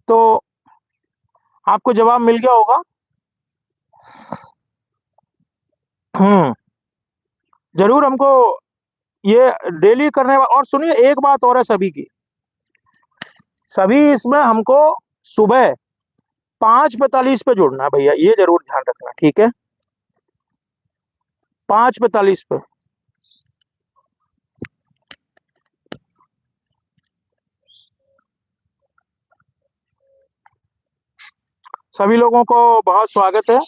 तो आपको जवाब मिल गया होगा। हम्म, जरूर हमको ये डेली करने और सुनिए, एक बात और है सभी की, सभी इसमें हमको सुबह 5:45 पे जुड़ना है भैया, ये जरूर ध्यान रखना। ठीक है, 5:45 पे। सभी लोगों को बहुत स्वागत है।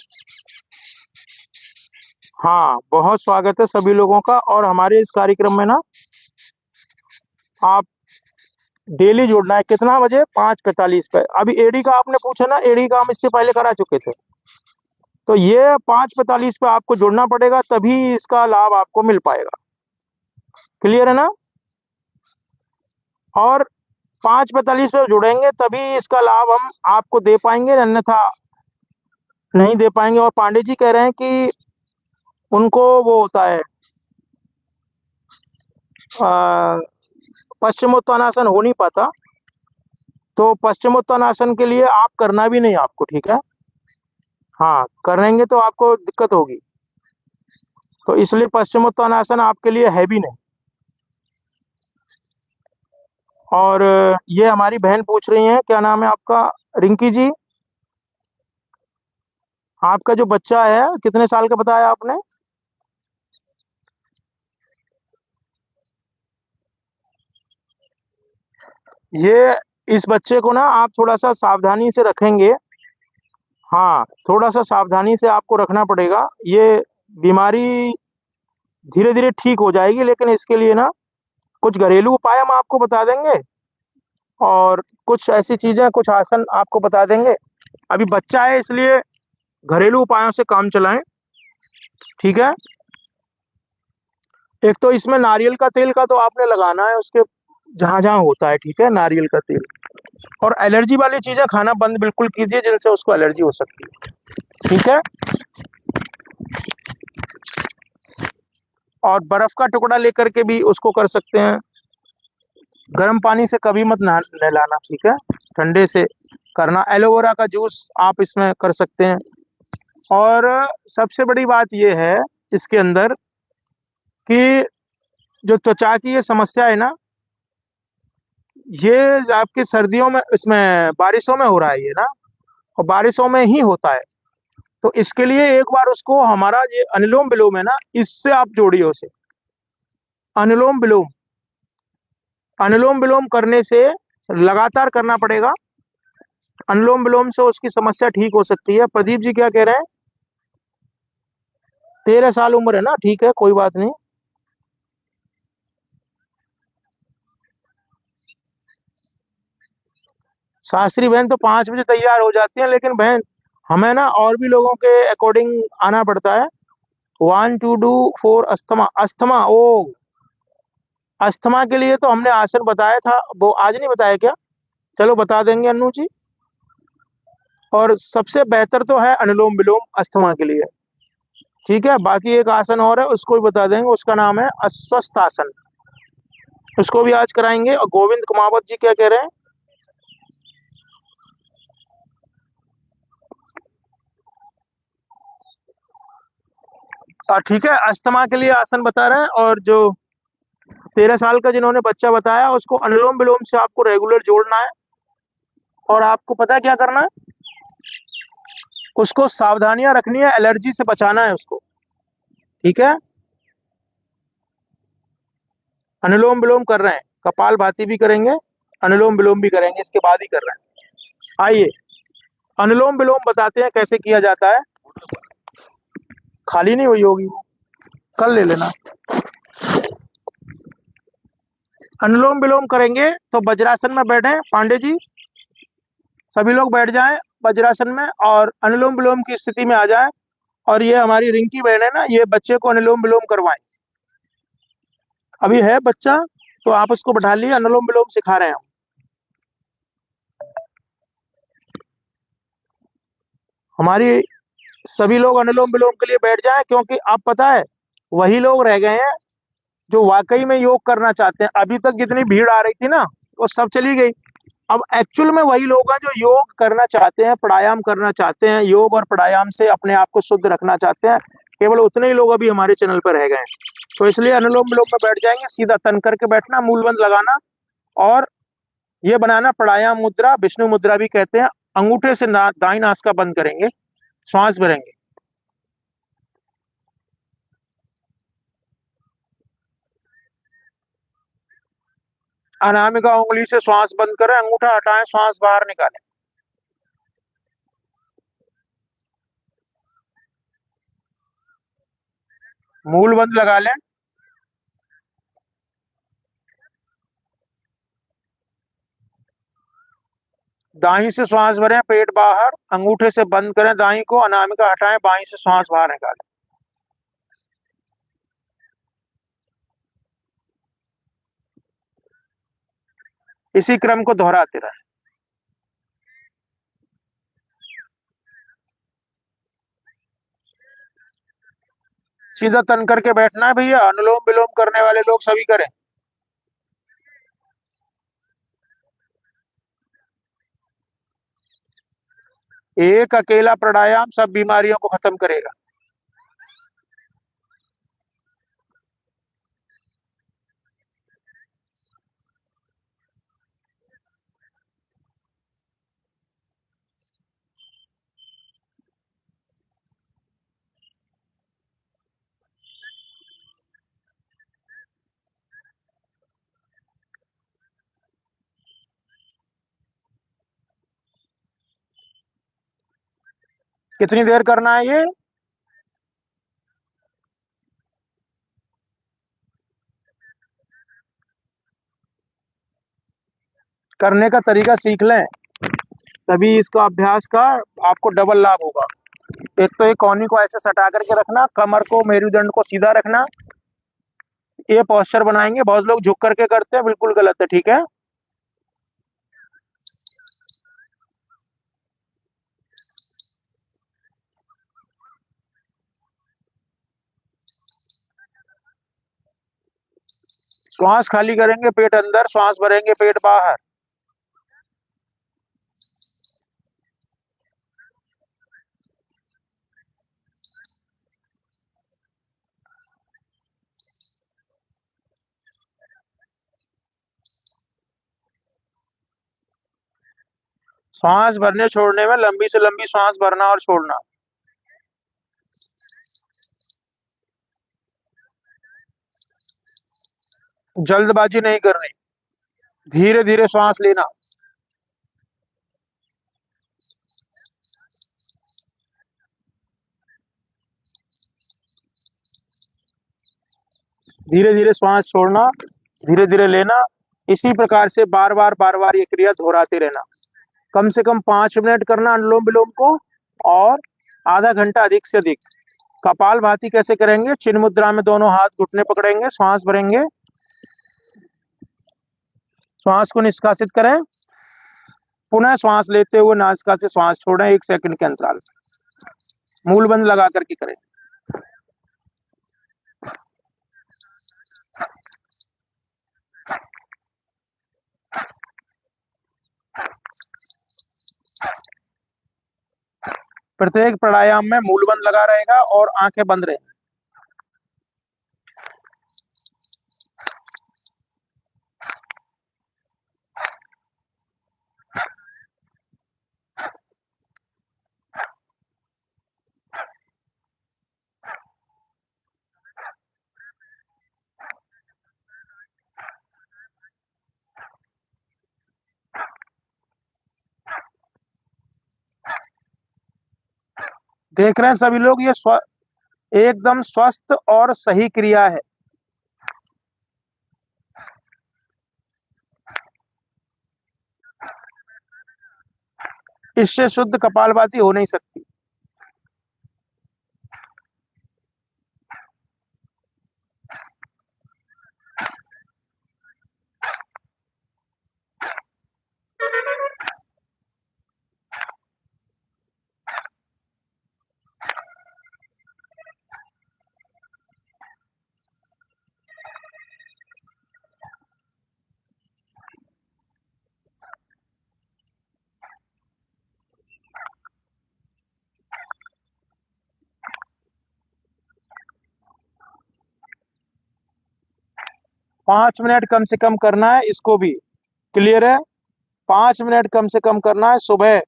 हाँ, बहुत स्वागत है सभी लोगों का। और हमारे इस कार्यक्रम में ना आप डेली जुड़ना है। कितना बजे? 5:45 पे। अभी एडी का आपने पूछा ना, एडी का हम इससे पहले करा चुके थे। तो ये 5:45 पे आपको जुड़ना पड़ेगा, तभी इसका लाभ आपको मिल पाएगा। क्लियर है ना? और 5:45 पे जुड़ेंगे तभी इसका लाभ हम आपको दे पाएंगे, अन्यथा नहीं दे पाएंगे। और पांडे जी कह रहे हैं कि उनको वो होता है, अ, पश्चिमोत्तानासन हो नहीं पाता। तो पश्चिमोत्तानासन के लिए आप करना भी नहीं आपको। ठीक है, हाँ, करेंगे तो आपको दिक्कत होगी, तो इसलिए पश्चिमोत्तानासन आपके लिए है भी नहीं। और ये हमारी बहन पूछ रही हैं, क्या नाम है आपका? रिंकी जी, आपका जो बच्चा है कितने साल का बताया आपने? ये इस बच्चे को ना आप थोड़ा सा सावधानी से रखेंगे। हाँ, थोड़ा सा सावधानी से आपको रखना पड़ेगा। ये बीमारी धीरे धीरे ठीक हो जाएगी, लेकिन इसके लिए ना कुछ घरेलू उपाय हम आपको बता देंगे और कुछ ऐसी चीजें, कुछ आसन आपको बता देंगे। अभी बच्चा है इसलिए घरेलू उपायों से काम चलाएं। ठीक है, एक तो इसमें नारियल का तेल का तो आपने लगाना है उसके जहां जहां होता है। ठीक है, नारियल का तेल। और एलर्जी वाली चीजें खाना बंद बिल्कुल कीजिए जिनसे उसको एलर्जी हो सकती है। ठीक है, और बर्फ का टुकड़ा लेकर के भी उसको कर सकते हैं। गर्म पानी से कभी मत नहलाना। ठीक है, ठंडे से करना। एलोवेरा का जूस आप इसमें कर सकते हैं। और सबसे बड़ी बात यह है इसके अंदर कि जो त्वचा की ये समस्या है ना, ये आपकी सर्दियों में, इसमें बारिशों में हो रहा है ये ना, और बारिशों में ही होता है। तो इसके लिए एक बार उसको हमारा ये अनुलोम विलोम है ना, इससे आप जोड़िए उसे। अनुलोम विलोम, अनुलोम विलोम करने से, लगातार करना पड़ेगा। अनुलोम विलोम से उसकी समस्या ठीक हो सकती है। प्रदीप जी क्या कह रहे हैं? 13 साल उम्र है ना, ठीक है, कोई बात नहीं। शास्त्री बहन तो 5 बजे तैयार हो जाती है, लेकिन बहन हमें ना और भी लोगों के अकॉर्डिंग आना पड़ता है। 1 2 4 अस्थमा, अस्थमा, ओ अस्थमा के लिए तो हमने आसन बताया था, वो आज नहीं बताया क्या? चलो बता देंगे अनु जी। और सबसे बेहतर तो है अनुलोम विलोम अस्थमा के लिए। ठीक है, बाकी एक आसन और है, उसको भी बता देंगे, उसका नाम है अस्वस्थ आसन। उसको भी आज कराएंगे। और गोविंद कुमावत जी क्या कह रहे हैं? ठीक है, अस्थमा के लिए आसन बता रहे हैं। और जो 13 साल का जिन्होंने बच्चा बताया, उसको अनुलोम विलोम से आपको रेगुलर जोड़ना है। और आपको पता है क्या करना है? उसको सावधानियां रखनी है, एलर्जी से बचाना है उसको। ठीक है, अनुलोम विलोम कर रहे हैं, कपाल भाती भी करेंगे, अनुलोम विलोम भी करेंगे, इसके बाद ही कर रहे हैं। आइए अनुलोम विलोम बताते हैं कैसे किया जाता है। खाली नहीं हुई होगी वो, कल ले लेना। अनुलोम विलोम करेंगे तो वज्रासन में बैठे पांडे जी, सभी लोग बैठ जाएं वज्रासन में और अनुलोम विलोम की स्थिति में आ जाएं। और ये हमारी रिंकी बहन है ना, ये बच्चे को अनुलोम विलोम करवाएं। अभी है बच्चा तो आप उसको बैठा लिए, अनुलोम विलोम सिखा रहे हैं हम। हमारी सभी लोग अनुलोम विलोम के लिए बैठ जाएं, क्योंकि आप पता है वही लोग रह गए हैं जो वाकई में योग करना चाहते हैं। अभी तक जितनी भीड़ आ रही थी ना वो सब चली गई। अब एक्चुअल में वही लोग हैं जो योग करना चाहते हैं, प्राणायाम करना चाहते हैं, योग और प्राणायाम से अपने आप को शुद्ध रखना चाहते हैं। केवल उतने ही लोग अभी हमारे चैनल पर रह गए हैं। तो इसलिए अनुलोम विलोम में बैठ जाएंगे, सीधा तन करके बैठना, मूलबंध लगाना और ये बनाना प्राणायाम मुद्रा, विष्णु मुद्रा भी कहते हैं। अंगूठे से दाई नासिका बंद करेंगे, श्वास भरेंगे। अनामिका उंगली से श्वास बंद करें, अंगूठा हटाएं, श्वास बाहर निकालें। मूल बंद लगा लें। दाई से श्वास भरें, पेट बाहर, अंगूठे से बंद करें दाई को, अनामिका हटाएं, बाई से श्वास बाहर निकालें। इसी क्रम को दोहराते रहें। सीधा तन करके बैठना है भैया, अनुलोम विलोम करने वाले लोग सभी करें। एक अकेला प्राणायाम सब बीमारियों को खत्म करेगा। कितनी देर करना है ये? करने का तरीका सीख लें, तभी इसका अभ्यास का आपको डबल लाभ होगा। एक तो ये कोहनी को ऐसे सटा करके रखना, कमर को मेरुदंड को सीधा रखना, ये पोस्चर बनाएंगे। बहुत लोग झुक करके करते हैं, बिल्कुल गलत है, ठीक है। श्वास खाली करेंगे, पेट अंदर, श्वास भरेंगे, पेट बाहर। श्वास भरने छोड़ने में लंबी से लंबी श्वास भरना और छोड़ना। जल्दबाजी नहीं करनी, धीरे धीरे श्वास लेना। धीरे धीरे श्वास छोड़ना, धीरे धीरे लेना। इसी प्रकार से बार बार ये क्रिया दोहराते रहना। कम से कम 5 मिनट करना अनुलोम विलोम को, और आधा घंटा अधिक से अधिक। कपाल भाती कैसे करेंगे? चिन्ह मुद्रा में दोनों हाथ घुटने पकड़ेंगे, श्वास भरेंगे, श्वास को निष्कासित करें, पुनः श्वास लेते हुए नासिका से श्वास छोड़ें 1 सेकंड के अंतराल। मूल बंद लगा करके करें। प्रत्येक प्राणायाम में मूल बंद लगा रहेगा और आंखें बंद रहेंगी। देख रहे हैं सभी लोग, ये एकदम स्वस्थ और सही क्रिया है। इससे शुद्ध कपालभाति हो नहीं सकती। पांच मिनट कम से कम करना है इसको भी। क्लियर है? 5 मिनट कम से कम करना है। सुबह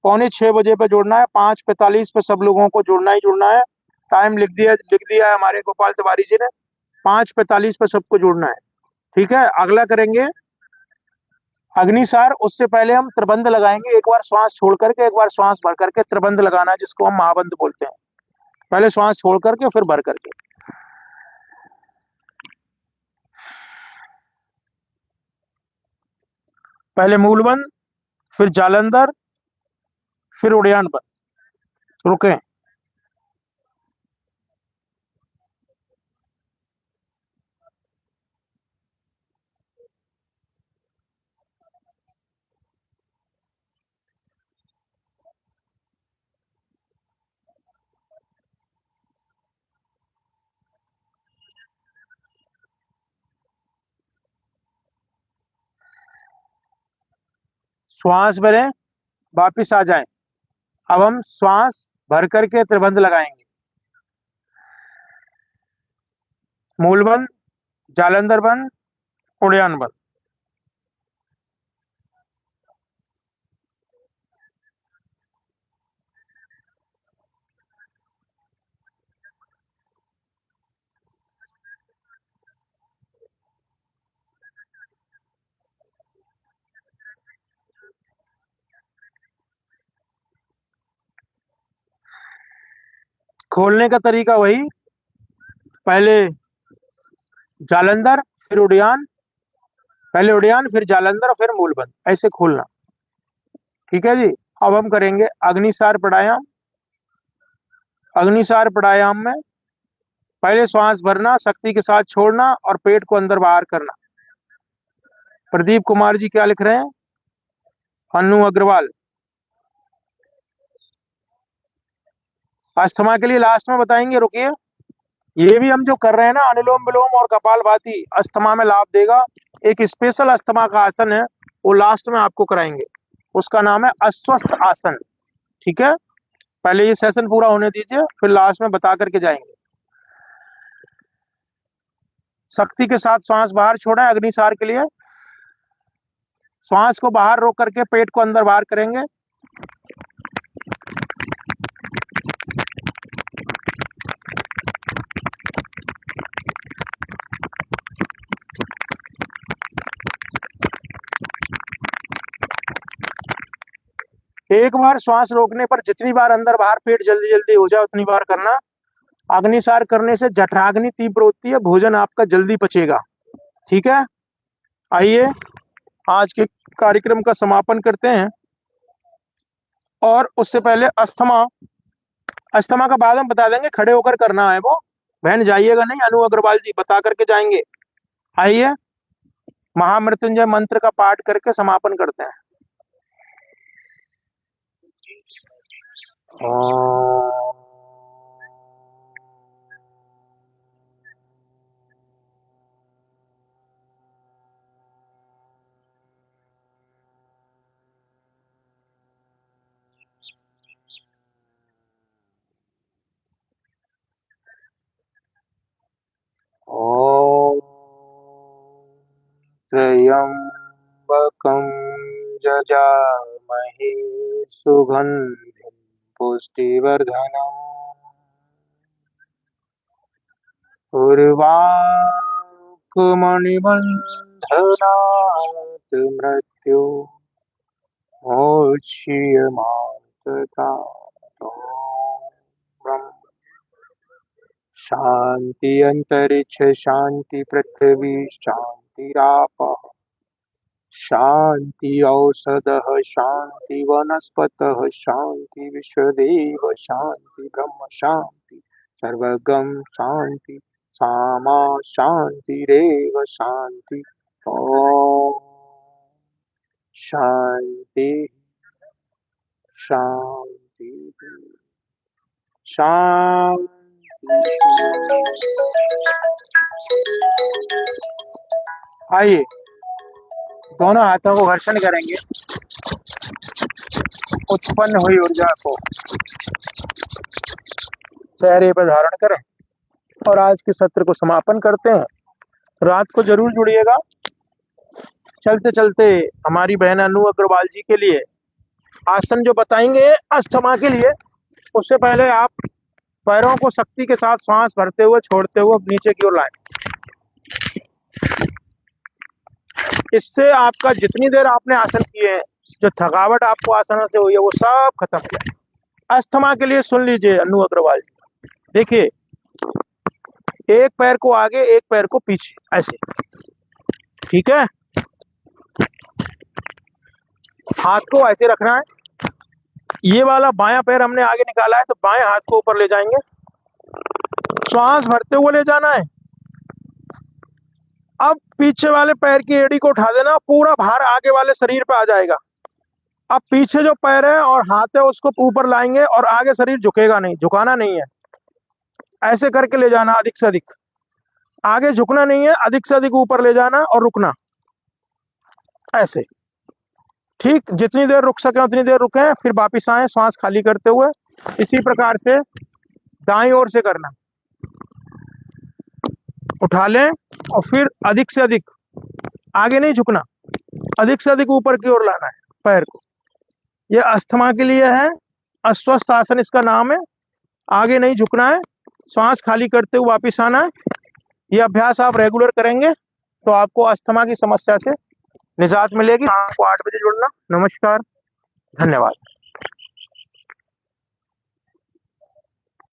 5:45 पे जुड़ना है, 5:45 पे सब लोगों को जुड़ना ही जुड़ना है। टाइम लिख दिया है हमारे गोपाल तिवारी जी ने। 5:45 पे सबको जुड़ना है। ठीक है, अगला करेंगे अग्निसार। उससे पहले हम त्रिबंध लगाएंगे, एक बार श्वास छोड़ करके एक बार श्वास भर करके त्रिबंध लगाना है, जिसको हम महाबंध बोलते हैं। पहले श्वास छोड़ करके फिर भर करके। पहले मूलबंध, फिर जालंधर, फिर उड़ियान बंद। रुके। श्वास भरें, वापिस आ जाएं। अब हम श्वास भर करके त्रिबंध लगाएंगे। मूलबंध, जालंधर बंद, उड़ियान बंद। खोलने का तरीका वही, पहले जालंधर फिर उड़ियान, पहले उड़ियान फिर जालंधर फिर मूलबंध, ऐसे खोलना। ठीक है जी। अब हम करेंगे अग्निसार प्राणायाम। अग्निसार प्राणायाम में पहले श्वास भरना, शक्ति के साथ छोड़ना और पेट को अंदर बाहर करना। प्रदीप कुमार जी क्या लिख रहे हैं? अनु अग्रवाल। अस्थमा के लिए लास्ट में बताएंगे, रुकिए। ये भी हम जो कर रहे हैं ना, अनुलोम विलोम और कपालभाति, अस्थमा में लाभ देगा। एक स्पेशल अस्थमा का आसन है, वो लास्ट में आपको कराएंगे। उसका नाम है अस्वस्थ आसन। ठीक है, पहले ये सेशन पूरा होने दीजिए, फिर लास्ट में बता करके जाएंगे। शक्ति के साथ श्वास बाहर छोड़ा है अग्निसार के लिए। श्वास को बाहर रोक करके पेट को अंदर बाहर करेंगे। एक बार श्वास रोकने पर जितनी बार अंदर बाहर पेट जल्दी जल्दी हो जाए उतनी बार करना। अग्निसार करने से जठराग्नि तीव्र होती है, भोजन आपका जल्दी पचेगा। ठीक है, आइए आज के कार्यक्रम का समापन करते हैं। और उससे पहले अस्थमा, अस्थमा का बाद हम बता देंगे, खड़े होकर करना है वो। बहन जाइएगा नहीं, अनु अग्रवाल जी बता करके जाएंगे। आइए महामृत्युंजय मंत्र का पाठ करके समापन करते हैं। ओम। ओम त्र्यंबकं यजामहे सुगंधिं पुष्टिवर्धनम् उर्वारुकमणिबन्धनात् मृत्यु मोक्ष्यमामृतात्। शांति अंतरिक्ष शांति पृथ्वी शांतिरापः शांति औषधः शांति वनस्पतः शांति विश्वदेव शांति ब्रह्म शांति सर्वगम शांति सामा शांतिरेव शांति। ओम शांति शांति शांति। आइए दोनों हाथों को घर्षण करेंगे, उत्पन्न हुई ऊर्जा को चेहरे पर धारण करें और आज के सत्र को समापन करते हैं। रात को जरूर जुड़िएगा। चलते चलते हमारी बहन अनु अग्रवाल जी के लिए आसन जो बताएंगे अस्थमा के लिए, उससे पहले आप पैरों को शक्ति के साथ श्वास भरते हुए छोड़ते हुए नीचे की ओर लाएं। इससे आपका जितनी देर आपने आसन किए हैं, जो थकावट आपको आसनों से हुई है, वो सब खत्म हो जाए। अस्थमा के लिए सुन लीजिए अनु अग्रवाल जी। देखिए, एक पैर को आगे एक पैर को पीछे, ऐसे, ठीक है। हाथ को ऐसे रखना है। ये वाला बायां पैर हमने आगे निकाला है, तो बाएं हाथ को ऊपर ले जाएंगे, श्वास भरते हुए ले जाना है। अब पीछे वाले पैर की एड़ी को उठा देना, पूरा भार आगे वाले शरीर पे आ जाएगा। अब पीछे जो पैर है और हाथ है उसको ऊपर लाएंगे और आगे शरीर झुकेगा नहीं, झुकाना नहीं है। ऐसे करके ले जाना, अधिक से अधिक आगे झुकना नहीं है, अधिक से अधिक ऊपर ले जाना और रुकना, ऐसे। ठीक, जितनी देर रुक सके उतनी देर रुकें, फिर वापिस आए श्वास खाली करते हुए। इसी प्रकार से दाईं ओर से करना, उठा लें और फिर अधिक से अधिक आगे नहीं झुकना, अधिक से अधिक ऊपर की ओर लाना है पैर को। यह अस्थमा के लिए है, अस्वस्थ आसन इसका नाम है। आगे नहीं झुकना है, श्वास खाली करते हुए वापिस आना है। यह अभ्यास आप रेगुलर करेंगे तो आपको अस्थमा की समस्या से निजात मिलेगी। आपको 8 बजे जुड़ना। नमस्कार, धन्यवाद।